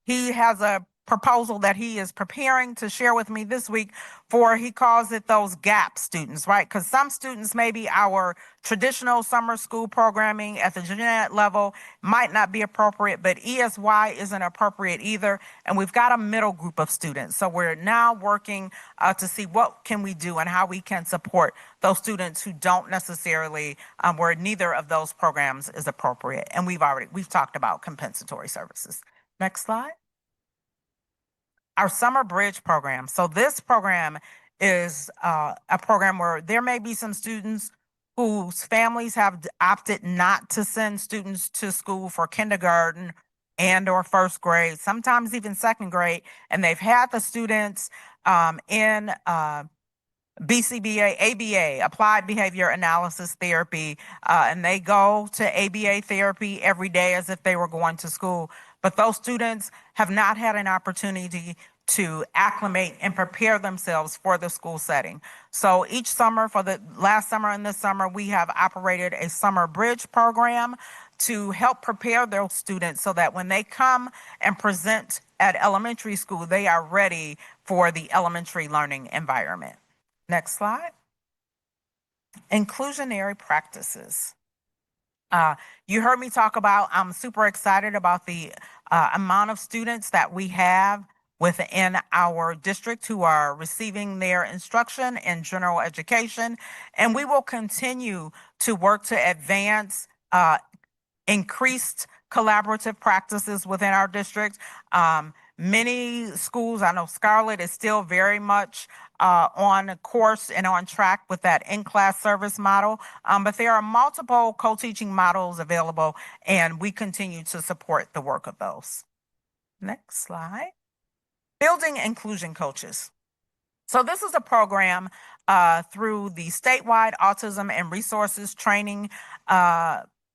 he has a proposal that he is preparing to share with me this week for, he calls it those gap students, right? Because some students, maybe our traditional summer school programming at the junior ed level might not be appropriate, but ESY isn't appropriate either. And we've got a middle group of students. So we're now working to see what can we do and how we can support those students who don't necessarily, where neither of those programs is appropriate. And we've talked about compensatory services. Next slide. Our Summer Bridge program. So this program is a program where there may be some students whose families have opted not to send students to school for kindergarten and or first grade, sometimes even second grade, and they've had the students in BCBA, ABA, Applied Behavior Analysis Therapy, and they go to ABA therapy every day as if they were going to school. But those students have not had an opportunity to acclimate and prepare themselves for the school setting. So each summer, for the last summer and this summer, we have operated a summer bridge program to help prepare those students so that when they come and present at elementary school, they are ready for the elementary learning environment. Next slide. Inclusionary practices. You heard me talk about, I'm super excited about the amount of students that we have within our district who are receiving their instruction in general education. And we will continue to work to advance increased collaborative practices within our district. Many schools, I know Scarlett is still very much on course and on track with that in-class service model, but there are multiple co-teaching models available, and we continue to support the work of those. Next slide. Building inclusion coaches. So this is a program through the statewide Autism and Resources Training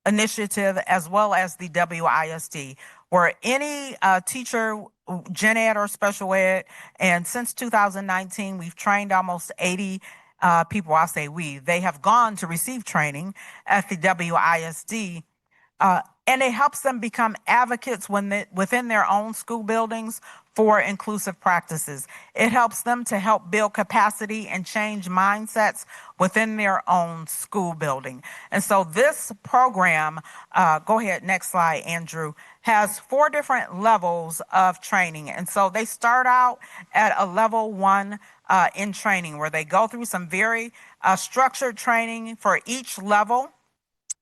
Initiative, as well as the WISD, where any teacher, gen ed or special ed, and since 2019, we've trained almost 80 people. I say we, they have gone to receive training at the WISD, and it helps them become advocates within their own school buildings for inclusive practices. It helps them to help build capacity and change mindsets within their own school building. And so this program, go ahead, next slide, Andrew, has 4 different levels of training. And so they start out at a level 1 in training, where they go through some very structured training for each level.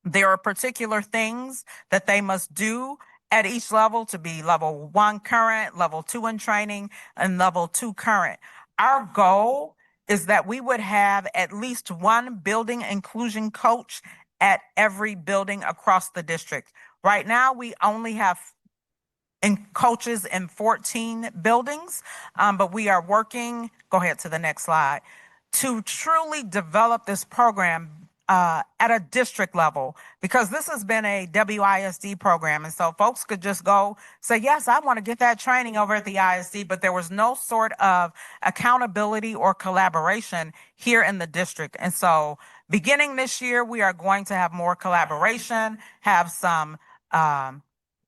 There are particular things that they must do at each level to be level 1 current, level 2 in training, and level 2 current. Our goal is that we would have at least 1 building inclusion coach at every building across the district. Right now, we only have coaches in 14 buildings, but we are working, go ahead to the next slide, to truly develop this program at a district level, because this has been a WISD program. And so folks could just go say, yes, I want to get that training over at the ISD, but there was no sort of accountability or collaboration here in the district. And so beginning this year, we are going to have more collaboration, have some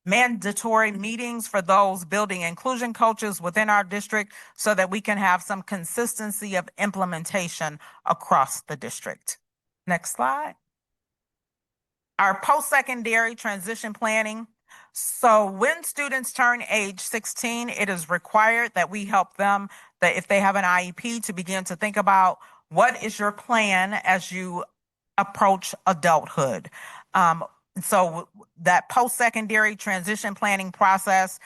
mandatory meetings for those building inclusion coaches within our district so that we can have some consistency of implementation across the district. Next slide. Our post-secondary transition planning. So when students turn age 16, it is required that we help them, that if they have an IEP, to begin to think about what is your plan as you approach adulthood. So that post-secondary transition planning process,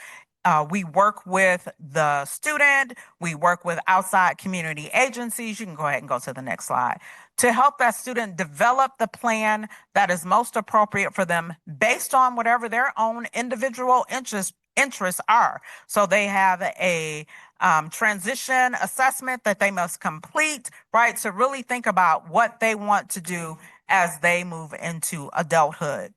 we work with the student, we work with outside community agencies. You can go ahead and go to the next slide, to help that student develop the plan that is most appropriate for them based on whatever their own individual interests are. So they have a transition assessment that they must complete, right? To really think about what they want to do as they move into adulthood.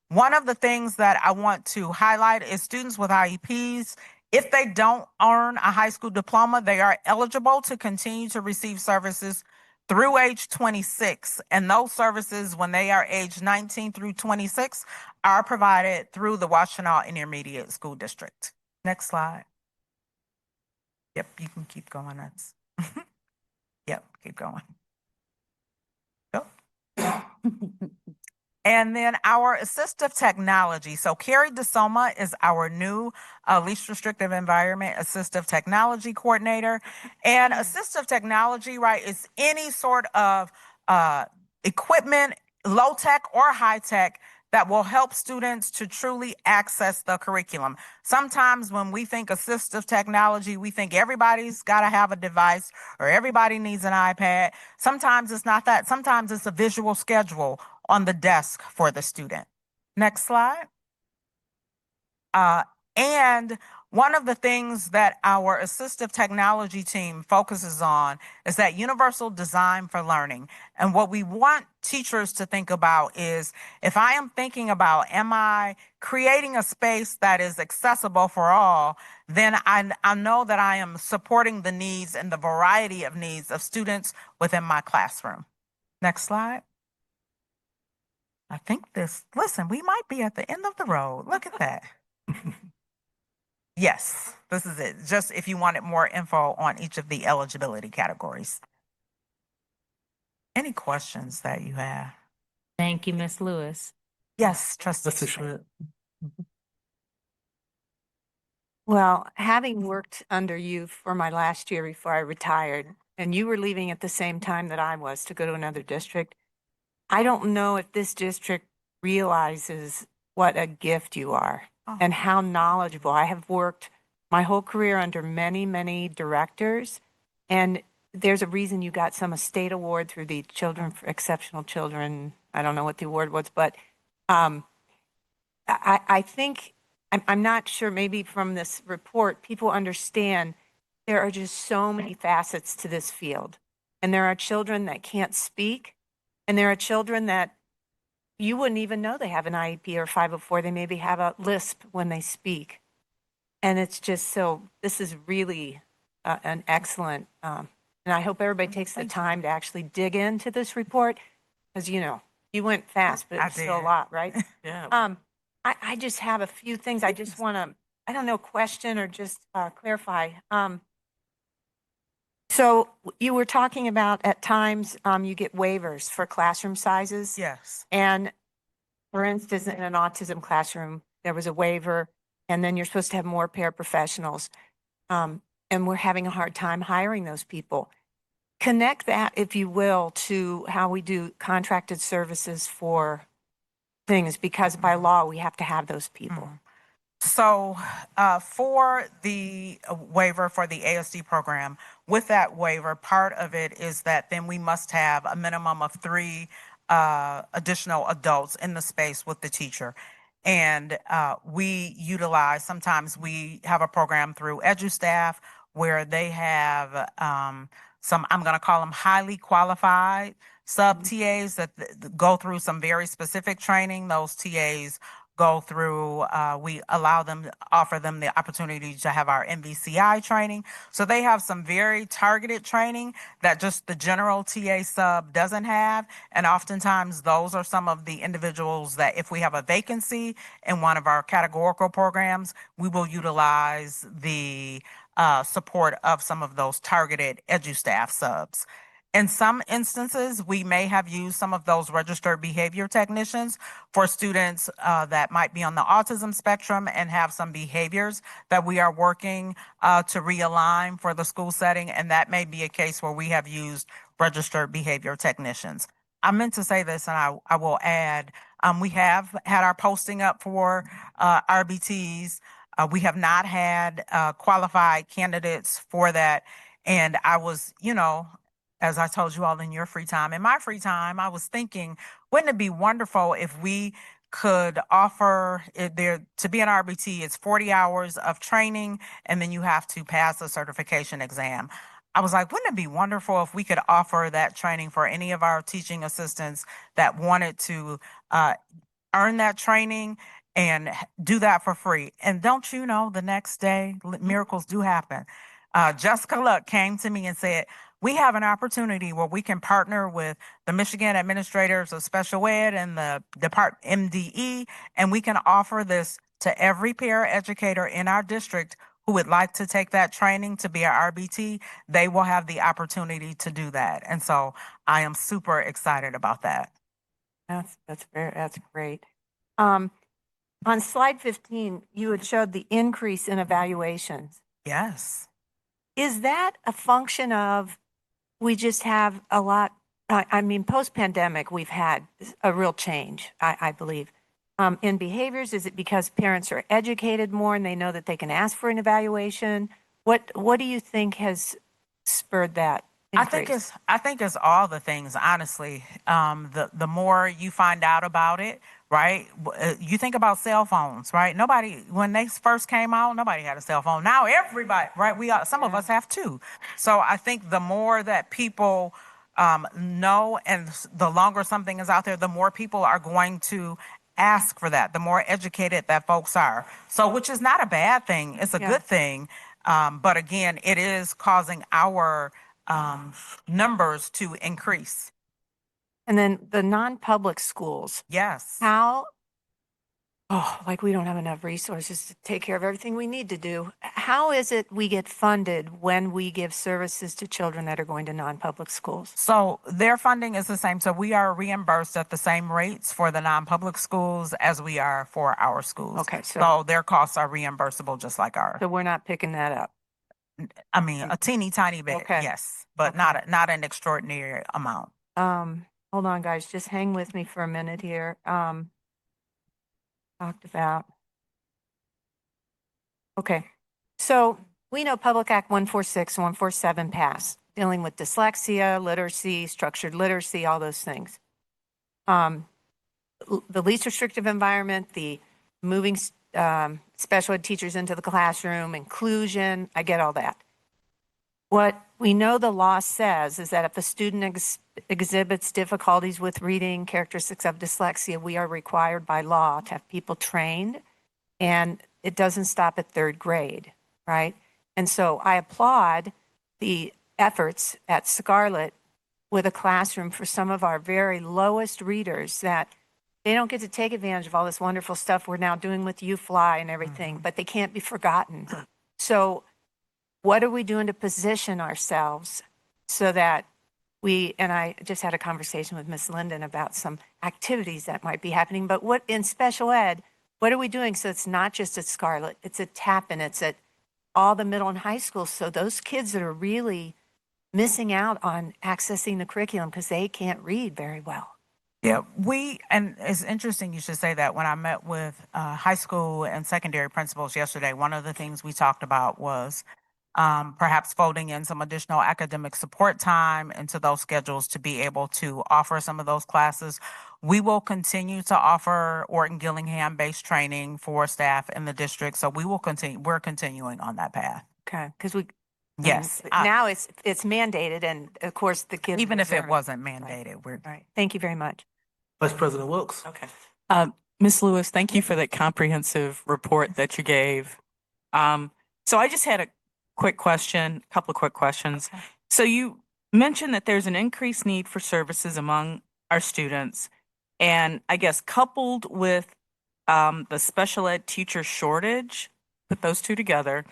One of the things that I want to highlight is students with IEPs. If they don't earn a high school diploma, they are eligible to continue to receive services through age 26. And those services, when they are age 19 through 26, are provided through the Washtenaw Intermediate School District. Next slide. Yep, you can keep going. That's yep, keep going. Go. And then our assistive technology. So Carrie DeSoma is our new least restrictive environment assistive technology coordinator. And assistive technology, right, is any sort of equipment, low tech or high tech, that will help students to truly access the curriculum. Sometimes when we think assistive technology, we think everybody's got to have a device or everybody needs an iPad. Sometimes it's not that. Sometimes it's a visual schedule on the desk for the student. Next slide. And one of the things that our assistive technology team focuses on is that universal design for learning. And what we want teachers to think about is, if I am thinking about, am I creating a space that is accessible for all, then I know that I am supporting the needs and the variety of needs of students within my classroom. Next slide. I think listen, we might be at the end of the road. Look at that. Yes, this is it. Just if you wanted more info on each of the eligibility categories. Any questions that you have? Thank you, Ms. Lewis. Yes, Trustee Trustee Schmidt. Schmidt. Well, having worked under you for my last year before I retired, and you were leaving at the same time that I was to go to another district, I don't know if this district realizes what a gift you are and how knowledgeable. I have worked my whole career under many, many directors, and there's a reason you got some state award through the Children for Exceptional Children. I don't know what the award was, but I think, I'm not sure, maybe from this report, people understand there are just so many facets to this field. And there are children that can't speak, and there are children that you wouldn't even know they have an IEP or 504. They maybe have a lisp when they speak. And it's just this is really an excellent, and I hope everybody takes the time to actually dig into this report, because, you went fast, but it's still a lot, right? Yeah. I just have a few things I just want to, I don't know, question or just clarify. So you were talking about at times you get waivers for classroom sizes. Yes. And for instance, in an autism classroom, there was a waiver, and then you're supposed to have more paraprofessionals. And we're having a hard time hiring those people. Connect that, if you will, to how we do contracted services for things, because by law, we have to have those people. So for the waiver for the ASD program, with that waiver, part of it is that then we must have a minimum of 3 additional adults in the space with the teacher. And sometimes we have a program through EduStaff where they have some, I'm going to call them highly qualified sub TAs that go through some very specific training. Those TAs go through, we offer them the opportunity to have our MVCI training. So they have some very targeted training that just the general TA sub doesn't have. And oftentimes those are some of the individuals that, if we have a vacancy in one of our categorical programs, we will utilize the support of some of those targeted EduStaff subs. In some instances, we may have used some of those registered behavior technicians for students that might be on the autism spectrum and have some behaviors that we are working to realign for the school setting. And that may be a case where we have used registered behavior technicians. I meant to say this, and I will add, we have had our posting up for RBTs. We have not had qualified candidates for that. And I was, as I told you all in your free time, in my free time, I was thinking, wouldn't it be wonderful if we could offer there to be an RBT? It's 40 hours of training, and then you have to pass a certification exam. I was like, wouldn't it be wonderful if we could offer that training for any of our teaching assistants that wanted to earn that training and do that for free? And don't you know, the next day, miracles do happen. Jessica Luck came to me and said, we have an opportunity where we can partner with the Michigan Administrators of Special Ed and the MDE, and we can offer this to every paraeducator in our district who would like to take that training to be an RBT. They will have the opportunity to do that. And so I am super excited about that. That's great. On slide 15, you had showed the increase in evaluations. Yes. Is that a function of, we just have a lot, post-pandemic, we've had a real change, I believe. in behaviors? Is it because parents are educated more and they know that they can ask for an evaluation? What do you think has spurred that increase? I think it's all the things, honestly. The more you find out about it, right? You think about cell phones, right? Nobody, when they first came out, nobody had a cell phone. Now everybody, right? Some of us have two. So I think the more that people know, and the longer something is out there, the more people are going to ask for that, the more educated that folks are. So, which is not a bad thing. It's a Yeah. good thing. But again, it is causing our numbers to increase. And then the non-public schools, Yes. like we don't have enough resources to take care of everything we need to do. How is it we get funded when we give services to children that are going to non-public schools? So their funding is the same. So we are reimbursed at the same rates for the non-public schools as we are for our schools. Okay, So their costs are reimbursable just like ours. So we're not picking that up. I mean, a teeny tiny bit, Okay. yes, but not an extraordinary amount. Hold on, guys, just hang with me for a minute here. Talked about. Okay, so we know Public Act 146, 147 passed, dealing with dyslexia, literacy, structured literacy, all those things. The least restrictive environment, the moving special ed teachers into the classroom, inclusion, I get all that. What we know the law says is that if a student exhibits difficulties with reading, characteristics of dyslexia, we are required by law to have people trained, and it doesn't stop at third grade, right? And so I applaud the efforts at Scarlett with a classroom for some of our very lowest readers that they don't get to take advantage of all this wonderful stuff we're now doing with UFly and everything, but they can't be forgotten. So what are we doing to position ourselves so that and I just had a conversation with Miss Linden about some activities that might be happening, but what in special ed, what are we doing so it's not just at Scarlett, it's at Tappan, it's at all the middle and high schools, so those kids that are really missing out on accessing the curriculum because they can't read very well. Yeah, and it's interesting you should say that. When I met with high school and secondary principals yesterday, one of the things we talked about was perhaps folding in some additional academic support time into those schedules to be able to offer some of those classes. We will continue to offer Orton Gillingham-based training for staff in the district, so we're continuing on that path. Okay, because Yes. now it's mandated, and of course the kids. Even if it deserve it. wasn't mandated, we're Right. Thank you very much. Vice President Wilkes. Okay. Ms. Lewis, thank you for that comprehensive report that you gave. So I just had a couple of quick questions. Okay. So you mentioned that there's an increased need for services among our students, and I guess coupled with the special ed teacher shortage, put those two together.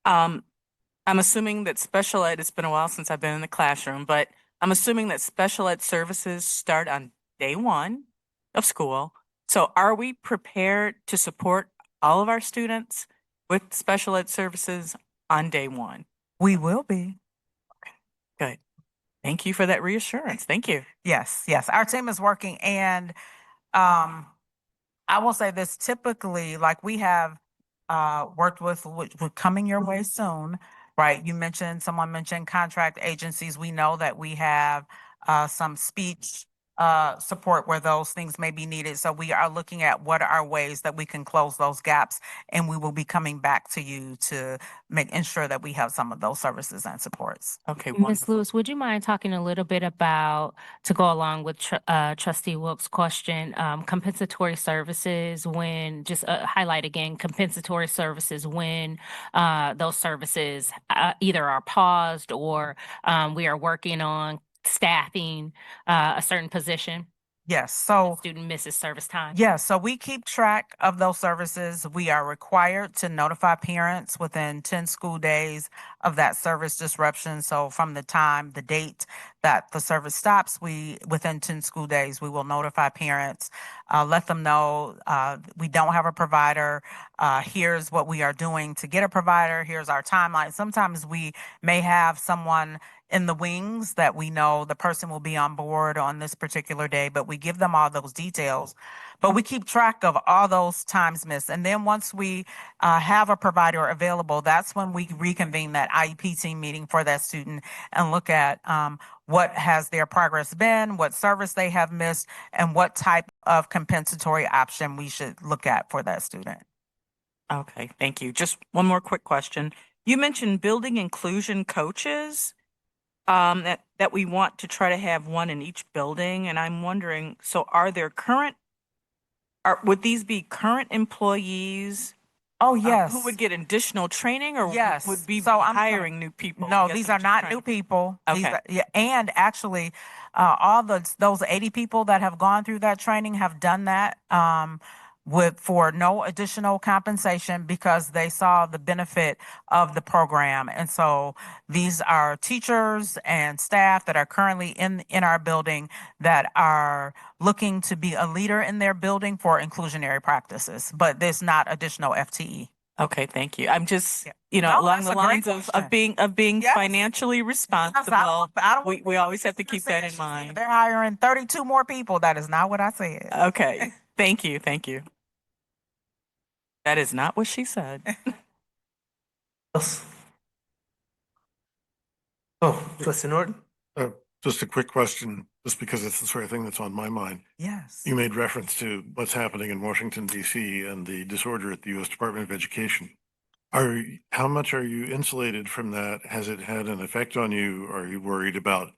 I'm assuming that special ed, it's been a while since I've been in the classroom, but I'm assuming that special ed services start on day one of school. So are we prepared to support all of our students with special ed services on day one? We will be. Good. Thank you for that reassurance. Thank you. Yes, our team is working, and I will say this, typically, like we have worked with coming your way soon, right? Someone mentioned contract agencies. We know that we have some speech support where those things may be needed. So we are looking at what are ways that we can close those gaps, and we will be coming back to you to ensure that we have some of those services and supports. Okay, Ms. wonderful. Lewis, would you mind talking a little bit about, to go along with Trustee Wilkes' question, compensatory services when, just highlight again, compensatory services when those services either are paused or we are working on staffing a certain position? Yes, so Student misses service time. yes, so we keep track of those services. We are required to notify parents within 10 school days of that service disruption. So from the date that the service stops, within 10 school days, we will notify parents, let them know we don't have a provider. Here's what we are doing to get a provider. Here's our timeline. Sometimes we may have someone in the wings that we know the person will be on board on this particular day, but we give them all those details. But we keep track of all those times missed. And then once we have a provider available, that's when we reconvene that IEP team meeting for that student and look at what has their progress been, what service they have missed, and what type of compensatory option we should look at for that student. Okay, thank you. Just one more quick question. You mentioned building inclusion coaches, that we want to try to have one in each building, and I'm wondering, so would these be current employees? Oh, yes. Who would get additional training, or Yes. would be So I'm gonna- hiring new people? No, Yes, these I'm are just not trying new to- people. These Okay. yeah, and actually, all those 80 people that have gone through that training have done that for no additional compensation because they saw the benefit of the program. And so these are teachers and staff that are currently in our building that are looking to be a leader in their building for inclusionary practices, but there's not additional FTE. Okay, thank you. I'm just, Yeah. No, along that's the a great lines of question. being Yes. financially responsible. I don't We always have to keep that in mind. They're hiring 32 more people. That is not what I said. Okay, thank you, thank you. That is not what she said. Else? Oh, Trustee Norton? Just a quick question, just because it's the sort of thing that's on my mind. Yes. You made reference to what's happening in Washington DC and the disorder at the U.S. Department of Education. How much are you insulated from that? Has it had an effect on you? Are you worried about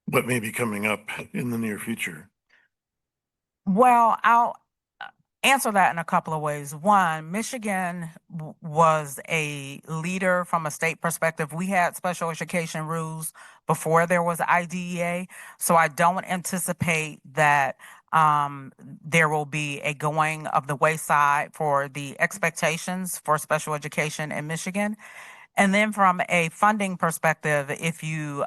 what may be coming up in the near future? Well, I'll answer that in a couple of ways. One, Michigan was a leader from a state perspective. We had special education rules before there was IDEA, so I don't anticipate that there will be a going of the wayside for the expectations for special education in Michigan. And then from a funding perspective, if you,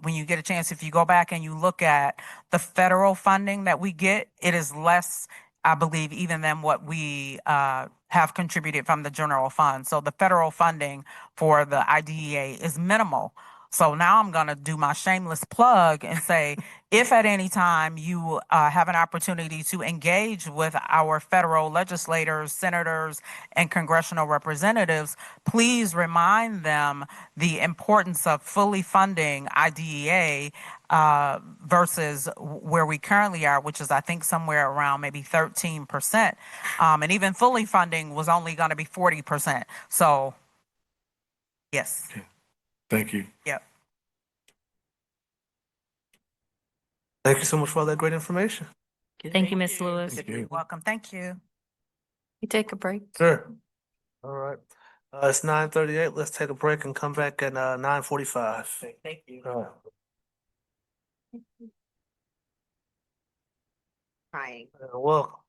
when you get a chance, if you go back and you look at the federal funding that we get, it is less, I believe, even than what we have contributed from the general fund. So the federal funding for the IDEA is minimal. So now I'm going to do my shameless plug and say, if at any time you have an opportunity to engage with our federal legislators, senators, and congressional representatives, please remind them the importance of fully funding IDEA versus where we currently are, which is, I think, somewhere around maybe 13%. And even fully funding was only going to be 40%. So, yes. Thank you. Yep. Thank you so much for all that great information. Thank you, Ms. Lewis. You're welcome. Thank you. You take a break. Sure. All right. It's 9:38. Let's take a break and come back at 9:45. Thank you. All right. Crying. Welcome.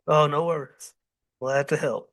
Oh, no worries. Glad to help.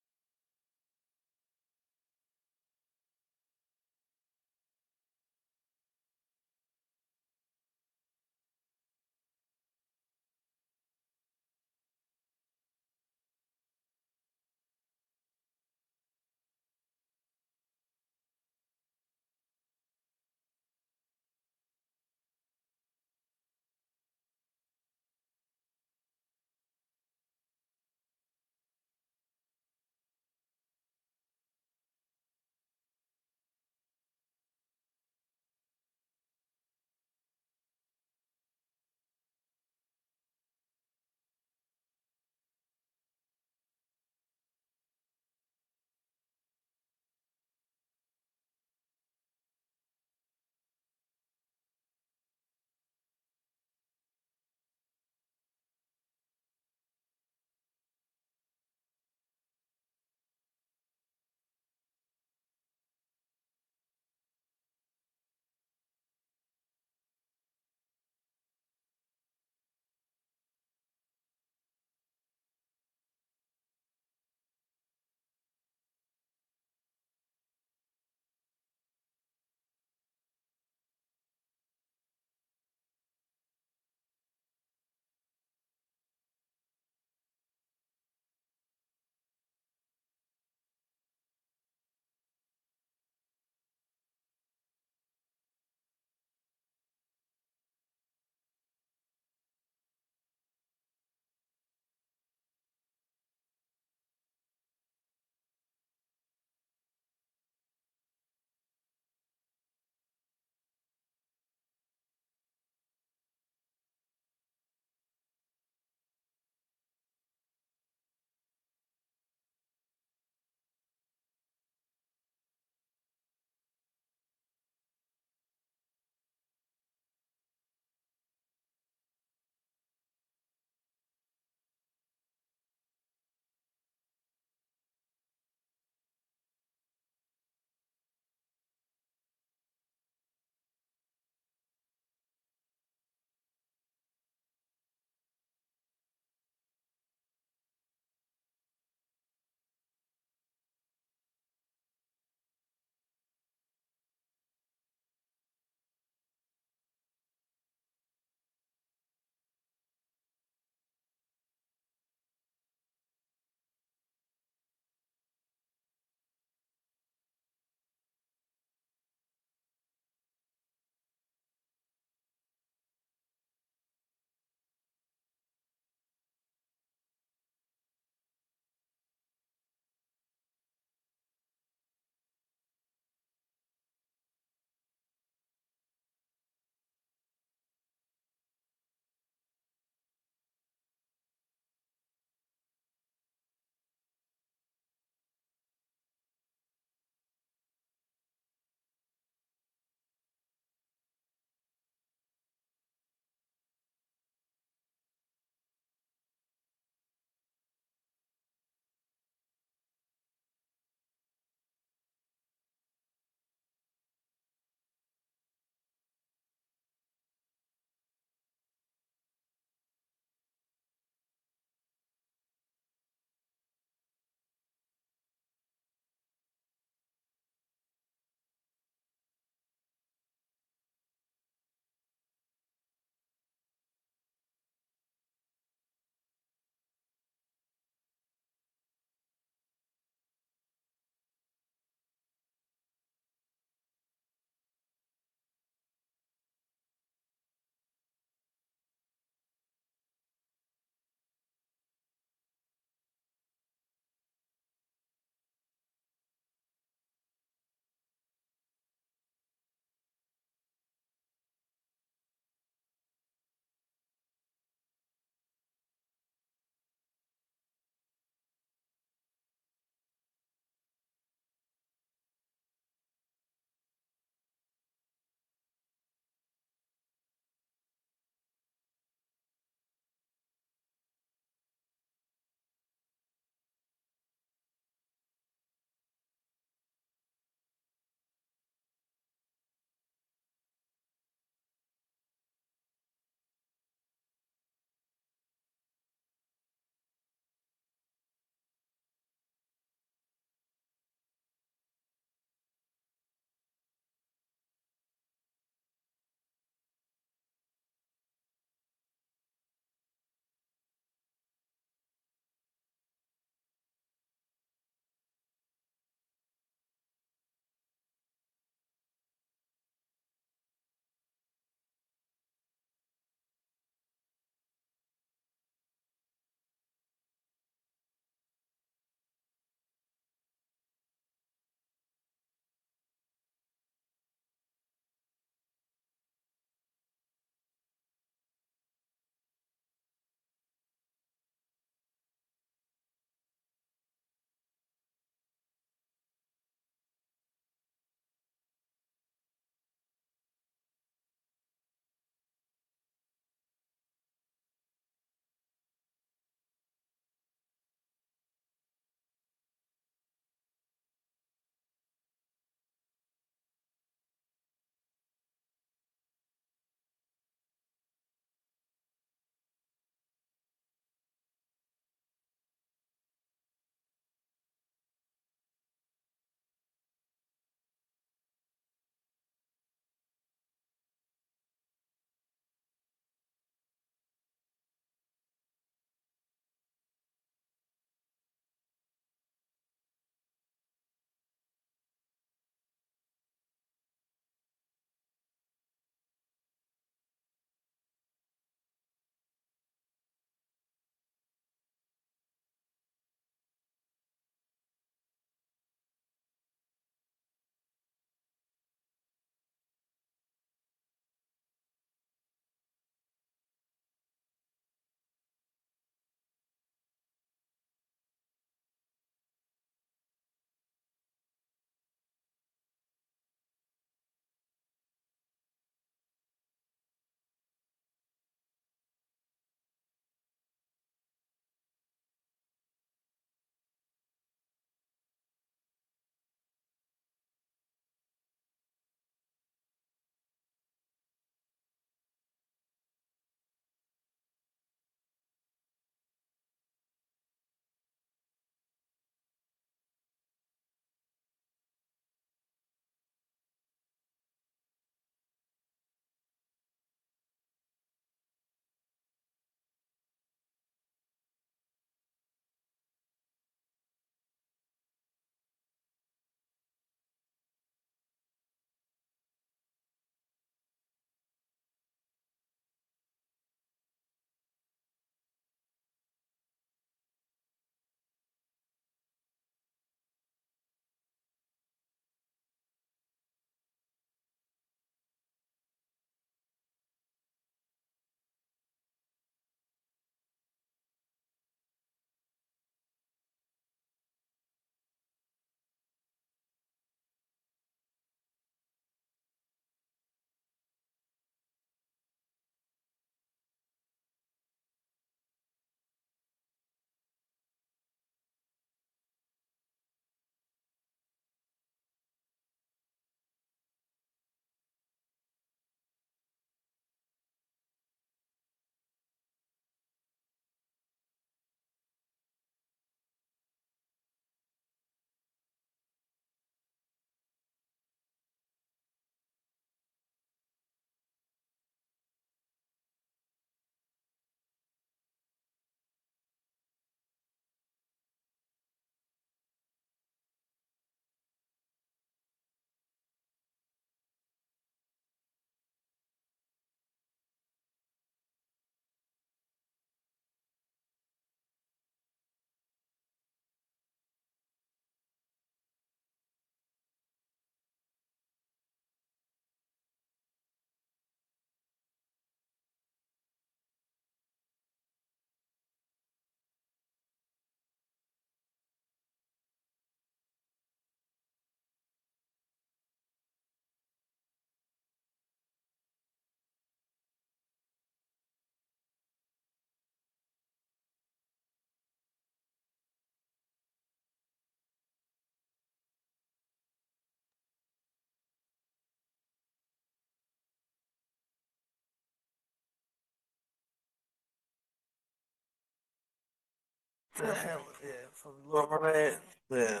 The hell, yeah, from Little Mermaid. Yeah.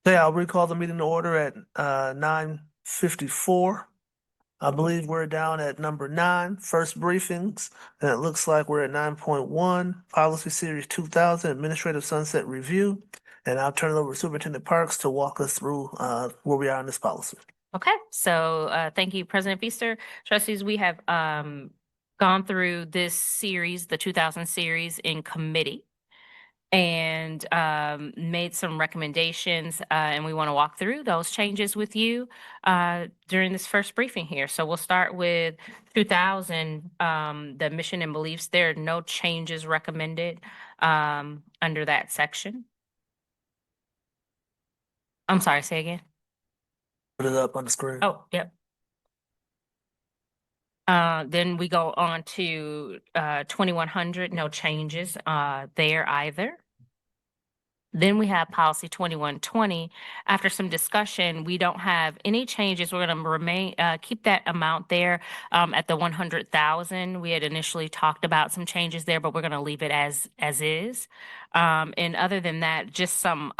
Okay, I'll recall the meeting to order at 9:54. I believe we're down at number 9, first briefings, and it looks like we're at 9.1, Policy Series 2000, Administrative Sunset Review. And I'll turn it over to Superintendent Parks to walk us through where we are in this policy. Okay, so thank you, President Feaster. Trustees, we have gone through this series, the 2000 series, in committee and made some recommendations, and we want to walk through those changes with you during this first briefing here. So we'll start with 2000, the mission and beliefs. There are no changes recommended under that section. I'm sorry, say again. Put it up on the screen. Oh, yep. Then we go on to 2100, no changes there either. Then we have policy 2120. After some discussion, we don't have any changes. We're going to remain keep that amount there at the 100,000. We had initially talked about some changes there, but we're going to leave it as is. And other than that, just some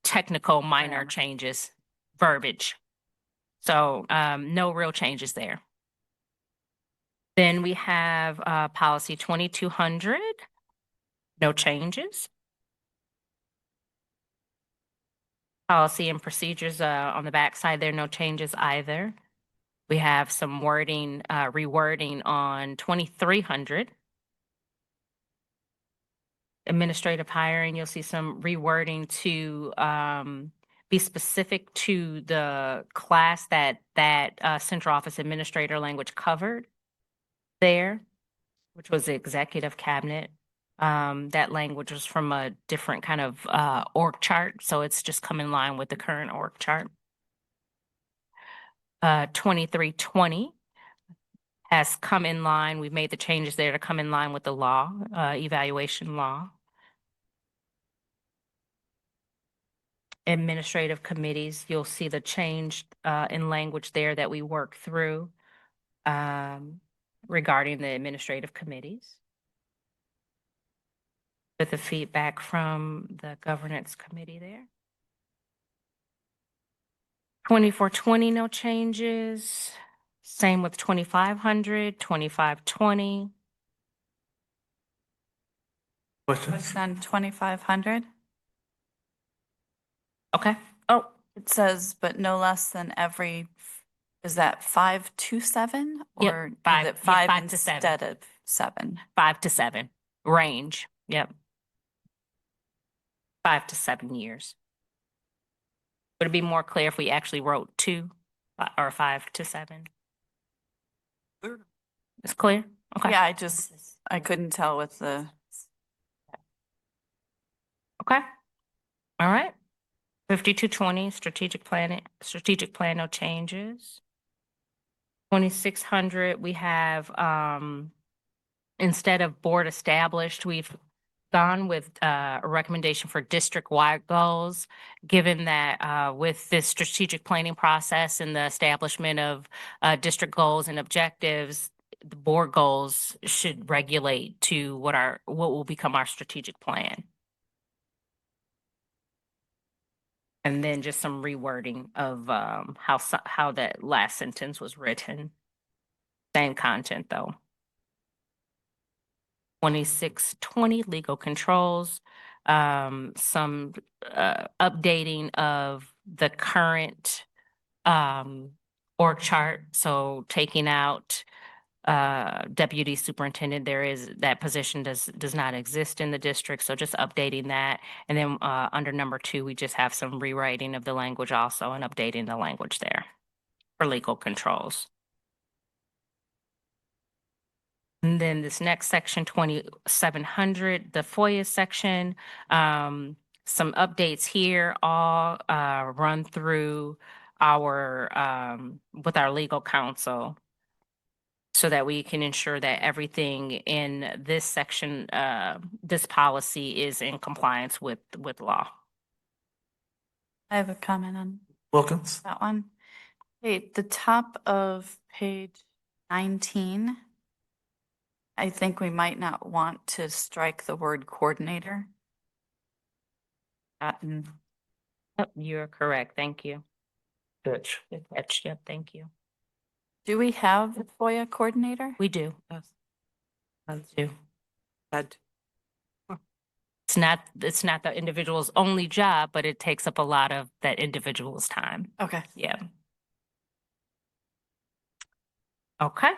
technical minor changes, verbiage. So no real changes there. Then we have policy 2200, no changes. Policy and procedures on the back side there, no changes either. We have some wording, rewording on 2300. Administrative hiring, you'll see some rewording to be specific to the class that central office administrator language covered there, which was the executive cabinet. That language was from a different kind of org chart, so it's just come in line with the current org chart. 2320 has come in line. We've made the changes there to come in line with the law, evaluation law. Administrative committees, you'll see the change in language there that we work through regarding the administrative committees. With the feedback from the governance committee there. 2420, no changes. Same with 2500, 2520. What's on 2500? Okay. Oh, it says, but no less than every, is that 5 to 7? Yep, Or five- is it yeah, 5 5 to 7. instead of 7? 5 to 7 range. Yep. 5 to 7 years. Would it be more clear if we actually wrote 2 or 5 to 7? It's clear? Okay. Yeah, I couldn't tell with the. Okay. All right. 5220, strategic plan, no changes. 2600, we have, instead of board established, we've gone with a recommendation for district-wide goals, given that with this strategic planning process and the establishment of district goals and objectives, the board goals should regulate to what will become our strategic plan. And then just some rewording of how that last sentence was written. Same content though. 2620, legal controls, some updating of the current org chart. So taking out deputy superintendent, that position does not exist in the district. So just updating that. And then under number 2, we just have some rewriting of the language also and updating the language there for legal controls. And then this next section, 2700, the FOIA section, some updates here, all run through with our legal counsel so that we can ensure that everything in this section, this policy is in compliance with law. I have a comment on Wilkins. That one. Okay, the top of page 19. I think we might not want to strike the word coordinator. Yep, you're correct. Thank you. Pitch. Good catch. Yep, thank you. Do we have a FOIA coordinator? We do. Yes. We do. That- It's not the individual's only job, but it takes up a lot of that individual's time. Okay. Yeah. Okay.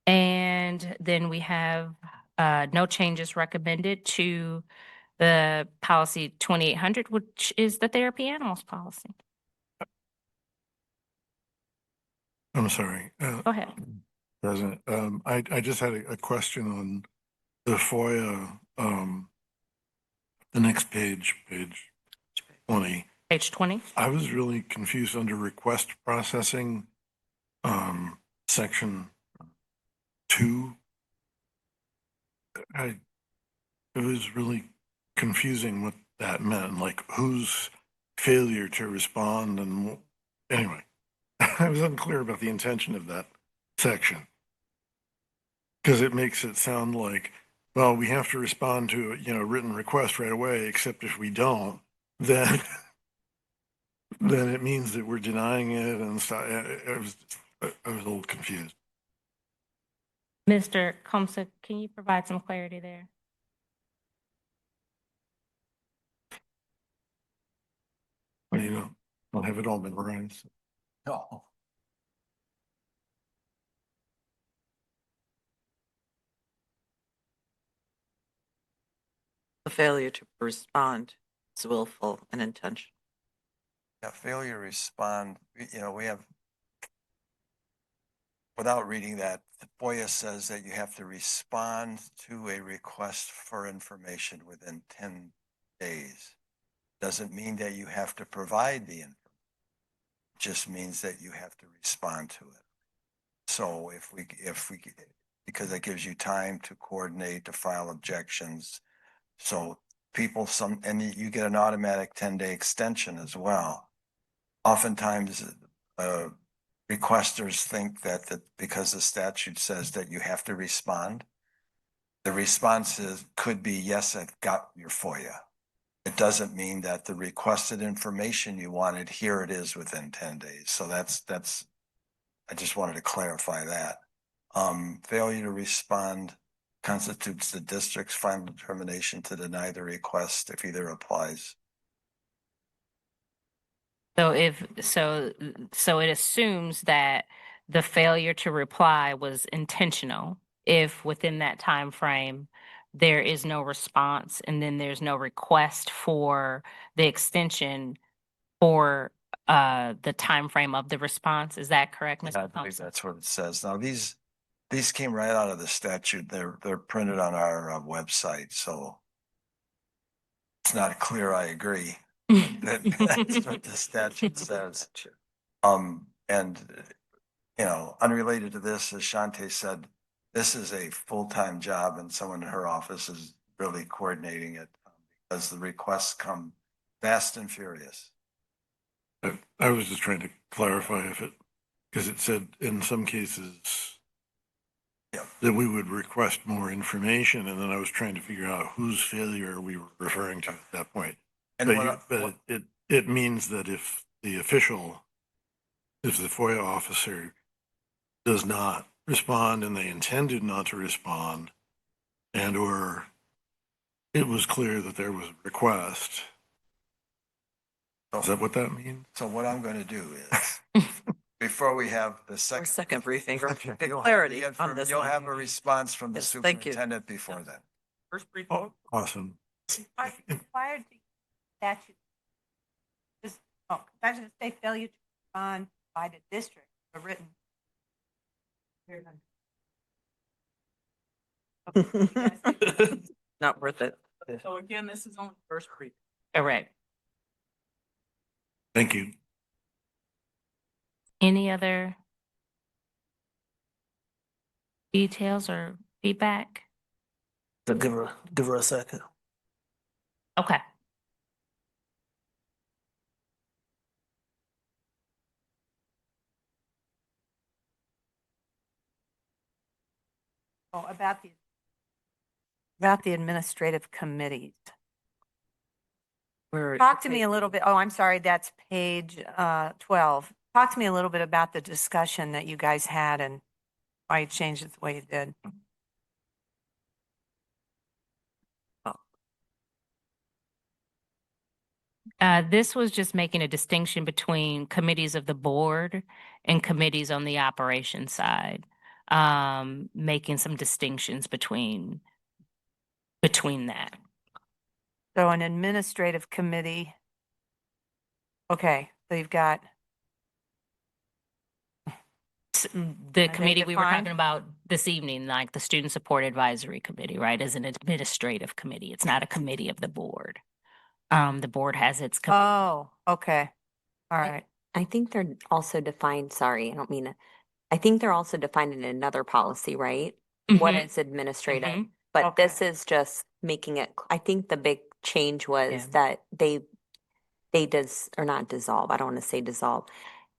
And then we have no changes recommended to the policy 2800, which is the therapy animals policy. I'm sorry. Go ahead. President, I just had a question on the FOIA, the next page, page 20. Page 20. I was really confused under request processing, section 2. It was really confusing what that meant, like whose failure to respond and anyway, I was unclear about the intention of that section. Because it makes it sound like, well, we have to respond to, a written request right away, except if we don't, then then it means that we're denying it and stuff. I was a little confused. Mr. Comsa, can you provide some clarity there? Well, I'll have it all memorized. No. The failure to respond is willful and intentional. Yeah, failure to respond, we have, without reading that, the FOIA says that you have to respond to a request for information within 10 days. Doesn't mean that you have to provide the information. It just means that you have to respond to it. So if we, because it gives you time to coordinate, to file objections. So and you get an automatic 10-day extension as well. Oftentimes, requesters think that because the statute says that you have to respond, the response could be, yes, I've got your FOIA. It doesn't mean that the requested information you wanted, here it is within 10 days. So that's, I just wanted to clarify that. Failure to respond constitutes the district's final determination to deny the request if either applies. So so it assumes that the failure to reply was intentional if within that time frame there is no response and then there's no request for the extension for the time frame of the response. Is that correct, I Mr. believe Thompson? that's what it says. Now, these came right out of the statute. They're printed on our website, so it's not clear. I agree. That's what the statute says. And unrelated to this, as Shante said, this is a full-time job and someone in her office is really coordinating it because the requests come fast and furious. I was just trying to clarify because it said in some cases that we would request more information, and then I was trying to figure out whose failure we were referring to at that point. And But it means that if the FOIA officer does not respond and they intended not to respond, or it was clear that there was a request. Is that what that means? So what I'm going to do is, before we have the second briefing, you'll clarity have- on this You'll one. have a response from the Yes, thank you. superintendent before then. First briefing. Oh, awesome. Required statute. Doesn't say failure to respond by the district, the written. Not worth it. So again, this is only first read. Correct. Thank you. Any other details or feedback? So give her a second. Okay. Oh, about the administrative committees. Talk to me a little bit. Oh, I'm sorry, that's page 12. Talk to me a little bit about the discussion that you guys had and why you changed it the way you did. This was just making a distinction between committees of the board and committees on the operation side. Making some distinctions between that. So an administrative committee. Okay, so you've got, The they committee we were defined? talking about this evening, like the Student Support Advisory Committee, right, is an administrative committee. It's not a committee of the board. The board has its. Oh, okay. All right. I think they're also defined, sorry, I don't mean it. I think they're also defined in another policy, right? What Mhm. is administrative? Mhm. But Okay. this is just making it, I think the big change was Yeah. that they does, or not dissolve, I don't want to say dissolve.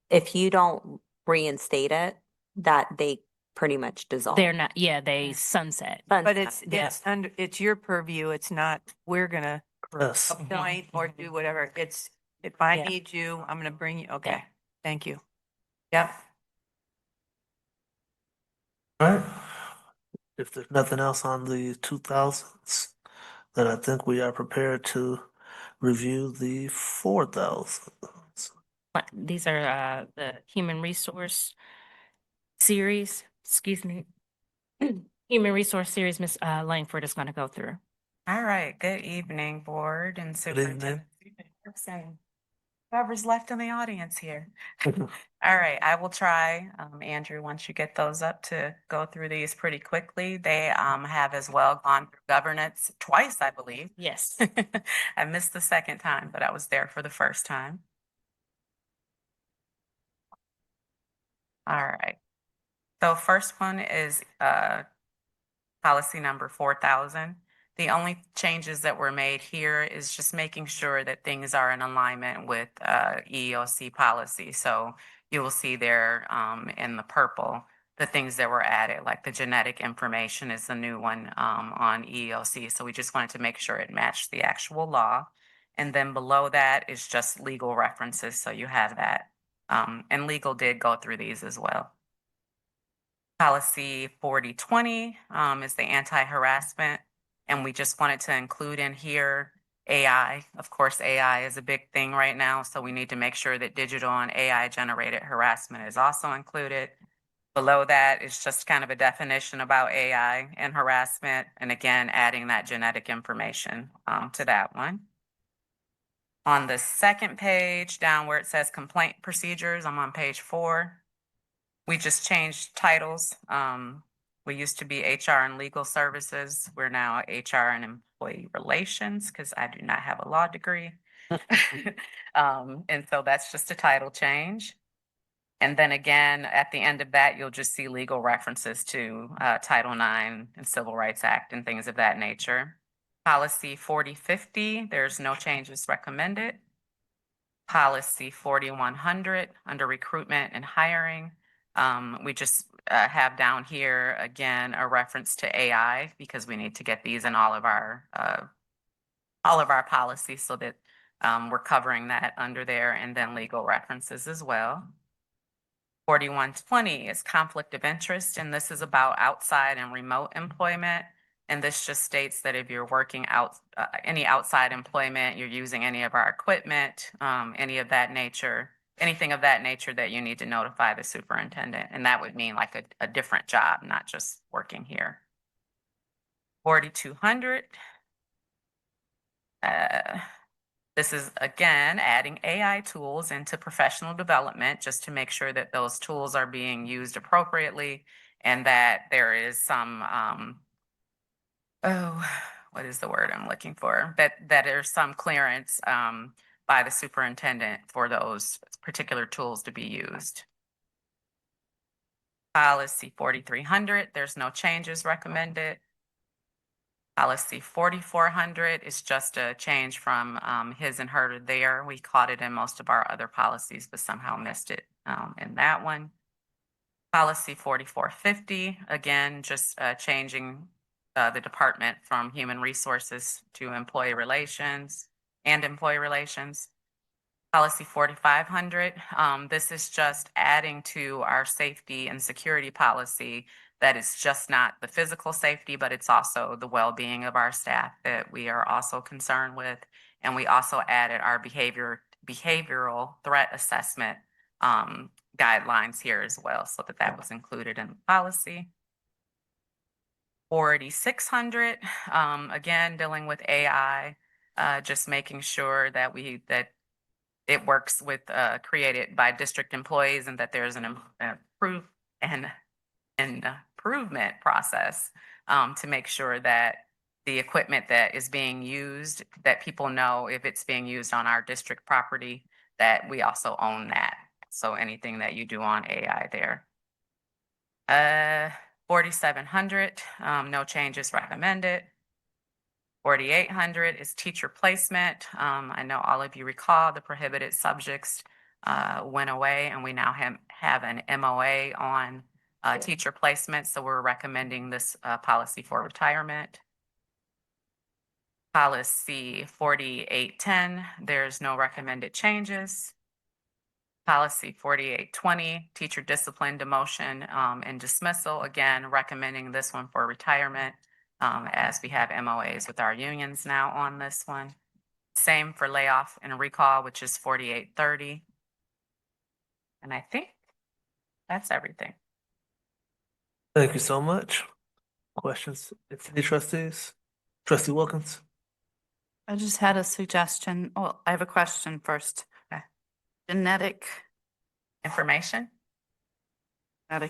If you don't reinstate it, that they pretty much dissolve. They're not, yeah, they sunset. But it's Yeah. under, it's your purview. It's not, we're gonna Yes. appoint or do whatever. It's, if I Yeah. need you, I'm gonna bring you. Okay, Yeah. thank you. Yep. All right. If there's nothing else on the 2000s, then I think we are prepared to review the 4000s. These are the human resource series, excuse me. Human resource series, Ms. Langford is going to go through. All right, good evening, board and Good evening. superintendent. And whoever's left in the audience here. All right, I will try, Andrew, once you get those up, to go through these pretty quickly. They have as well gone through governance twice, I believe. Yes. I missed the second time, but I was there for the first time. All right. So first one is policy number 4000. The only changes that were made here is just making sure that things are in alignment with EEOC policy. So you will see there in the purple, the things that were added, like the genetic information is the new one on EEOC. So we just wanted to make sure it matched the actual law. And then below that is just legal references. So you have that. And legal did go through these as well. Policy 4020 is the anti-harassment, and we just wanted to include in here AI. Of course, AI is a big thing right now, so we need to make sure that digital and AI-generated harassment is also included. Below that is just kind of a definition about AI and harassment, and again, adding that genetic information to that one. On the second page, down where it says complaint procedures, I'm on page 4. We just changed titles. We used to be HR and Legal Services. We're now HR and Employee Relations because I do not have a law degree. And so that's just a title change. And then again, at the end of that, you'll just see legal references to Title IX and Civil Rights Act and things of that nature. Policy 4050, there's no changes recommended. Policy 4100 under recruitment and hiring. We just have down here, again, a reference to AI because we need to get these in all of our policies so that we're covering that under there, and then legal references as well. 4120 is conflict of interest, and this is about outside and remote employment. And this just states that if you're working out any outside employment, you're using any of our equipment, any of that nature, anything of that nature, that you need to notify the superintendent. And that would mean like a different job, not just working here. 4200. This is, again, adding AI tools into professional development just to make sure that those tools are being used appropriately and that there is some, what is the word I'm looking for? That there's some clearance by the superintendent for those particular tools to be used. Policy 4300, there's no changes recommended. Policy 4400 is just a change from his and her there. We caught it in most of our other policies, but somehow missed it in that one. Policy 4450, again, just changing the department from human resources to employee relations and employee relations. Policy 4500, this is just adding to our safety and security policy that is just not the physical safety, but it's also the well-being of our staff that we are also concerned with. And we also added our behavioral threat assessment guidelines here as well, so that was included in the policy. 4600, again, dealing with AI, just making sure that it works with created by district employees and that there's an improvement process to make sure that the equipment that is being used, that people know if it's being used on our district property, that we also own that. So anything that you do on AI there. 4700, no changes recommended. 4800 is teacher placement. I know all of you recall the prohibited subjects went away, and we now have an MOA on teacher placement. So we're recommending this policy for retirement. Policy 4810, there's no recommended changes. Policy 4820, teacher discipline, demotion, and dismissal. Again, recommending this one for retirement, as we have MOAs with our unions now on this one. Same for layoff and recall, which is 4830. And I think that's everything. Thank you so much. Questions, any trustees? Trustee Wilkins? I just had a suggestion. Well, I have a question first. Okay. Genetic Information?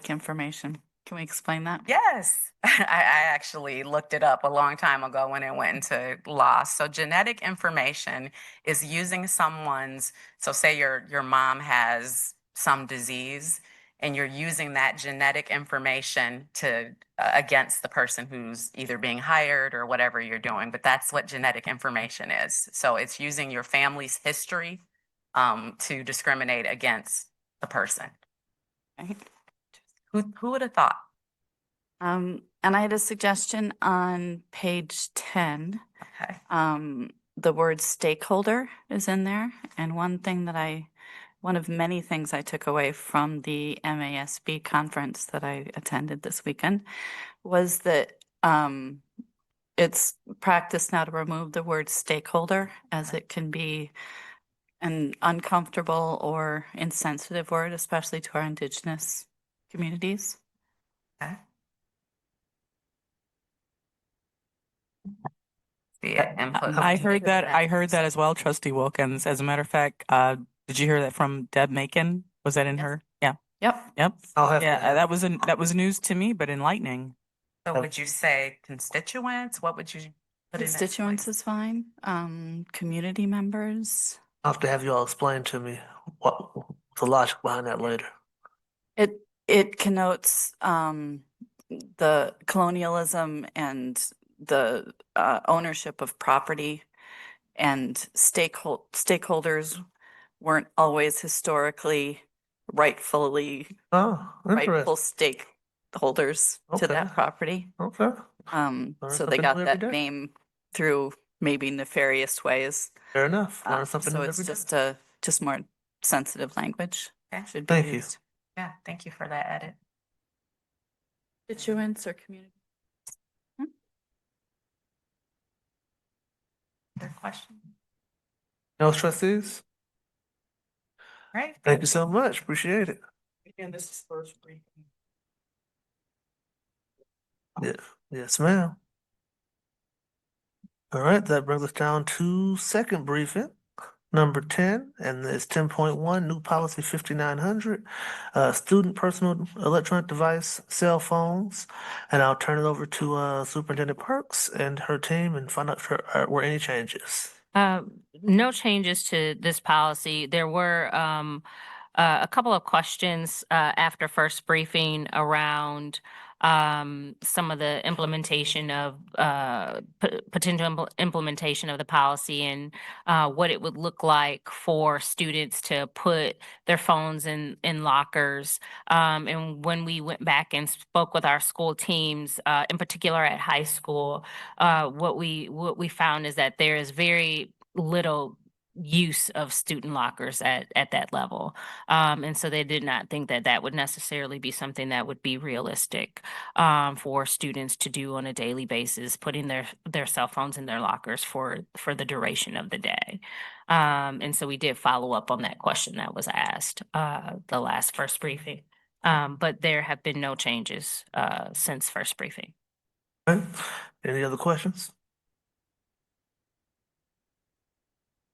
information. Can we explain that? Yes. I actually looked it up a long time ago when it went into law. So genetic information is using someone's, so say your mom has some disease and you're using that genetic information to against the person who's either being hired or whatever you're doing. But that's what genetic information is. So it's using your family's history to discriminate against the person. Right. Who would have thought? And I had a suggestion on page 10. Okay. The word stakeholder is in there. And one of many things I took away from the MASB conference that I attended this weekend was that it's practice now to remove the word stakeholder, as it can be an uncomfortable or insensitive word, especially to our Indigenous communities. Okay. The input. I heard that as well, Trustee Wilkins. As a matter of fact, did you hear that from Deb Macon? Was that in her? Yeah. Yep. I'll have Yeah, that was news to me, but enlightening. So would you say constituents? What would you put in that Constituents place? is fine. Community members. I'll have to have you all explain to me what the logic behind that later. It connotes the colonialism and the ownership of property, and stakeholders weren't always historically rightful Oh, stakeholders to that Okay. property. Okay. So they something got new every that day. name through maybe nefarious ways. Fair enough. Learn something So new it's every day. just more sensitive language. Okay. Should be Thank you. used. Yeah, thank you for that edit. Constituents or community. Good question. No trustees? Right. Thank you so much. Appreciate it. Again, this is first briefing. Yeah. Yes, ma'am. All right, that brings us down to second briefing, number 10, and it's 10.1, new policy 5900, student personal electronic device, cell phones. And I'll turn it over to Superintendent Parks and her team and find out if there were any changes. No changes to this policy. There were a couple of questions after first briefing around some of the implementation of potential implementation of the policy and what it would look like for students to put their phones in lockers. And when we went back and spoke with our school teams, in particular at high school, what we found is that there is very little use of student lockers at that level. And so they did not think that that would necessarily be something that would be realistic for students to do on a daily basis, putting their cell phones in their lockers for the duration of the day. And so we did follow up on that question that was asked the last first briefing. But there have been no changes since first briefing. Okay. Any other questions?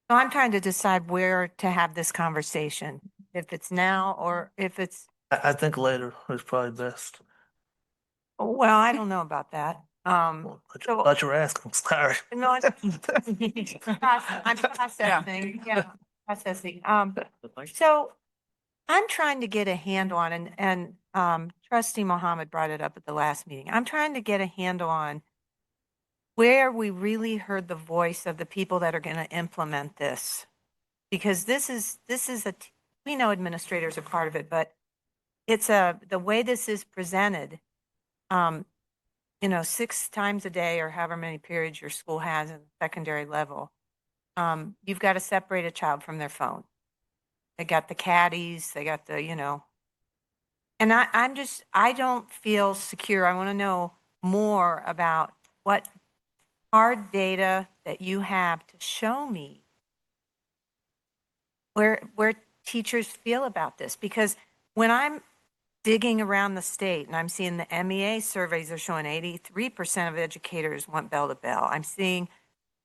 So I'm trying to decide where to have this conversation, if it's now or if it's, I think later is probably best. well, I don't know about that. So, Thought you were asking, sorry. no, I'm processing, yeah, processing. So I'm trying to get a handle on, and Trustee Mohammed brought it up at the last meeting. I'm trying to get a handle on where we really heard the voice of the people that are going to implement this. Because this is we know administrators are part of it, but it's the way this is presented, 6 times a day or however many periods your school has in the secondary level, you've got to separate a child from their phone. They got the caddies, they got the, and I don't feel secure. I want to know more about what hard data that you have to show me where teachers feel about this. Because when I'm digging around the state and I'm seeing the MEA surveys are showing 83% of educators want bell to bell. I'm seeing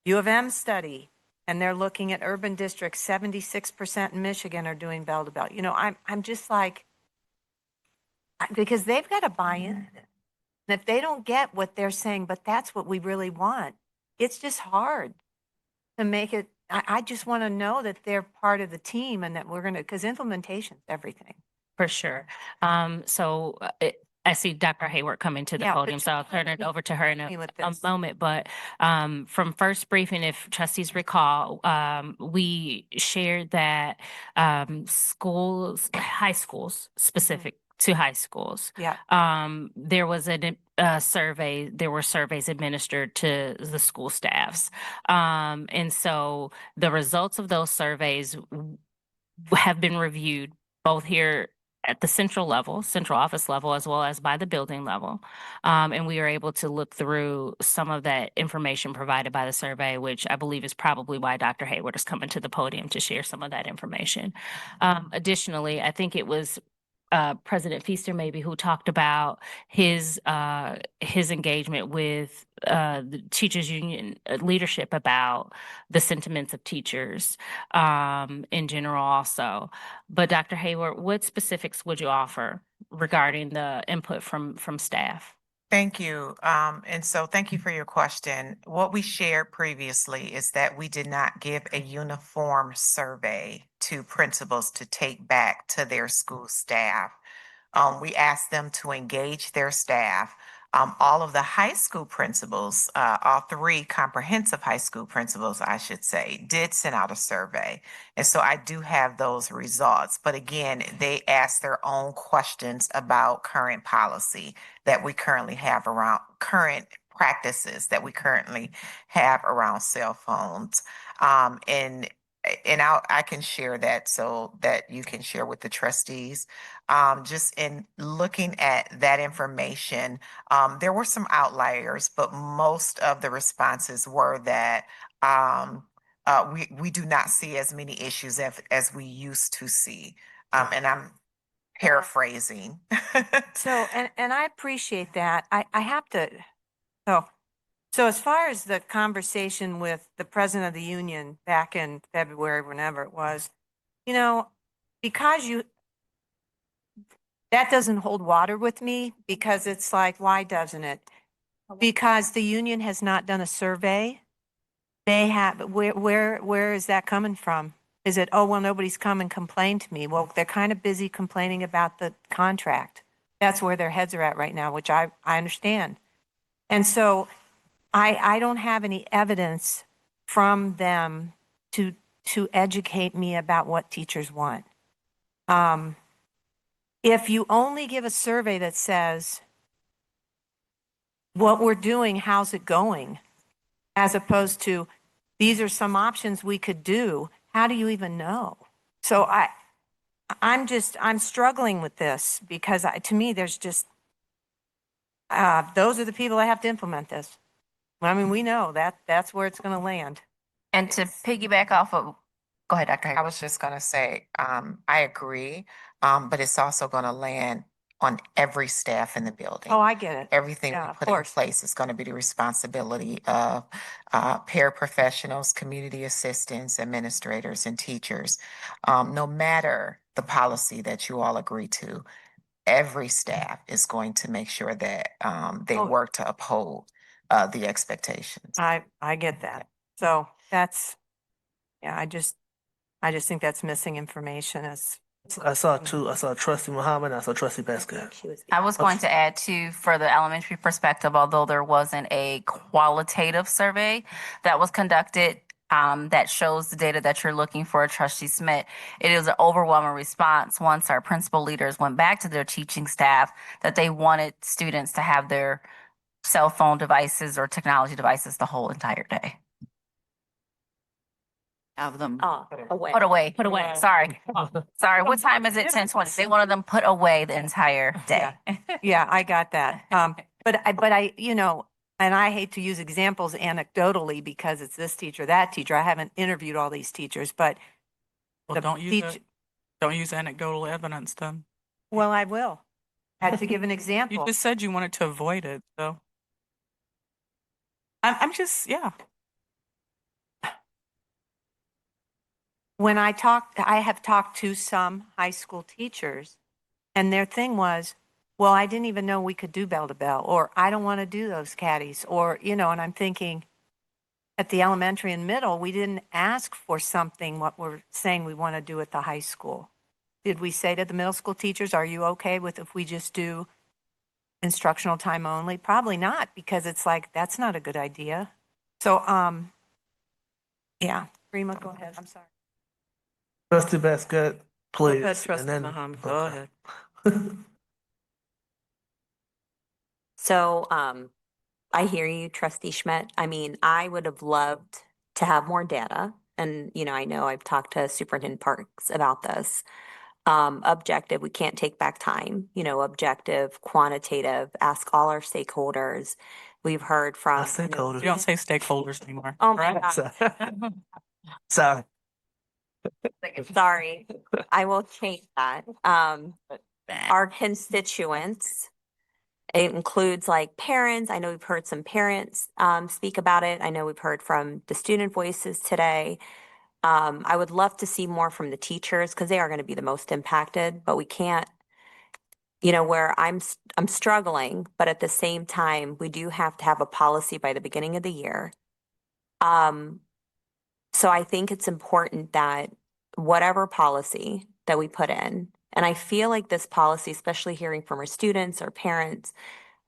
U of M study and they're looking at urban districts, 76% in Michigan are doing bell to bell. I'm just like, because they've got to buy in. And if they don't get what they're saying, but that's what we really want, it's just hard to make it. I just want to know that they're part of the team and that we're going to, because implementation is everything. For sure. I see Dr. Hayward coming to the Yeah, podium, but so I'll turn it over to her in me with a this. moment. But from first briefing, if trustees recall, we shared that high schools, specific to high schools, Yeah. there was survey. There were surveys administered to the school staffs, and so the results of those surveys have been reviewed both here at the central office level, as well as by the building level. And we are able to look through some of that information provided by the survey, which I believe is probably why Dr. Hayward is coming to the podium to share some of that information. Additionally, I think it was President Feaster maybe who talked about his engagement with the teachers union leadership about the sentiments of teachers in general also. But Dr. Hayward, what specifics would you offer regarding the input from staff? Thank you. And so thank you for your question. What we shared previously is that we did not give a uniform survey to principals to take back to their school staff. We asked them to engage their staff. All of the high school principals, all 3 comprehensive high school principals, I should say, did send out a survey. And so I do have those results. But again, they asked their own questions about current policy that we currently have around current practices that we currently have around cell phones. And I can share that so that you can share with the trustees. Just in looking at that information, there were some outliers, but most of the responses were that we do not see as many issues as we used to see. And I'm paraphrasing. So, and I appreciate that. I have to, so as far as the conversation with the president of the union back in February, whenever it was, because that doesn't hold water with me, because it's like, why doesn't it? Because the union has not done a survey. They have, where is that coming from? Is it, oh, well, nobody's come and complained to me? Well, they're kind of busy complaining about the contract. That's where their heads are at right now, which I understand. And so I don't have any evidence from them to educate me about what teachers want. If you only give a survey that says, what we're doing, how's it going? As opposed to, these are some options we could do, how do you even know? So I'm struggling with this because to me, there's just, those are the people that have to implement this. I mean, we know that's where it's going to land. And to piggyback off of, go ahead, Dr. I Hager. was just gonna say, I agree, but it's also gonna land on every staff in the building. Oh, I get it. Everything Yeah, we of put in course. place is gonna be the responsibility of paraprofessionals, community assistants, administrators, and teachers. No matter the policy that you all agree to, every staff is going to make sure that they Oh. work to uphold the expectations. I get that. So that's, yeah, I just think that's missing information I saw two. I saw Trustee Muhammad and I saw Trustee Basket. I was going to add too, for the elementary perspective, although there wasn't a qualitative survey that was conducted that shows the data that you're looking for, Trustee Smith, it is an overwhelming response once our principal leaders went back to their teaching staff that they wanted students to have their cell phone devices or technology devices the whole entire day. Have them. Away. Put away. Put away. Sorry. Sorry. What time is it? 10:20. They wanted them put away the entire day. Yeah, I got that. But I, and I hate to use examples anecdotally because it's this teacher, that teacher. I haven't interviewed all these teachers, but Well, don't use anecdotal evidence then. well, I will. Had to give an example. You just said you wanted to avoid it, so. I'm just, yeah. When I have talked to some high school teachers, and their thing was, well, I didn't even know we could do bell to bell, or I don't want to do those caddies, or, and I'm thinking, at the elementary and middle, we didn't ask for something what we're saying we want to do at the high school. Did we say to the middle school teachers, are you okay with if we just do instructional time only? Probably not, because it's like, that's not a good idea. So, yeah, Rima, go ahead. I'm sorry. Trustee Basket, please. ahead, Trustee and then- Muhammad. Go okay. ahead. So, I hear you, Trustee Schmidt. I mean, I would have loved to have more data. And, I know I've talked to Superintendent Parks about this. Objective, we can't take back time, objective, quantitative, ask all our stakeholders. We've heard from. You don't say stakeholders anymore. Oh my correct? God. Sorry. Sorry, I will change that. Our constituents, it includes like parents. I know we've heard some parents speak about it. I know we've heard from the student voices today. I would love to see more from the teachers because they are going to be the most impacted, but we can't, where I'm struggling, but at the same time, we do have to have a policy by the beginning of the year. So I think it's important that whatever policy that we put in, and I feel like this policy, especially hearing from our students or parents,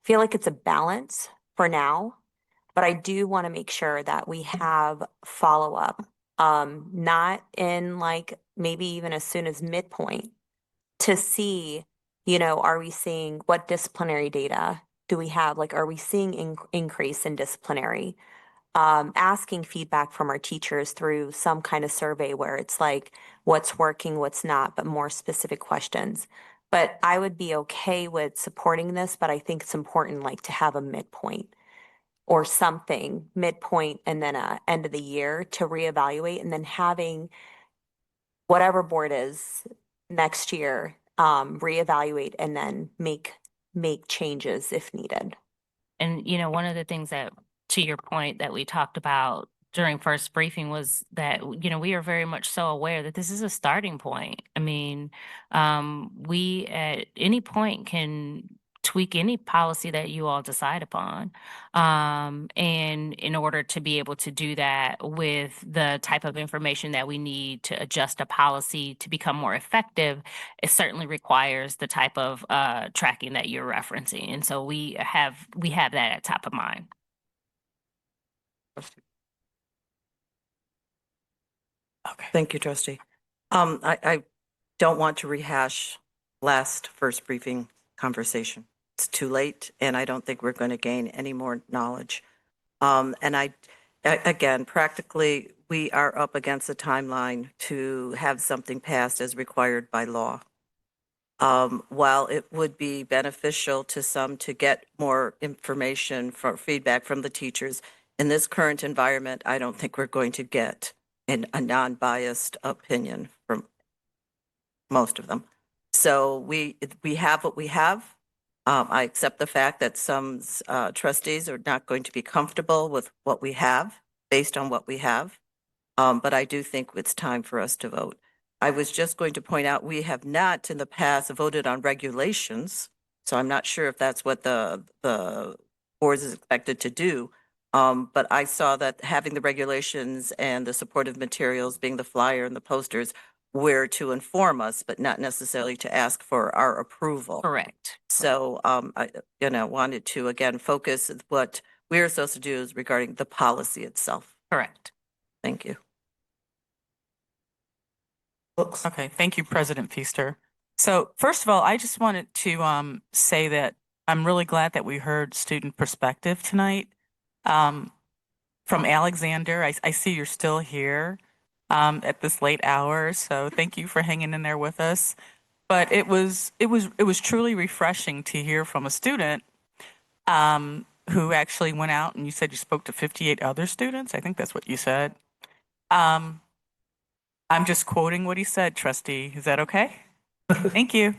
feel like it's a balance for now, but I do want to make sure that we have follow-up, not in like maybe even as soon as midpoint to see, are we seeing what disciplinary data do we have? Like, are we seeing increase in disciplinary? Asking feedback from our teachers through some kind of survey where it's like what's working, what's not, but more specific questions. But I would be okay with supporting this, but I think it's important like to have a midpoint or something, midpoint and then a end of the year to reevaluate, and then having whatever board is next year, reevaluate and then make changes if needed. And, one of the things that, to your point, that we talked about during first briefing was that, we are very much so aware that this is a starting point. I mean, we at any point can tweak any policy that you all decide upon. And in order to be able to do that with the type of information that we need to adjust a policy to become more effective, it certainly requires the type of tracking that you're referencing. And so we have that at top of mind. Okay. Thank you, trustee. I don't want to rehash last first briefing conversation. It's too late, and I don't think we're going to gain any more knowledge. Again, practically, we are up against a timeline to have something passed as required by law. While it would be beneficial to some to get more information for feedback from the teachers, in this current environment, I don't think we're going to get a non-biased opinion from most of them. So we have what we have. I accept the fact that some trustees are not going to be comfortable with what we have based on what we have. But I do think it's time for us to vote. I was just going to point out, we have not in the past voted on regulations. So I'm not sure if that's what the board is expected to do. But I saw that having the regulations and the supportive materials being the flyer and the posters were to inform us, but not necessarily to ask for our approval. Correct. So, I, wanted to again focus what we're supposed to do is regarding the policy itself. Correct. Thank you. Okay, thank you, President Feaster. So first of all, I just wanted to say that I'm really glad that we heard student perspective tonight. From Alexander, I see you're still here at this late hour, so thank you for hanging in there with us. But it was truly refreshing to hear from a student who actually went out, and you said you spoke to 58 other students. I think that's what you said. I'm just quoting what he said, trustee. Is that okay? Thank you.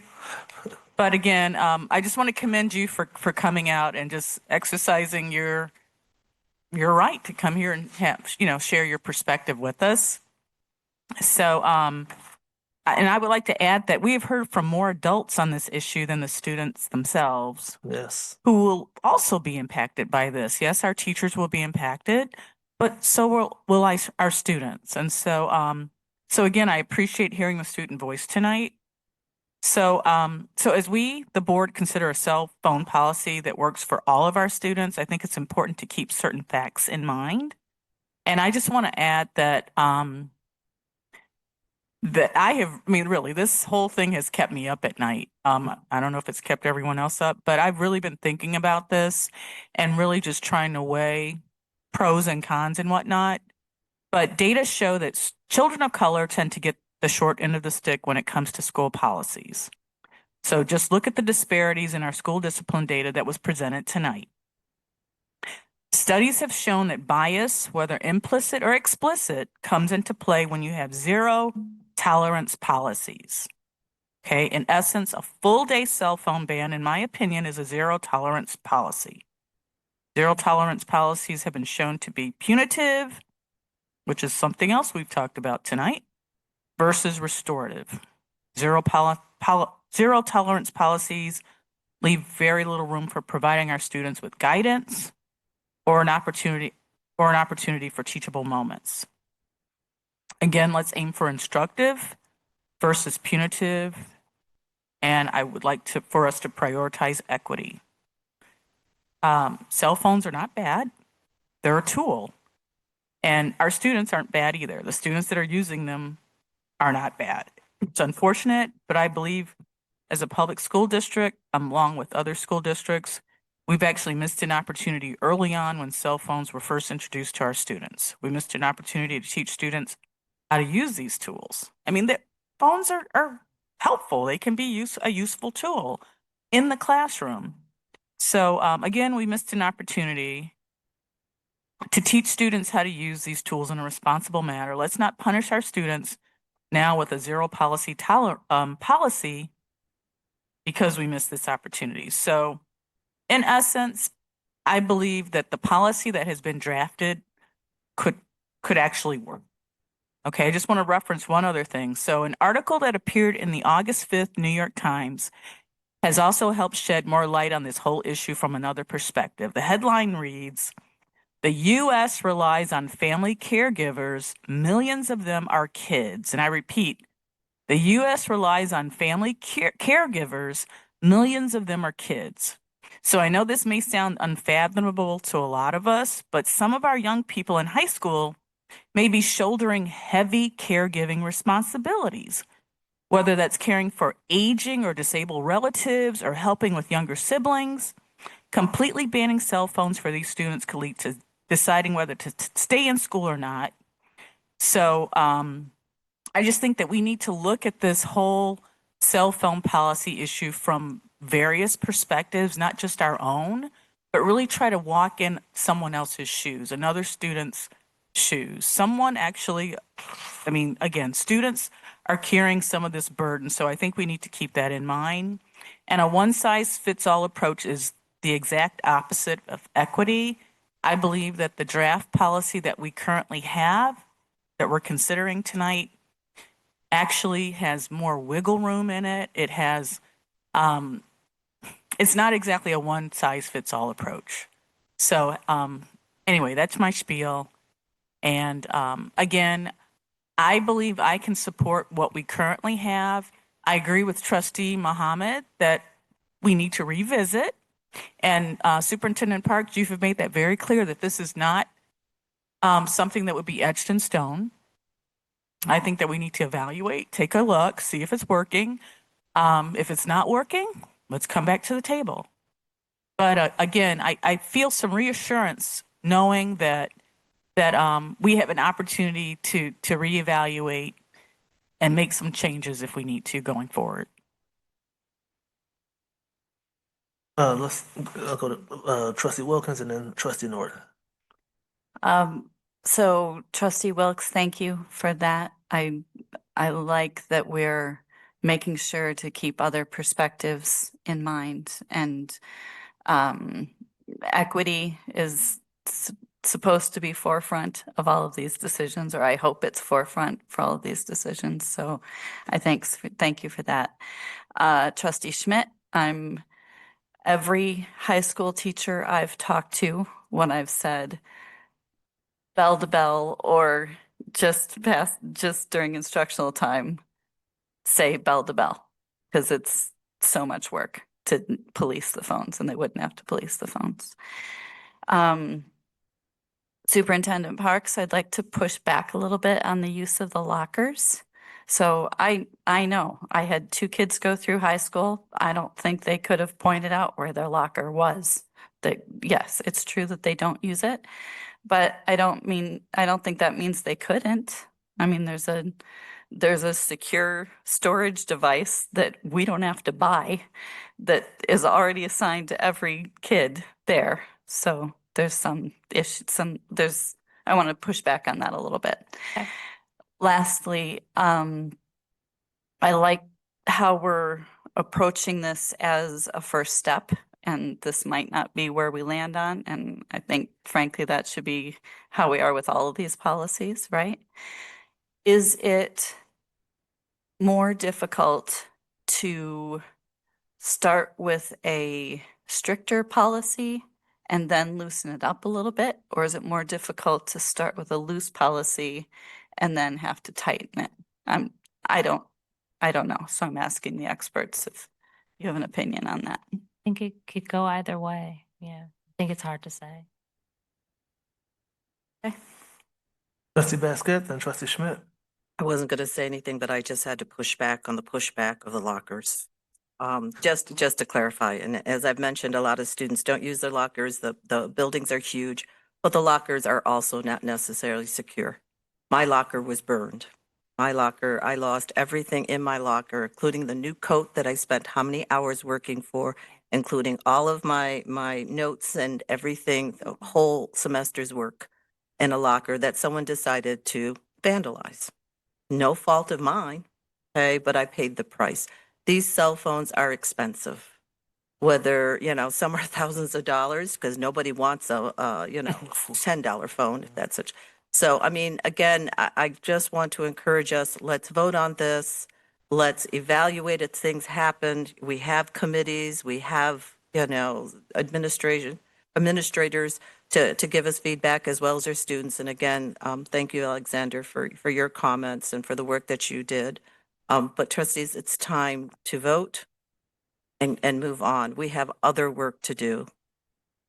But again, I just want to commend you for coming out and just exercising your right to come here and have, share your perspective with us. So, and I would like to add that we have heard from more adults on this issue than the students themselves. Yes. Who will also be impacted by this. Yes, our teachers will be impacted, but so will our students. And so, so again, I appreciate hearing the student voice tonight. So, so as we, the board, consider a cell phone policy that works for all of our students, I think it's important to keep certain facts in mind. And I just want to add that, really, this whole thing has kept me up at night. I don't know if it's kept everyone else up, but I've really been thinking about this and really just trying to weigh pros and cons and whatnot. But data show that children of color tend to get the short end of the stick when it comes to school policies. So just look at the disparities in our school discipline data that was presented tonight. Studies have shown that bias, whether implicit or explicit, comes into play when you have zero tolerance policies. Okay, in essence, a full day cell phone ban, in my opinion, is a zero tolerance policy. Zero tolerance policies have been shown to be punitive, which is something else we've talked about tonight, versus restorative. Zero tolerance policies leave very little room for providing our students with guidance or an opportunity for teachable moments. Again, let's aim for instructive versus punitive, and I would like for us to prioritize equity. Cell phones are not bad. They're a tool. And our students aren't bad either. The students that are using them are not bad. It's unfortunate, but I believe as a public school district, along with other school districts, we've actually missed an opportunity early on when cell phones were first introduced to our students. We missed an opportunity to teach students how to use these tools. I mean, the phones are helpful. They can be a useful tool in the classroom. So again, we missed an opportunity to teach students how to use these tools in a responsible manner. Let's not punish our students now with a zero policy because we missed this opportunity. So in essence, I believe that the policy that has been drafted could actually work. Okay, I just want to reference one other thing. So an article that appeared in the August 5th New York Times has also helped shed more light on this whole issue from another perspective. The headline reads, "The U.S. relies on family caregivers. Millions of them are kids." And I repeat, the U.S. relies on family caregivers. Millions of them are kids. So I know this may sound unfathomable to a lot of us, but some of our young people in high school may be shouldering heavy caregiving responsibilities, whether that's caring for aging or disabled relatives or helping with younger siblings. Completely banning cell phones for these students could lead to deciding whether to stay in school or not. So I just think that we need to look at this whole cell phone policy issue from various perspectives, not just our own, but really try to walk in someone else's shoes, another student's shoes. Someone actually, I mean, again, students are carrying some of this burden, so I think we need to keep that in mind. And a one-size-fits-all approach is the exact opposite of equity. I believe that the draft policy that we currently have, that we're considering tonight, actually has more wiggle room in it. It has, it's not exactly a one-size-fits-all approach. So anyway, that's my spiel. And again, I believe I can support what we currently have. I agree with Trustee Mohammed that we need to revisit. And Superintendent Parks, you have made that very clear that this is not something that would be etched in stone. I think that we need to evaluate, take a look, see if it's working. If it's not working, let's come back to the table. But again, I feel some reassurance knowing that we have an opportunity to reevaluate and make some changes if we need to going forward. Let's go to Trustee Wilkins and then Trustee Norton. So Trustee Wilkes, thank you for that. I like that we're making sure to keep other perspectives in mind, and equity is supposed to be forefront of all of these decisions, or I hope it's forefront for all of these decisions. So I thank you for that. Trustee Schmidt, every high school teacher I've talked to, when I've said bell to bell or just during instructional time, say bell to bell, because it's so much work to police the phones, and they wouldn't have to police the phones. Superintendent Parks, I'd like to push back a little bit on the use of the lockers. So I know I had 2 kids go through high school. I don't think they could have pointed out where their locker was. Yes, it's true that they don't use it, but I don't think that means they couldn't. I mean, there's a secure storage device that we don't have to buy that is already assigned to every kid there. So there's some issue, I want to push back on that a little bit. Okay. Lastly, I like how we're approaching this as a first step, and this might not be where we land on. And I think, frankly, that should be how we are with all of these policies, right? Is it more difficult to start with a stricter policy and then loosen it up a little bit? Or is it more difficult to start with a loose policy and then have to tighten it? I don't know. So I'm asking the experts if you have an opinion on that. I think it could go either way. Yeah, I think it's hard to say. Okay. Trustee Basket and Trustee Schmidt. I wasn't going to say anything, but I just had to push back on the pushback of the lockers. Just to clarify, and as I've mentioned, a lot of students don't use their lockers. The buildings are huge, but the lockers are also not necessarily secure. My locker was burned. My locker, I lost everything in my locker, including the new coat that I spent how many hours working for, including all of my notes and everything, the whole semester's work in a locker that someone decided to vandalize. No fault of mine, okay, but I paid the price. These cell phones are expensive. Whether, some are thousands of dollars, because nobody wants a $10 phone, if that's such. So, I mean, again, I just want to encourage us, let's vote on this. let's evaluate if things happened. We have committees, we have, administrators to give us feedback as well as our students. And again, thank you, Alexander, for your comments and for the work that you did. But trustees, it's time to vote and move on. We have other work to do.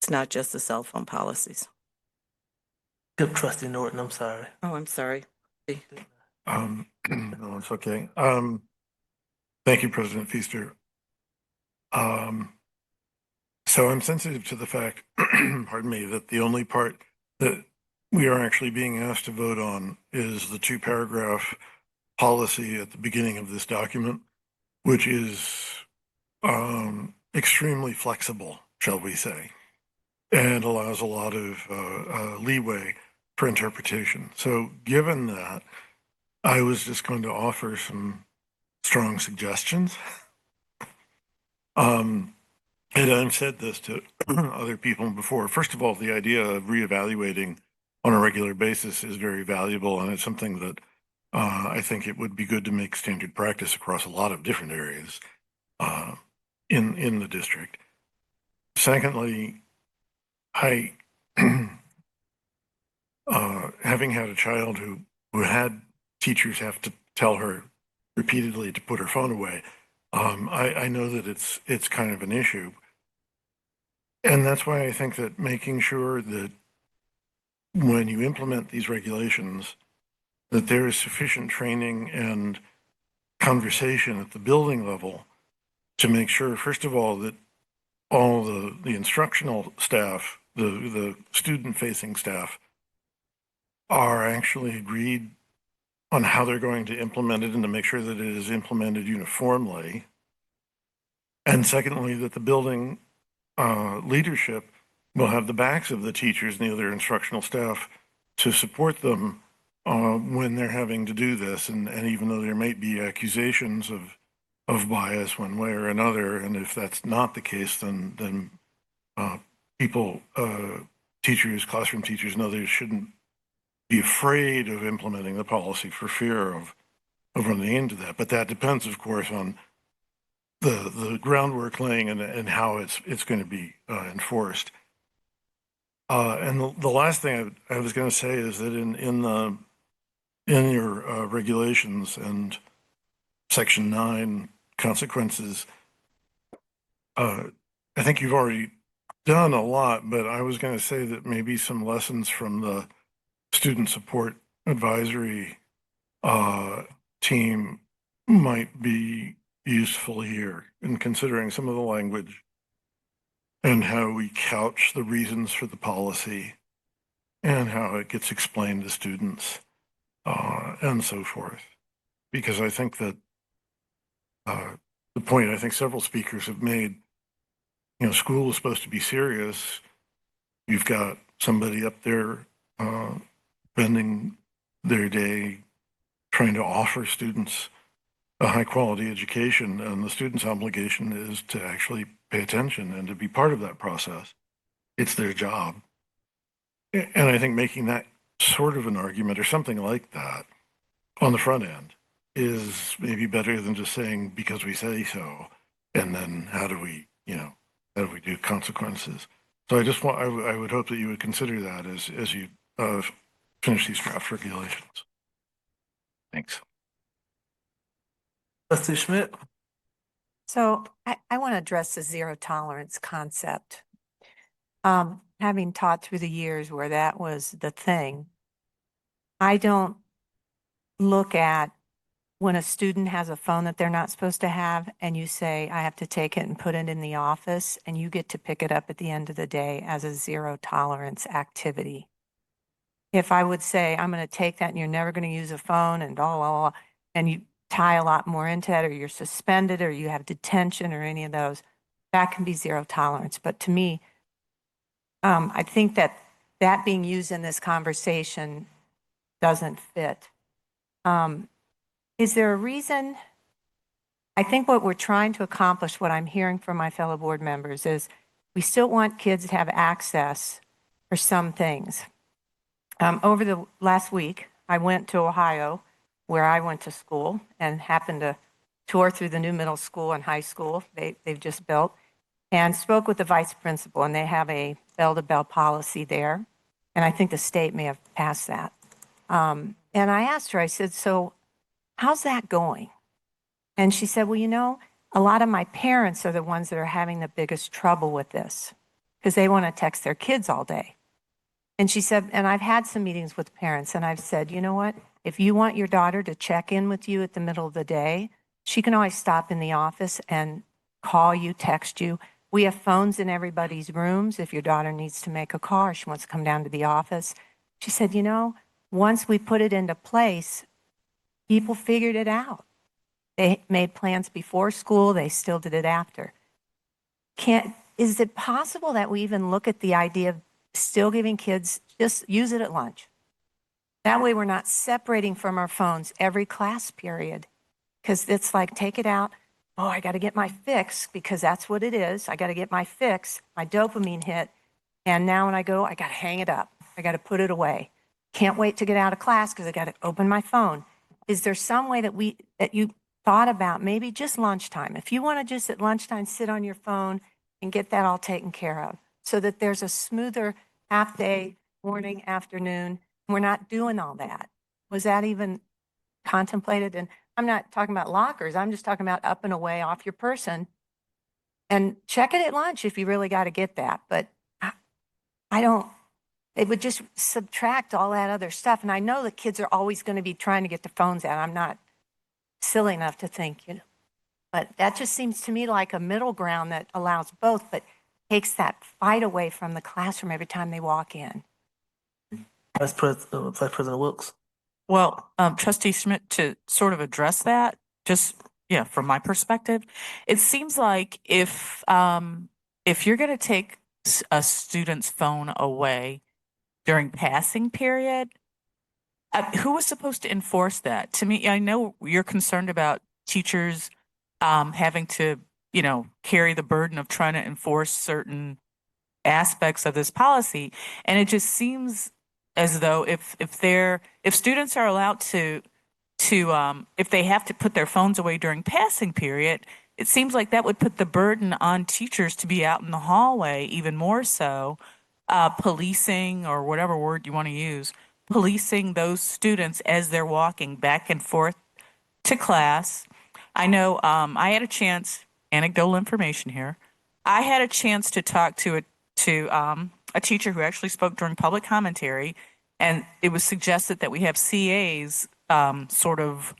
It's not just the cell phone policies. Skip Trustee Norton, I'm sorry. Oh, I'm sorry. No, it's okay. Thank you, President Feaster. So I'm sensitive to the fact, pardon me, that the only part that we are actually being asked to vote on is the 2-paragraph policy at the beginning of this document, which is extremely flexible, shall we say, and allows a lot of leeway for interpretation. So given that, I was just going to offer some strong suggestions. And I've said this to other people before. First of all, the idea of reevaluating on a regular basis is very valuable, and it's something that I think it would be good to make standard practice across a lot of different areas in the district. Secondly, I, having had a child who had teachers have to tell her repeatedly to put her phone away, I know that it's kind of an issue. And that's why I think that making sure that when you implement these regulations, that there is sufficient training and conversation at the building level to make sure, first of all, that all the instructional staff, the student-facing staff, are actually agreed on how they're going to implement it and to make sure that it is implemented uniformly. And secondly, that the building leadership will have the backs of the teachers and the other instructional staff to support them when they're having to do this. And even though there might be accusations of bias one way or another, and if that's not the case, then people, teachers, classroom teachers and others shouldn't be afraid of implementing the policy for fear of running into that. But that depends, of course, on the groundwork laying and how it's going to be enforced. And the last thing I was going to say is that in your regulations and Section 9 consequences, I think you've already done a lot, but I was going to say that maybe some lessons from the student support advisory team might be useful here in considering some of the language and how we couch the reasons for the policy and how it gets explained to students and so forth. Because I think that the point I think several speakers have made, school is supposed to be serious. You've got somebody up there spending their day trying to offer students a high quality education, and the student's obligation is to actually pay attention and to be part of that process. It's their job. And I think making that sort of an argument or something like that on the front end is maybe better than just saying because we say so, and then how do we do consequences? So I would hope that you would consider that as you finish these draft regulations. Thanks. Trustee Schmidt? So I want to address the zero tolerance concept. Having taught through the years where that was the thing, I don't look at when a student has a phone that they're not supposed to have and you say, I have to take it and put it in the office, and you get to pick it up at the end of the day as a zero tolerance activity. If I would say, I'm going to take that and you're never going to use a phone and blah, blah, blah, and you tie a lot more into that, or you're suspended, or you have detention, or any of those, that can be zero tolerance. But to me, I think that being used in this conversation doesn't fit. Is there a reason? I think what we're trying to accomplish, what I'm hearing from my fellow board members, is we still want kids to have access for some things. Over the last week, I went to Ohio, where I went to school, and happened to tour through the new middle school and high school they've just built, and spoke with the vice principal, and they have a bell-to-bell policy there. And I think the state may have passed that. And I asked her, I said, so how's that going? And she said, well, you know, a lot of my parents are the ones that are having the biggest trouble with this because they want to text their kids all day. And she said, and I've had some meetings with parents, and I've said, you know what? If you want your daughter to check in with you at the middle of the day, she can always stop in the office and call you, text you. We have phones in everybody's rooms if your daughter needs to make a call or she wants to come down to the office. She said, you know, once we put it into place, people figured it out. They made plans before school. They still did it after. Is it possible that we even look at the idea of still giving kids, just use it at lunch? That way we're not separating from our phones every class period. Because it's like, take it out. Oh, I got to get my fix because that's what it is. I got to get my fix, my dopamine hit. And now when I go, I got to hang it up. I got to put it away. Can't wait to get out of class because I got to open my phone. Is there some way that you thought about maybe just lunchtime? If you want to just at lunchtime sit on your phone and get that all taken care of so that there's a smoother half day, morning, afternoon. We're not doing all that. Was that even contemplated? And I'm not talking about lockers. I'm just talking about up and away off your person. And check it at lunch if you really got to get that. But I don't, it would just subtract all that other stuff. And I know the kids are always going to be trying to get the phones out. I'm not silly enough to think, you know. But that just seems to me like a middle ground that allows both, but takes that fight away from the classroom every time they walk in. Vice President Wilkes. Well, Trustee Schmidt, to sort of address that, just, yeah, from my perspective, it seems like if you're going to take a student's phone away during passing period, who was supposed to enforce that? To me, I know you're concerned about teachers having to, you know, carry the burden of trying to enforce certain aspects of this policy, and it just seems as though if students are allowed to if they have to put their phones away during passing period, it seems like that would put the burden on teachers to be out in the hallway even more so, policing, or whatever word you want to use, policing those students as they're walking back and forth to class. I know I had a chance, anecdotal information here, I had a chance to talk to a teacher who actually spoke during public commentary, and it was suggested that we have CAs sort of,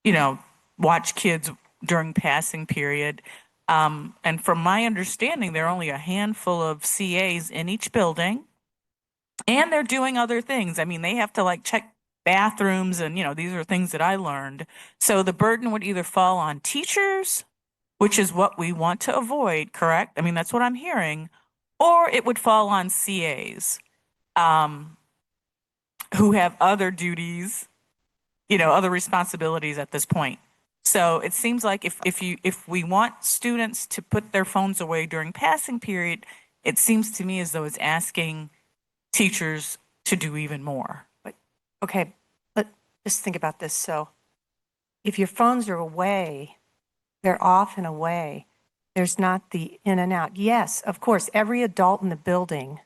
you know, watch kids during passing period. And from my understanding, there are only a handful of CAs in each building, and they're doing other things. I mean, they have to like check bathrooms, and, you know, these are things that I learned. So the burden would either fall on teachers, which is what we want to avoid, correct? I mean, that's what I'm hearing. Or it would fall on CAs who have other duties, you know, other responsibilities at this point. So it seems like if we want students to put their phones away during passing period, it seems to me as though it's asking teachers to do even more. But okay, but just think about this. So if your phones are away, they're off and away. There's not the in and out. Yes, of course, every adult in the building,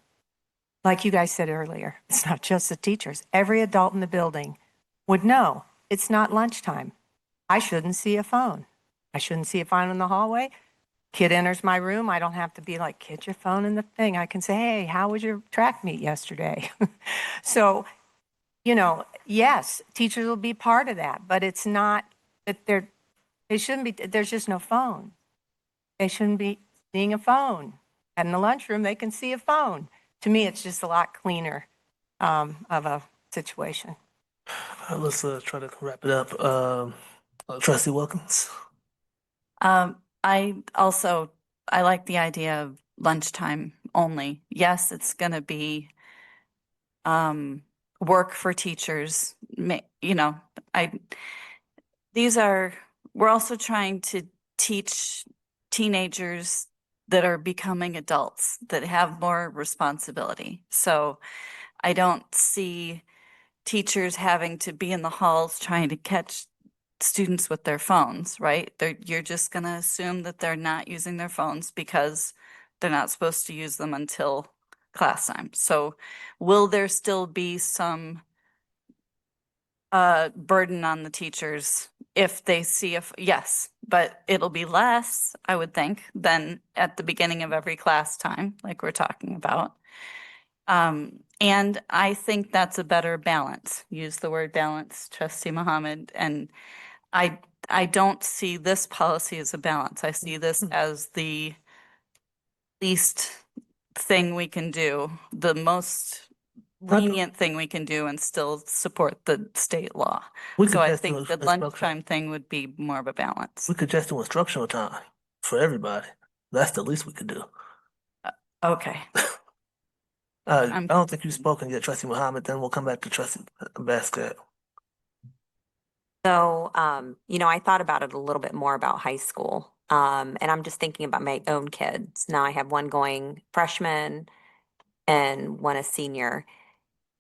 like you guys said earlier, it's not just the teachers. Every adult in the building would know it's not lunchtime. I shouldn't see a phone. I shouldn't see a phone in the hallway. Kid enters my room. I don't have to be like, get your phone in the thing. I can say, hey, how was your track meet yesterday? So, you know, yes, teachers will be part of that, but it's not that they shouldn't be, there's just no phone. They shouldn't be seeing a phone. And in the lunchroom, they can see a phone. To me, it's just a lot cleaner of a situation. Let's try to wrap it up. Trustee Wilkins. I like the idea of lunchtime only. Yes, it's going to be work for teachers. You know, we're also trying to teach teenagers that are becoming adults that have more responsibility. So I don't see teachers having to be in the halls trying to catch students with their phones, right? You're just going to assume that they're not using their phones because they're not supposed to use them until class time. So will there still be some burden on the teachers if they see yes, but it'll be less, I would think, than at the beginning of every class time, like we're talking about. And I think that's a better balance. Use the word balance, Trustee Mohammed. And I don't see this policy as a balance. I see this as the least thing we can do, the most lenient thing we can do and still support the state law. We So could I just do think the instruction. lunchtime thing would be more of a balance. We could just do instructional time for everybody. That's the least we could do. Okay. I don't think you've spoken yet, Trustee Muhammad. Then we'll come back to Trustee Basket. So, I thought about it a little bit more about high school. And I'm just thinking about my own kids. Now I have one going freshman and one a senior,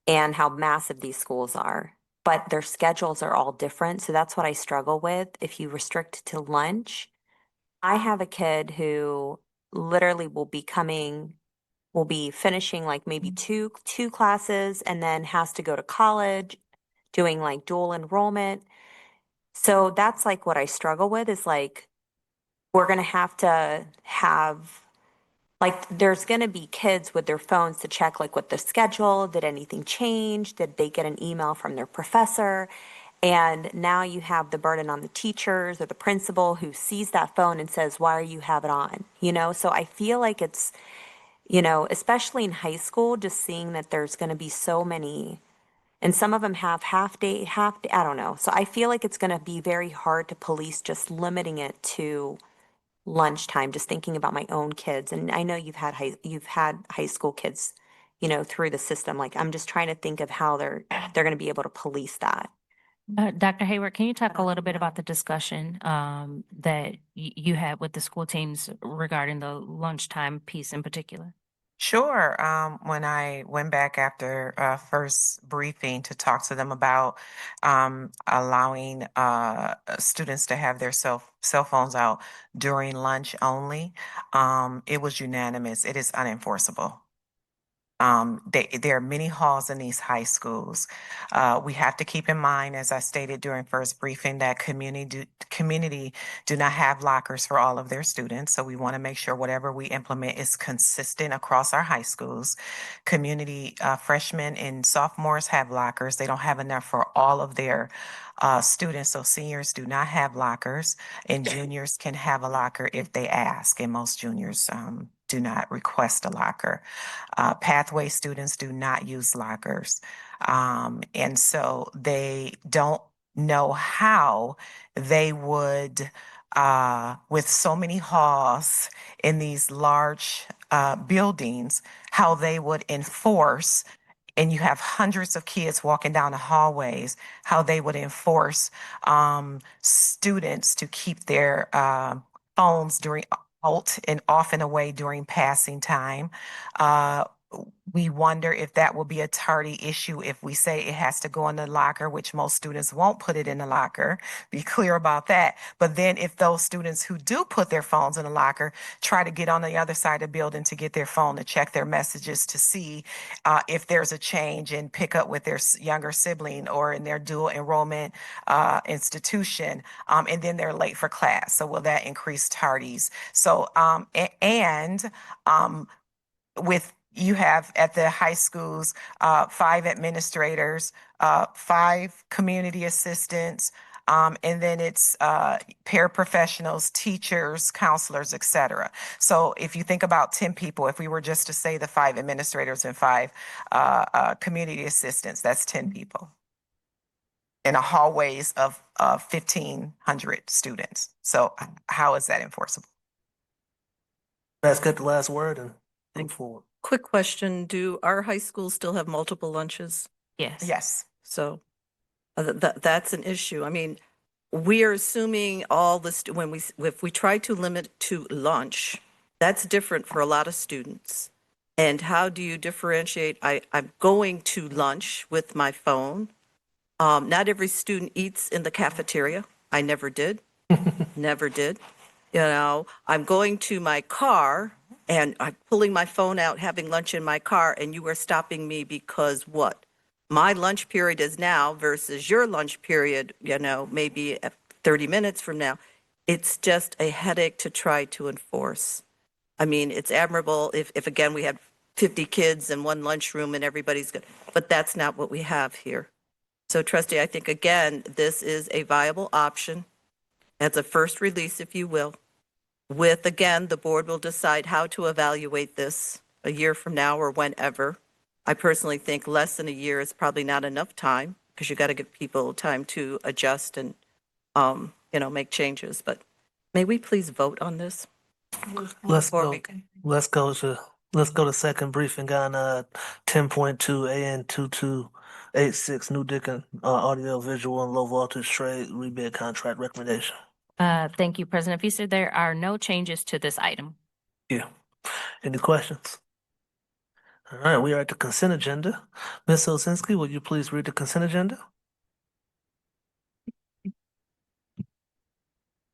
and how massive these schools are. But their schedules are all different. So that's what I struggle with. If you restrict to lunch, I have a kid who literally will be finishing like maybe two classes and then has to go to college doing like dual enrollment. So that's like what I struggle with is like, we're going to have like, there's going to be kids with their phones to check like what the schedule, did anything change? Did they get an email from their professor? And now you have the burden on the teachers or the principal who sees that phone and says, why are you have it on? So I feel like it's, especially in high school, just seeing that there's going to be so many, and some of them have half day, I don't know. So I feel like it's going to be very hard to police just limiting it to lunchtime, just thinking about my own kids. And I know you've had high school kids, through the system. Like, I'm just trying to think of how they're going to be able to police that. Dr. Hayward, can you talk a little bit about the discussion that you had with the school teams regarding the lunchtime piece in particular? Sure. When I went back after first briefing to talk to them about allowing students to have their cell phones out during lunch only, it was unanimous. It is unenforceable. There are many halls in these high schools. We have to keep in mind, as I stated during first briefing, that community do not have lockers for all of their students. So we want to make sure whatever we implement is consistent across our high schools. Community freshmen and sophomores have lockers. They don't have enough for all of their students. So seniors do not have lockers, and juniors can have a locker if they ask. And most juniors do not request a locker. Pathway students do not use lockers. And so they don't know how they would, with so many halls in these large buildings, how they would enforce, and you have hundreds of kids walking down the hallways, how they would enforce students to keep their phones out and off and away during passing time. We wonder if that will be a tardy issue if we say it has to go in the locker, which most students won't put it in the locker. Be clear about that. But then if those students who do put their phones in the locker try to get on the other side of the building to get their phone to check their messages to see if there's a change and pick up with their younger sibling or in their dual enrollment institution, and then they're late for class. So will that increase tardies? So, with you have at the high schools 5 administrators, 5 community assistants, and then it's paraprofessionals, teachers, counselors, et cetera. So if you think about 10 people, if we were just to say the 5 administrators and 5 community assistants, that's 10 people in a hallways of 1,500 students. So how is that enforceable? Let's get the last word and move forward. Quick question, do our high schools still have multiple lunches? Yes. Yes. So that's an issue. I mean, we are assuming all this, if we try to limit to lunch, that's different for a lot of students. And how do you differentiate? I'm going to lunch with my phone. Not every student eats in the cafeteria. I never did. Never did. You know, I'm going to my car and I'm pulling my phone out, having lunch in my car, and you are stopping me because what? My lunch period is now versus your lunch period, you know, maybe at 30 minutes from now. It's just a headache to try to enforce. I mean, it's admirable if again, we had 50 kids in one lunchroom and everybody's good, but that's not what we have here. So trustee, I think again, this is a viable option as a first release, if you will. With, again, the board will decide how to evaluate this a year from now or whenever. I personally think less than a year is probably not enough time because you got to give people time to adjust and, you know, make changes. But may we please vote on this? Let's Before go. we- Let's go to second briefing on 10.2 AN 2286 New Dickon audio visual and low voltage trade rebid contract recommendation. Thank you, President Feaster. There are no changes to this item. Yeah. Any questions? All right, we are at the consent agenda. Ms. Osinski, will you please read the consent agenda?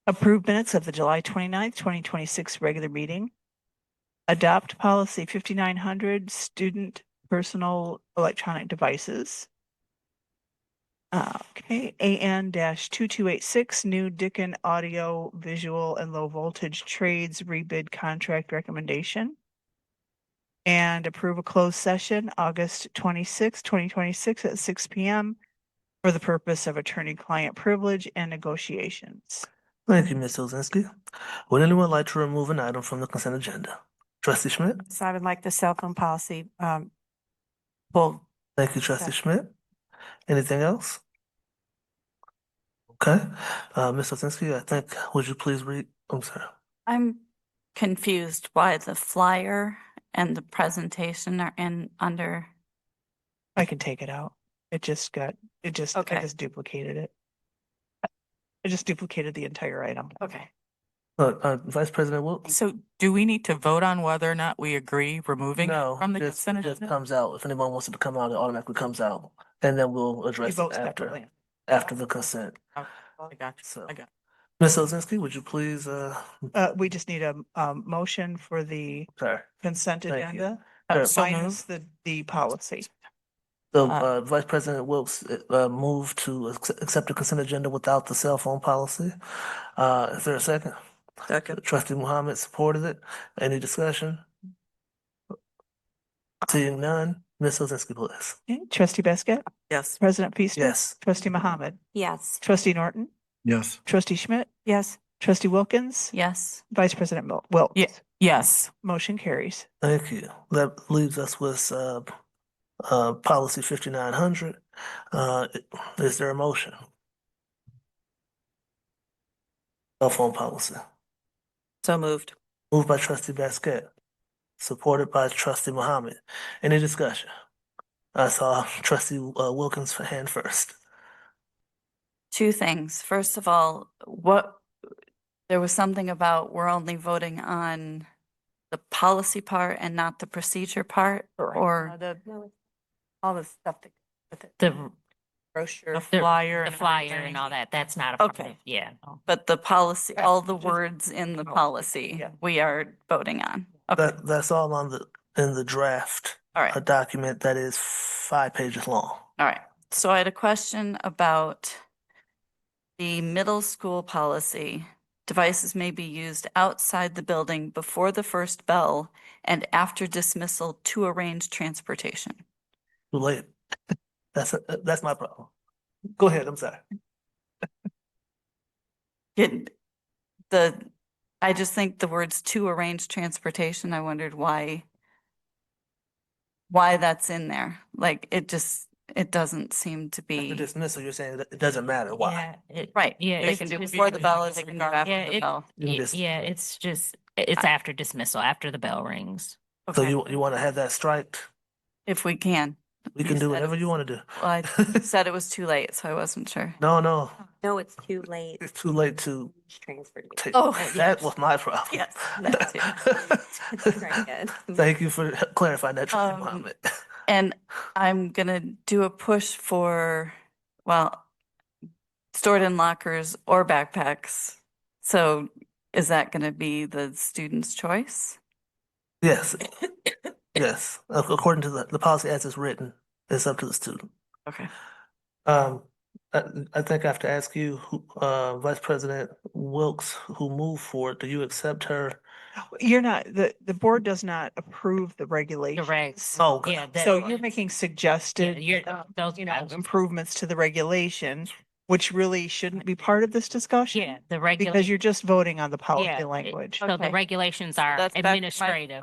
Approve minutes of the July 29th, 2026 regular meeting. Adopt policy 5900, student personal electronic devices. Okay, AN-2286, new Dickon audio, visual, and low voltage trades rebid contract recommendation. And approve a closed session August 26, 2026 at 6 p.m. for the purpose of attorney-client privilege and negotiations. Thank you, Ms. Osinski. Would anyone like to remove an item from the consent agenda? Trustee Schmidt? So I would like the cell phone policy, pulled. Thank you, Trustee Schmidt. Anything else? Okay. Ms. Osinski, I think, would you please read? I'm sorry. I'm confused why the flyer and the presentation are in under. I can take it out. I just Okay. duplicated it. I just duplicated the entire item. Okay. Vice President Wilks? So do we need to vote on whether or not we agree removing it No, from the just, consent it just agenda? comes out. If anyone wants it to come out, it automatically comes out. And then we'll We address vote it separately. after the consent. Okay, I got you. So, I got Ms. Osinski, would you please, we just need a motion for the sorry. consent Thank you. agenda. So Minus the policy. So, Uh, Vice President Wilks, moved to accept the consent agenda without the cell phone policy. Is there a second? Second. Trustee Muhammad supported it. Any discussion? Seeing none, Ms. Osinski, please. Okay, Trustee Basket? Yes. President Feaster? Yes. Trustee Muhammad? Yes. Trustee Norton? Yes. Trustee Schmidt? Yes. Trustee Wilkins? Yes. Vice President Wilks? Yes. Motion carries. Thank you. That leaves us with policy 5900. Is there a motion? Cell phone policy. So moved. Moved by Trustee Basket, supported by Trustee Muhammad. Any discussion? I saw Trustee Wilkins' hand first. Two things. First of all, there was something about we're only voting on the policy part and not the procedure part, or All the stuff that, with it. The Brochure. The flyer. the and flyer everything. and all that, that's not a part Okay. of, yeah. but the policy, Right, all the just- words in the Oh, policy, yeah. we are voting on. Okay, That's all in the draft. all right. A document that is 5 pages long. All right, so I had a question about the middle school policy. Devices may be used outside the building before the first bell and after dismissal to arrange transportation. Too late. That's my problem. Go ahead, I'm sorry. I just think the words to arrange transportation, I wondered why that's in there. Like, it doesn't seem to After be, dismissal, you're saying that it doesn't matter why. right. Yeah, They it's can do just- before the bell, they can do Yeah, after the it, bell. You just- yeah, it's after dismissal, after the bell rings. So Okay, you want to have that striked? if we can. We You can do said whatever it you was- want to do. Well, I said it was too late, so I wasn't sure. No, No, it's too late. it's too late to Transferred. take. Oh, That was my problem. Yes, that too. Very good. Thank you for clarifying that, Trustee Um, Muhammad. And I'm gonna do a push for, well, stored in lockers or backpacks. So is that going to be the student's choice? Yes, yes. According to the policy as it's written, it's up to the student. Okay. Um, I think I have to ask you, Vice President Wilkes, who moved for it, do you accept her? You're not, the board does not approve the The regulations. regs. Oh, okay. Yeah, that- So you're making suggested, you're- those- improvements to the regulations, which really shouldn't be part of this discussion. Yeah, the regular. Because you're just voting on the Yeah, policy it- language. So the Okay. regulations are That's back to my administrative.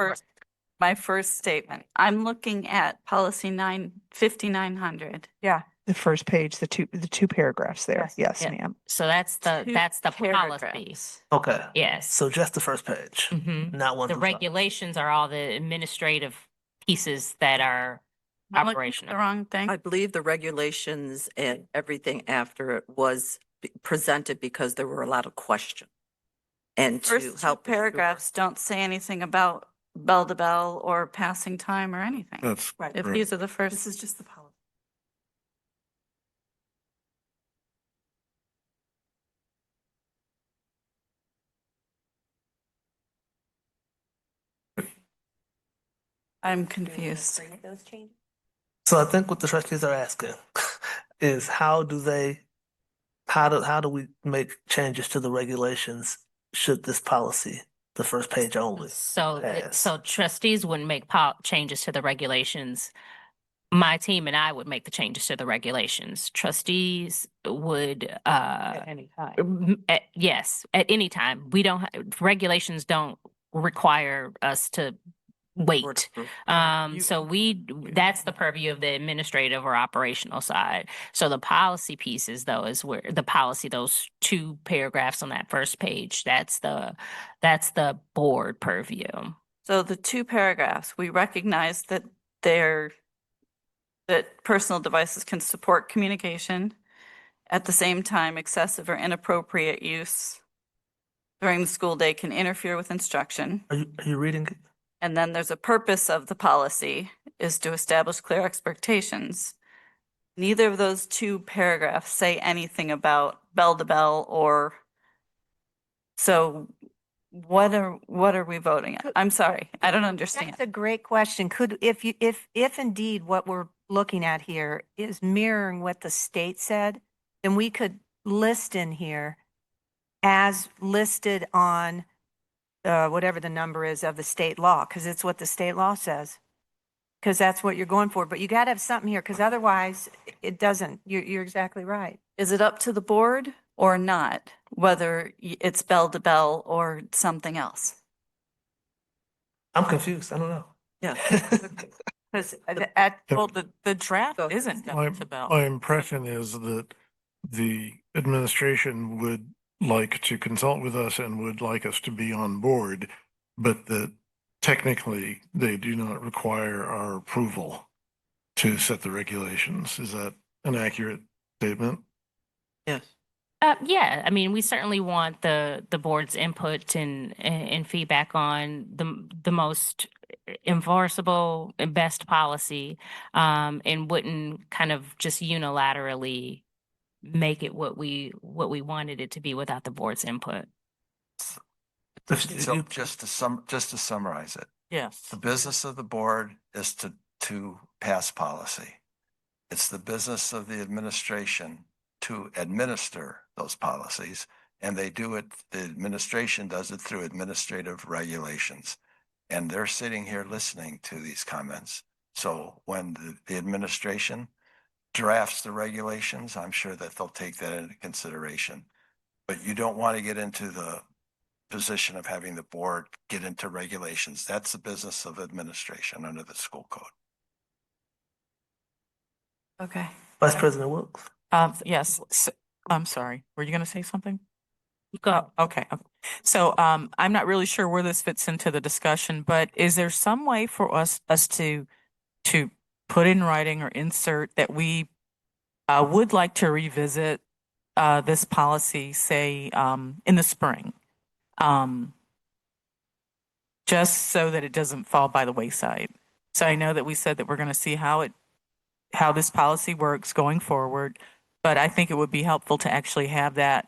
My first statement. I'm looking at policy 5900. Yeah, the first page, the two paragraphs there. Yes, Yeah. ma'am. So that's the Two policy. paragraphs. Okay. Yes. So just the first page, Mhm. not one The through five. regulations are all the administrative pieces that are I'm looking at operational. the wrong thing. I believe the regulations and everything after it was presented because there were a lot of questions. And to First two help. the paragraphs don't say anything about bell to bell or passing time or anything. That's If correct. these are the first. This is just the policy. I'm confused. So I think what the trustees are asking is how do we make changes to the regulations should this policy, the first page only? So, pass? so trustees wouldn't make changes to the regulations. My team and I would make the changes to the regulations. Trustees would, At any time. yes, at any time. We don't, regulations don't require us to wait. So that's the purview of the administrative or operational side. So the policy pieces though is where the policy, those two paragraphs on that first page, that's the board purview. So the two paragraphs, we recognize that that personal devices can support communication. At the same time, excessive or inappropriate use during the school day can interfere with instruction. Are you reading it? And then there's a purpose of the policy is to establish clear expectations. Neither of those two paragraphs say anything about bell to bell or, so what are we voting on? I'm sorry, I don't understand. That's a great question. If indeed what we're looking at here is mirroring what the state said, then we could list in here as listed on whatever the number is of the state law, because it's what the state law says. Because that's what you're going for. But you got to have something here, because otherwise it doesn't. You're exactly right. Is it up to the board or not, whether it's bell to bell or something else? I'm confused. I don't know. Yeah. Because the draft Go ahead. isn't My, bell to bell. my impression is that the administration would like to consult with us and would like us to be on board, but that technically they do not require our approval to set the regulations. Is that an accurate statement? Yes. Yeah, I mean, we certainly want the board's input and feedback on the most enforceable and best policy, and wouldn't kind of just unilaterally make it what we wanted it to be without the board's input. So just to summarize it, Yes. the business of the board is to pass policy. It's the business of the administration to administer those policies, and the administration does it through administrative regulations. And they're sitting here listening to these comments. So when the administration drafts the regulations, I'm sure that they'll take that into consideration. But you don't want to get into the position of having the board get into regulations. That's the business of administration under the school code. Okay. Vice President Wilkes? Yes, I'm sorry. Were you going to say something? Go. Okay. So, I'm not really sure where this fits into the discussion, but is there some way for us to put in writing or insert that we would like to revisit this policy, say, in the spring? Just so that it doesn't fall by the wayside. So I know that we said that we're going to see how this policy works going forward. But I think it would be helpful to actually have that,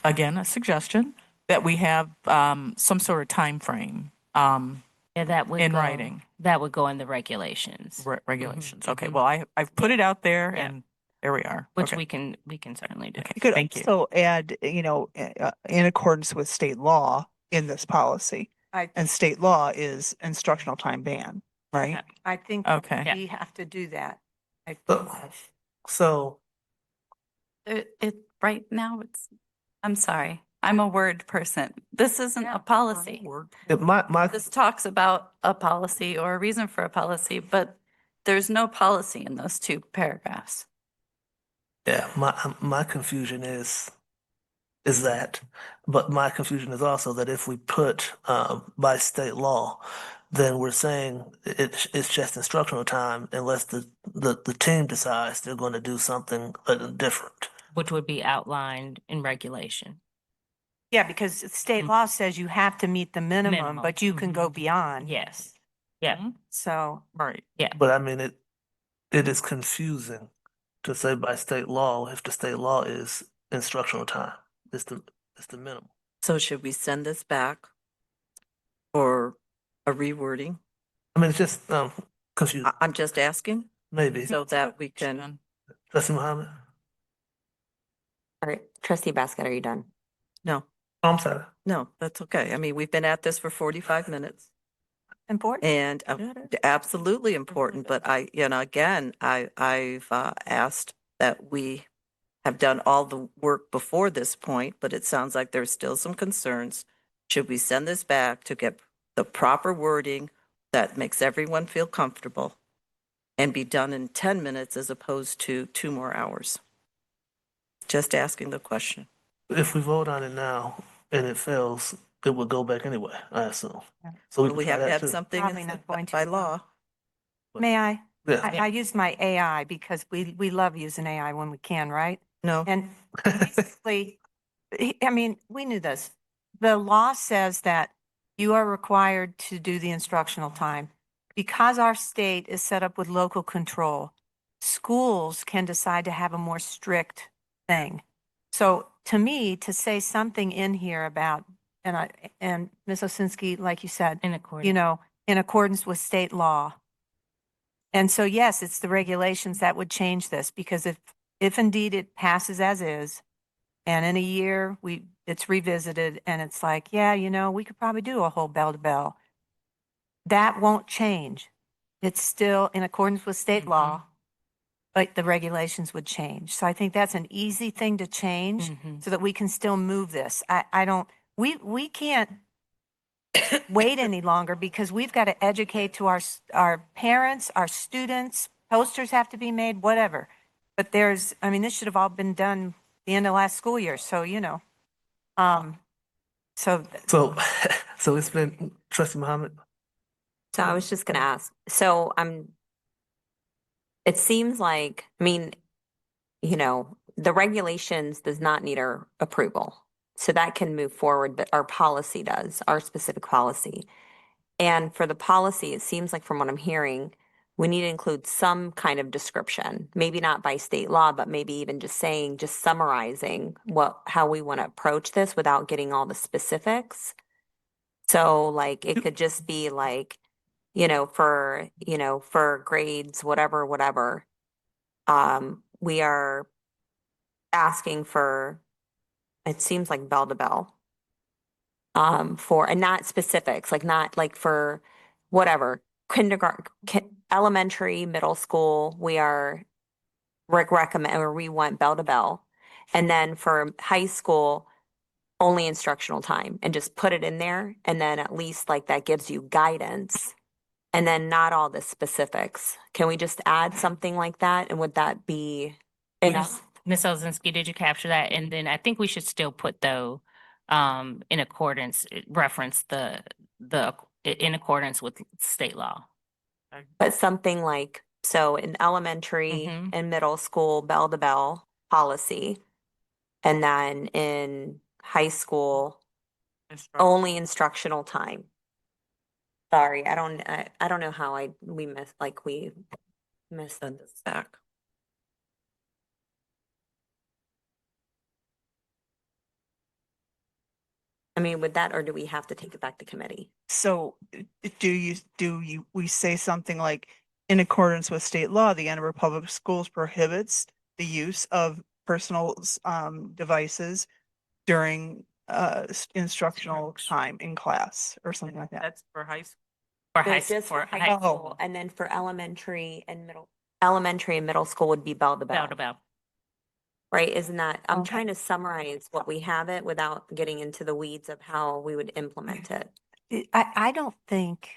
again, a suggestion, that we have some sort of time frame Yeah, that would in go, writing, that would go in the regulations, regulations. Okay, mhm. well, I've put it out there Yeah. and there we are. which Okay. we can certainly do. You could Thank you. also add, in accordance with state law in this policy. I, And state law is instructional time ban, right? I think Okay. we have to do that. So Right now, I'm sorry, I'm a word person. This isn't a policy. my This talks about a policy or a reason for a policy, but there's no policy in those two paragraphs. yeah, my confusion is that, but my confusion is also that if we put by state law, then we're saying it's just instructional time unless the team decides they're going to do something different. Which would be outlined in regulation. Yeah, because state law says you have to meet the minimum, Minimum, but you can go beyond. Yes. Yeah. So, Right. Yeah. But I mean, it is confusing to say by state law if the state law is instructional time. It's the minimum. So should we send this back for a rewording? I mean, it's just confusing. I'm just asking Maybe. so that we can. Trustee Muhammad? All right, Trustee Basket, are you done? No, Oh, I'm sorry. no, that's okay. I mean, we've been at this for 45 minutes. important. And absolutely important, but again, I've asked that we have done all the work before this point, but it sounds like there's still some concerns. Should we send this back to get the proper wording that makes everyone feel comfortable and be done in 10 minutes as opposed to 2 more hours? Just asking the question. If we vote on it now and it fails, it will go back anyway, I assume. So We can try have to that have too. something Probably in not going to. by law. May I? Yeah. I used my AI because we love using AI when we can, right? No. And basically, I mean, we knew this. The law says that you are required to do the instructional time. Because our state is set up with local control, schools can decide to have a more strict thing. So to me, to say something in here about, and Ms. Osinski, like you said, In accordance. in accordance with state law. And so, yes, it's the regulations that would change this, because if indeed it passes as is, and in a year it's revisited and it's like, yeah, we could probably do a whole bell to bell. That won't change. It's still in accordance with state law, but the regulations would change. So I think that's an easy thing to change so that we can still move this. We can't wait any longer because we've got to educate to our parents, our students, posters have to be made, whatever. But this should have all been done the end of last school year. So, So it's been Trustee Muhammad. So I was just gonna ask, so it seems like, the regulations does not need our approval. So that can move forward, but our policy does, our specific policy. And for the policy, it seems like from what I'm hearing, we need to include some kind of description, maybe not by state law, but maybe even just summarizing how we want to approach this without getting all the specifics. So like, it could just be like, for grades, whatever, we are asking for, it seems like bell to bell. And not specifics, like not like for whatever, kindergarten, elementary, middle school, we are recommend, or we want bell to bell. And then for high school, only instructional time, and just put it in there. And then at least like that gives you guidance. And then not all the specifics. Can we just add something like that? And would that be enough? Ms. Ozinski, did you capture that? And then I think we should still put though, in accordance, reference in accordance with state law. But something like, so in elementary and middle school, bell to bell policy. And then in high school, only instructional time. Sorry, I don't know how we missed this back. I mean, would that, or do we have to take it back to committee? So we say something like, in accordance with state law, the Ann Arbor Public Schools prohibits the use of personal devices during instructional time in class or something like that. That's for high school. For So high, just for for high high school, and then for elementary and middle school would be bell to bell bell, to bell. right? Isn't that, I'm Okay. trying to summarize what we have it without getting into the weeds of how we would implement it. I don't think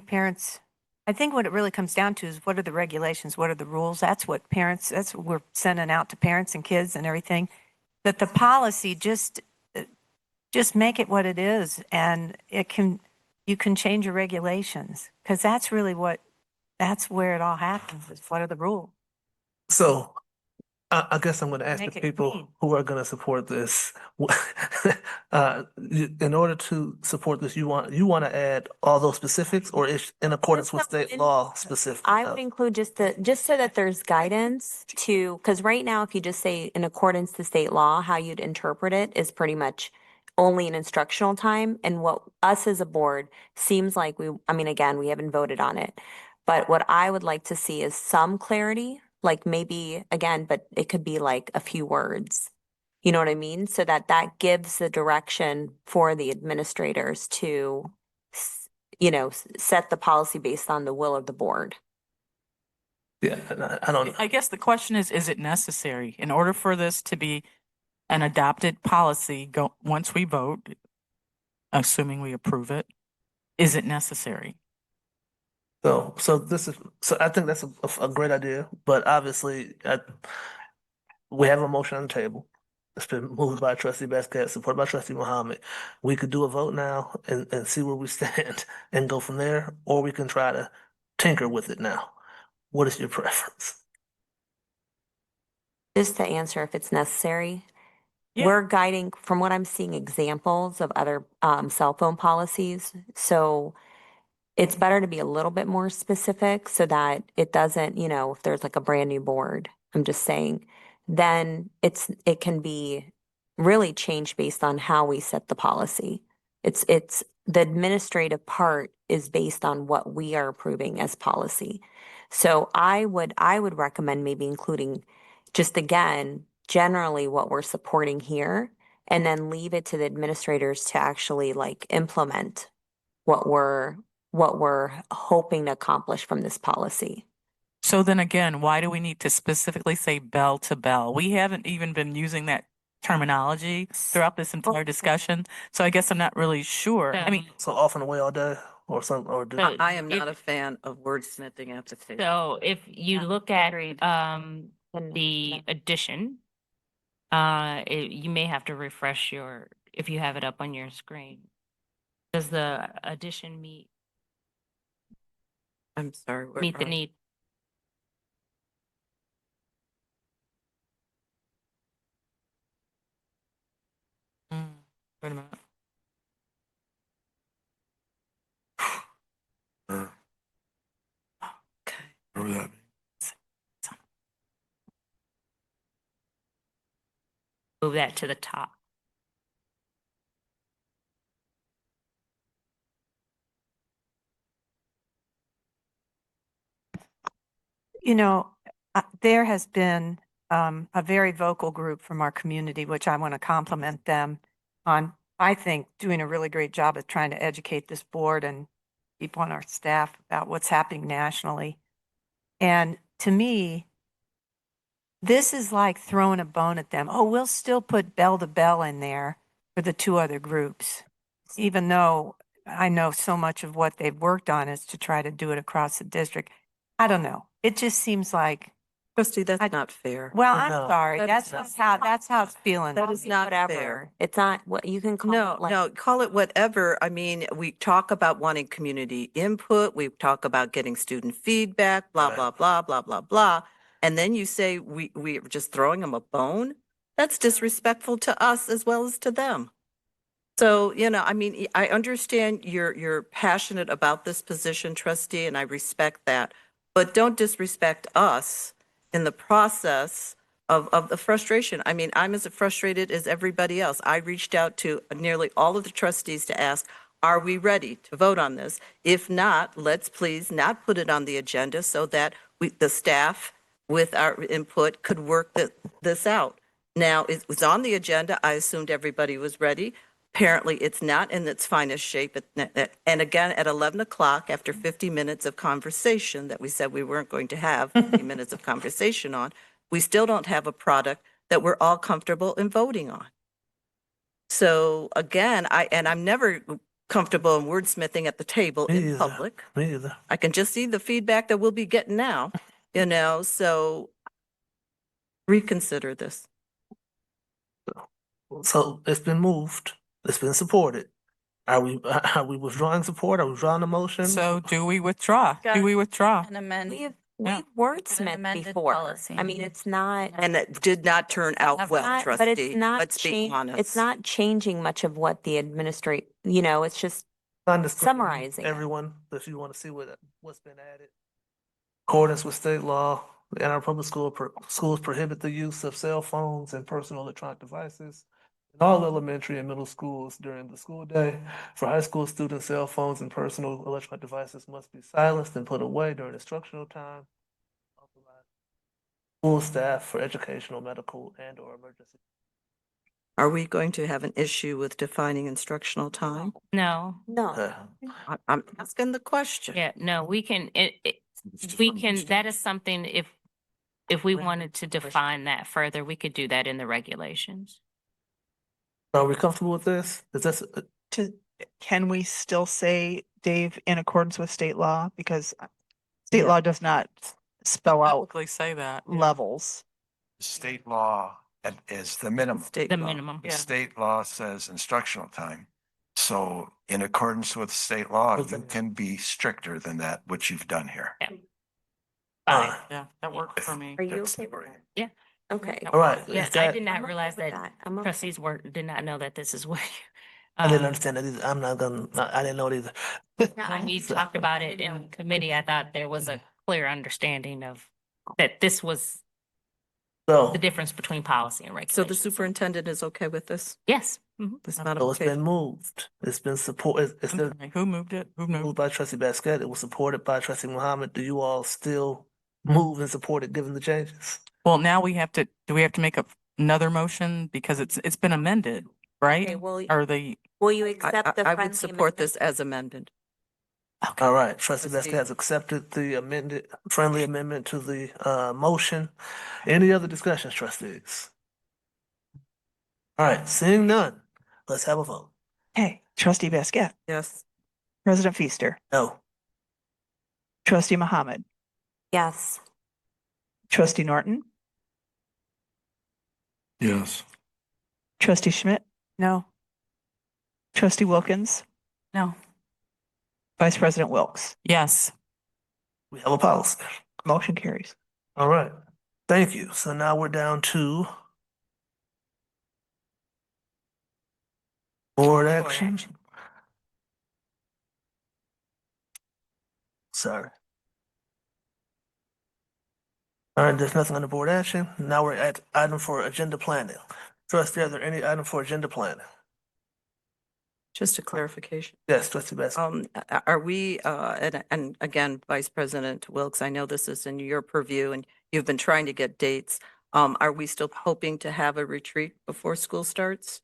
parents, I think what it really comes down to is what are the regulations? What are the rules? That's what we're sending out to parents and kids and everything. That the policy just make it what it is, and you can change your regulations, because that's really that's where it all happens, is what are the rules? So I guess I'm going to ask the Make it people clean. who are going to support this. In order to support this, you want to add all those specifics, or is in accordance with state law specific? I would include just so that there's guidance to, because right now, if you just say in accordance to state law, how you'd interpret it is pretty much only an instructional time. And what us as a board seems like I mean, again, we haven't voted on it, but what I would like to see is some clarity, like maybe again, but it could be like a few words. You know what I mean? So that gives the direction for the administrators to set the policy based on the will of the board. Yeah, and I don't know. I guess the question is it necessary in order for this to be an adopted policy once we vote, assuming we approve it, is it necessary? So I think that's a great idea, but obviously we have a motion on the table. It's been moved by Trustee Basket, supported by Trustee Muhammad. We could do a vote now and see where we stand and go from there, or we can try to tinker with it now. What is your preference? Just to answer if it's necessary, Yeah. we're guiding, from what I'm seeing, examples of other cell phone policies. So it's better to be a little bit more specific so that it doesn't, if there's like a brand new board, I'm just saying, then it can be really changed based on how we set the policy. It's the administrative part is based on what we are approving as policy. So I would recommend maybe including just again, generally what we're supporting here, and then leave it to the administrators to actually like implement what we're hoping to accomplish from this policy. So then again, why do we need to specifically say bell to bell? We haven't even been using that terminology throughout this entire discussion. So I guess I'm not really sure. I mean, So off and away all day or something, or do So I am not if- a fan of wordsmithing applications. So if you look at the addition, you may have to refresh if you have it up on your screen. Does the addition meet I'm sorry. where the are- need? wait a minute. Whatever that means. Move that to the top. There has been a very vocal group from our community, which I want to compliment them on, I think, doing a really great job of trying to educate this board and people on our staff about what's happening nationally. And to me, this is like throwing a bone at them. Oh, we'll still put bell to bell in there for the two other groups, even though I know so much of what they've worked on is to try to do it across the district. I don't know. It just seems like, Trustee, that's not fair. well, I'm No, sorry. that That's is how it's feeling. That is not Whatever. fair. It's not what you can call No, it like. no, call it whatever. I mean, we talk about wanting community input. We talk about getting student feedback, blah, Right. blah, blah, blah, blah, blah. And then you say we're just throwing them a bone? That's disrespectful to us as well as to them. So, I mean, I understand you're passionate about this position, trustee, and I respect that. But don't disrespect us in the process of the frustration. I mean, I'm as frustrated as everybody else. I reached out to nearly all of the trustees to ask, are we ready to vote on this? If not, let's please not put it on the agenda so that the staff with our input could work this out. Now, it was on the agenda. I assumed everybody was ready. Apparently, it's not in its finest shape. And again, at 11 o'clock, after 50 minutes of conversation that we said we weren't going to have 50 minutes of conversation on, we still don't have a product that we're all comfortable in voting on. So again, I'm never comfortable in wordsmithing at the table Me in either. public. Me either. I can just see the feedback that we'll be getting now, so reconsider this. So it's been moved. It's been supported. Are we withdrawing support? Are we withdrawing the motion? So do we withdraw? Do we withdraw? And amend. We've Yeah. wordsmithed amended before. policy. I mean, it's not. And it did not turn out well, But trustee. it's not Let's be honest. it's not changing much of what the administrate, it's just summarizing it. Everyone, if you want to see what's been added. Accordance with state law, the Ann Arbor Public Schools prohibit the use of cell phones and personal electronic devices in all elementary and middle schools during the school day. For high school students, cell phones and personal electronic devices must be silenced and put away during instructional time. School staff for educational, medical, and/or emergency. Are we going to have an issue with defining instructional time? No. No. I'm asking the question. Yeah, no, we can, we can, that is something if we wanted to define that further, we could do that in the regulations. Are we comfortable with this? Is this, Can we still say, Dave, in accordance with state law? Because state law does not spell out Publicly say that. levels. State law is the minimum. State The law. minimum. The state law says instructional time. So in accordance with state law, you can be stricter than that, which you've done here. Yeah, that worked for me. Are you That's okay the with right- that? Yeah. Okay. all right. Yes, is I that- did not realize with that I'm okay. trustees did not know that this is what. I didn't um, understand that either. I'm not gonna, I didn't know it either. When we talked about it in committee, I thought there was a clear understanding of that this was So, the difference between policy and So regulation. the superintendent is okay with this? Yes. Mhm. It's not so it's okay. been moved. It's been supported. It's been Okay, who moved it? Who moved? moved by trustee Basket. It was supported by trustee Muhammad. Do you all still move and support it given the changes? Well, now do we have to make another motion because it's been amended, right? Okay, well, Or the, will you accept the I friendly would support amendment? this as amended. All right, trustee Trustee- Basket has accepted the friendly amendment to the motion. Any other discussions, trustees? All right, seeing none, let's have a vote. Hey, trustee Basket, Yes. President Feaster, No. trustee Muhammad, Yes. trustee Norton, Yes. trustee Schmidt. No. Trustee Wilkins, No. Vice President Wilks. yes. We have a policy. Motion carries. All right, thank you. So now we're down to board action. Sorry. All right, there's nothing on the board action. Now we're at item for agenda planning. Trustee, are there any item for agenda planning? Just a clarification. Yes, trustee Baskin. Are we, and again, Vice President Wilks, I know this is in your purview and you've been trying to get dates. Are we still hoping to have a retreat before school starts?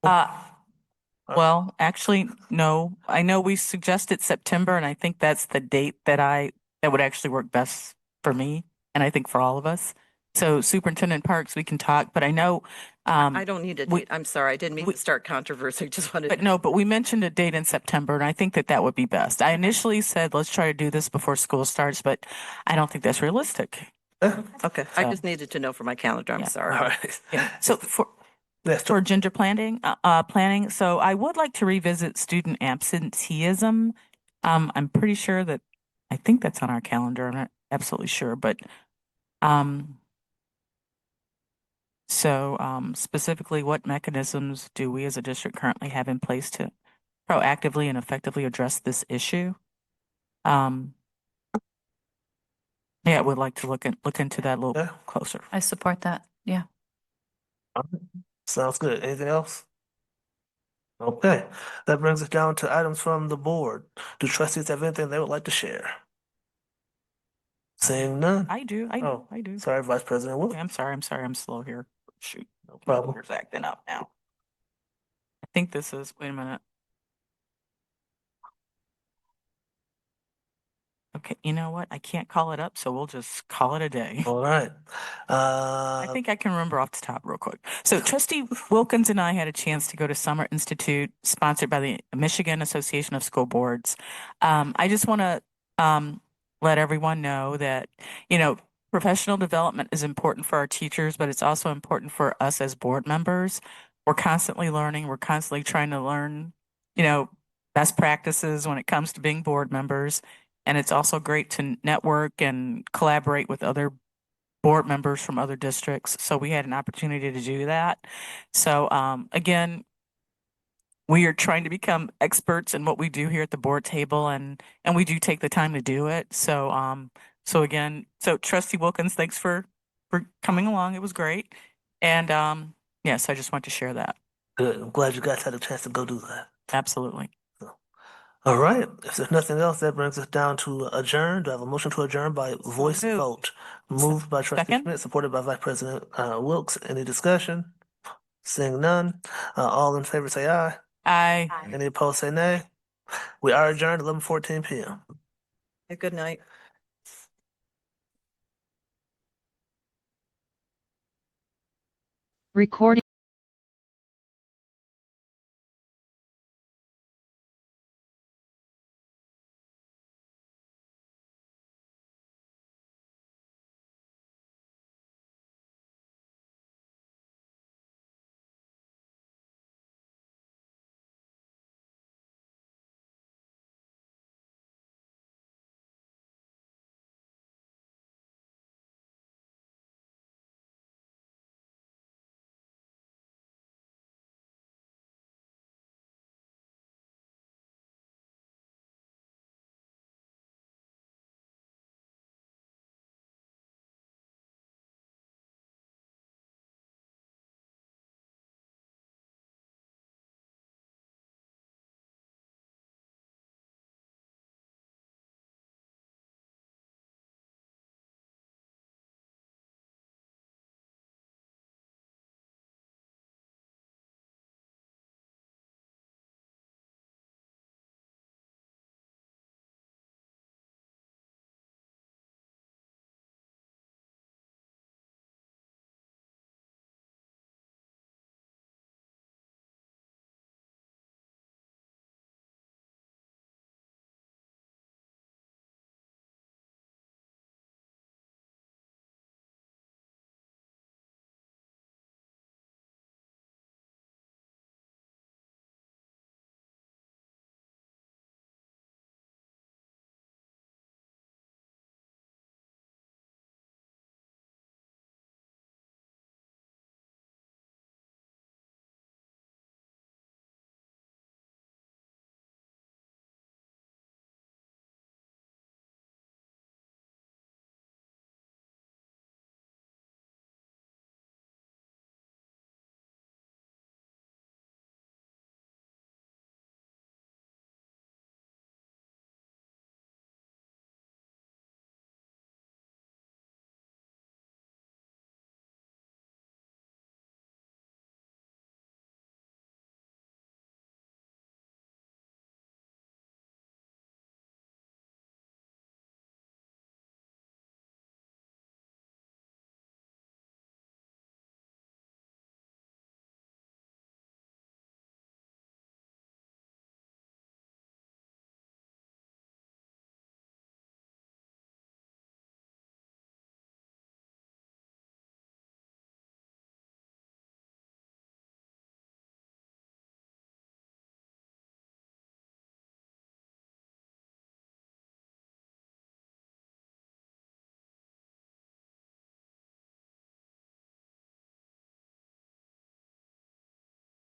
Well, actually, no. I know we suggested September, and I think that's the date that would actually work best for me, and I think for all of us. So Superintendent Parks, we can talk, but I know, I don't need a we- date. I'm sorry. I didn't mean to start controversy. I just wanted. but we mentioned a date in September, and I think that would be best. I initially said, let's try to do this before school starts, but I don't think that's realistic. Okay, I So- just needed to know for my calendar. I'm Yeah. sorry. All right. Yeah. So for Yes, gender planning, so I would like to revisit student absenteeism. I'm pretty sure I think that's on our calendar. I'm not absolutely sure, but specifically, what mechanisms do we as a district currently have in place to proactively and effectively address this issue? Yeah, I would like to look into that a little Okay. closer. I support that. Yeah. Sounds good. Anything else? Okay, that brings us down to items from the board. Do trustees have anything they would like to share? Seeing none. I do. Oh, I do. sorry, Vice President Wilk. I'm sorry. I'm slow here. Shoot. No problem. Computer's acting up now. I think this is, wait a minute. Okay, you know what? I can't call it up, so we'll just call it a day. All right. I think I can remember off the top real quick. So Trustee Wilkins and I had a chance to go to Summer Institute, sponsored by the Michigan Association of School Boards. I just want to let everyone know that, professional development is important for our teachers, but it's also important for us as board members. We're constantly learning. We're constantly trying to learn, best practices when it comes to being board members. And it's also great to network and collaborate with other board members from other districts. So we had an opportunity to do that. So again, we are trying to become experts in what we do here at the board table, and we do take the time to do it. So again, Trustee Wilkins, thanks for coming along. It was great. And yes, I just want to share that. Good. I'm glad you guys had a chance to go do that. Absolutely. All right. If there's nothing else, that brings us down to adjourn. Do I have a motion to adjourn by voice vote? Moved by Trustee Second. Schmidt, supported by Vice President Wilkes. Any discussion? Seeing none. All in favor say aye. Aye. Any opposed say nay. We are adjourned 11:14 p.m. Good night. Recording.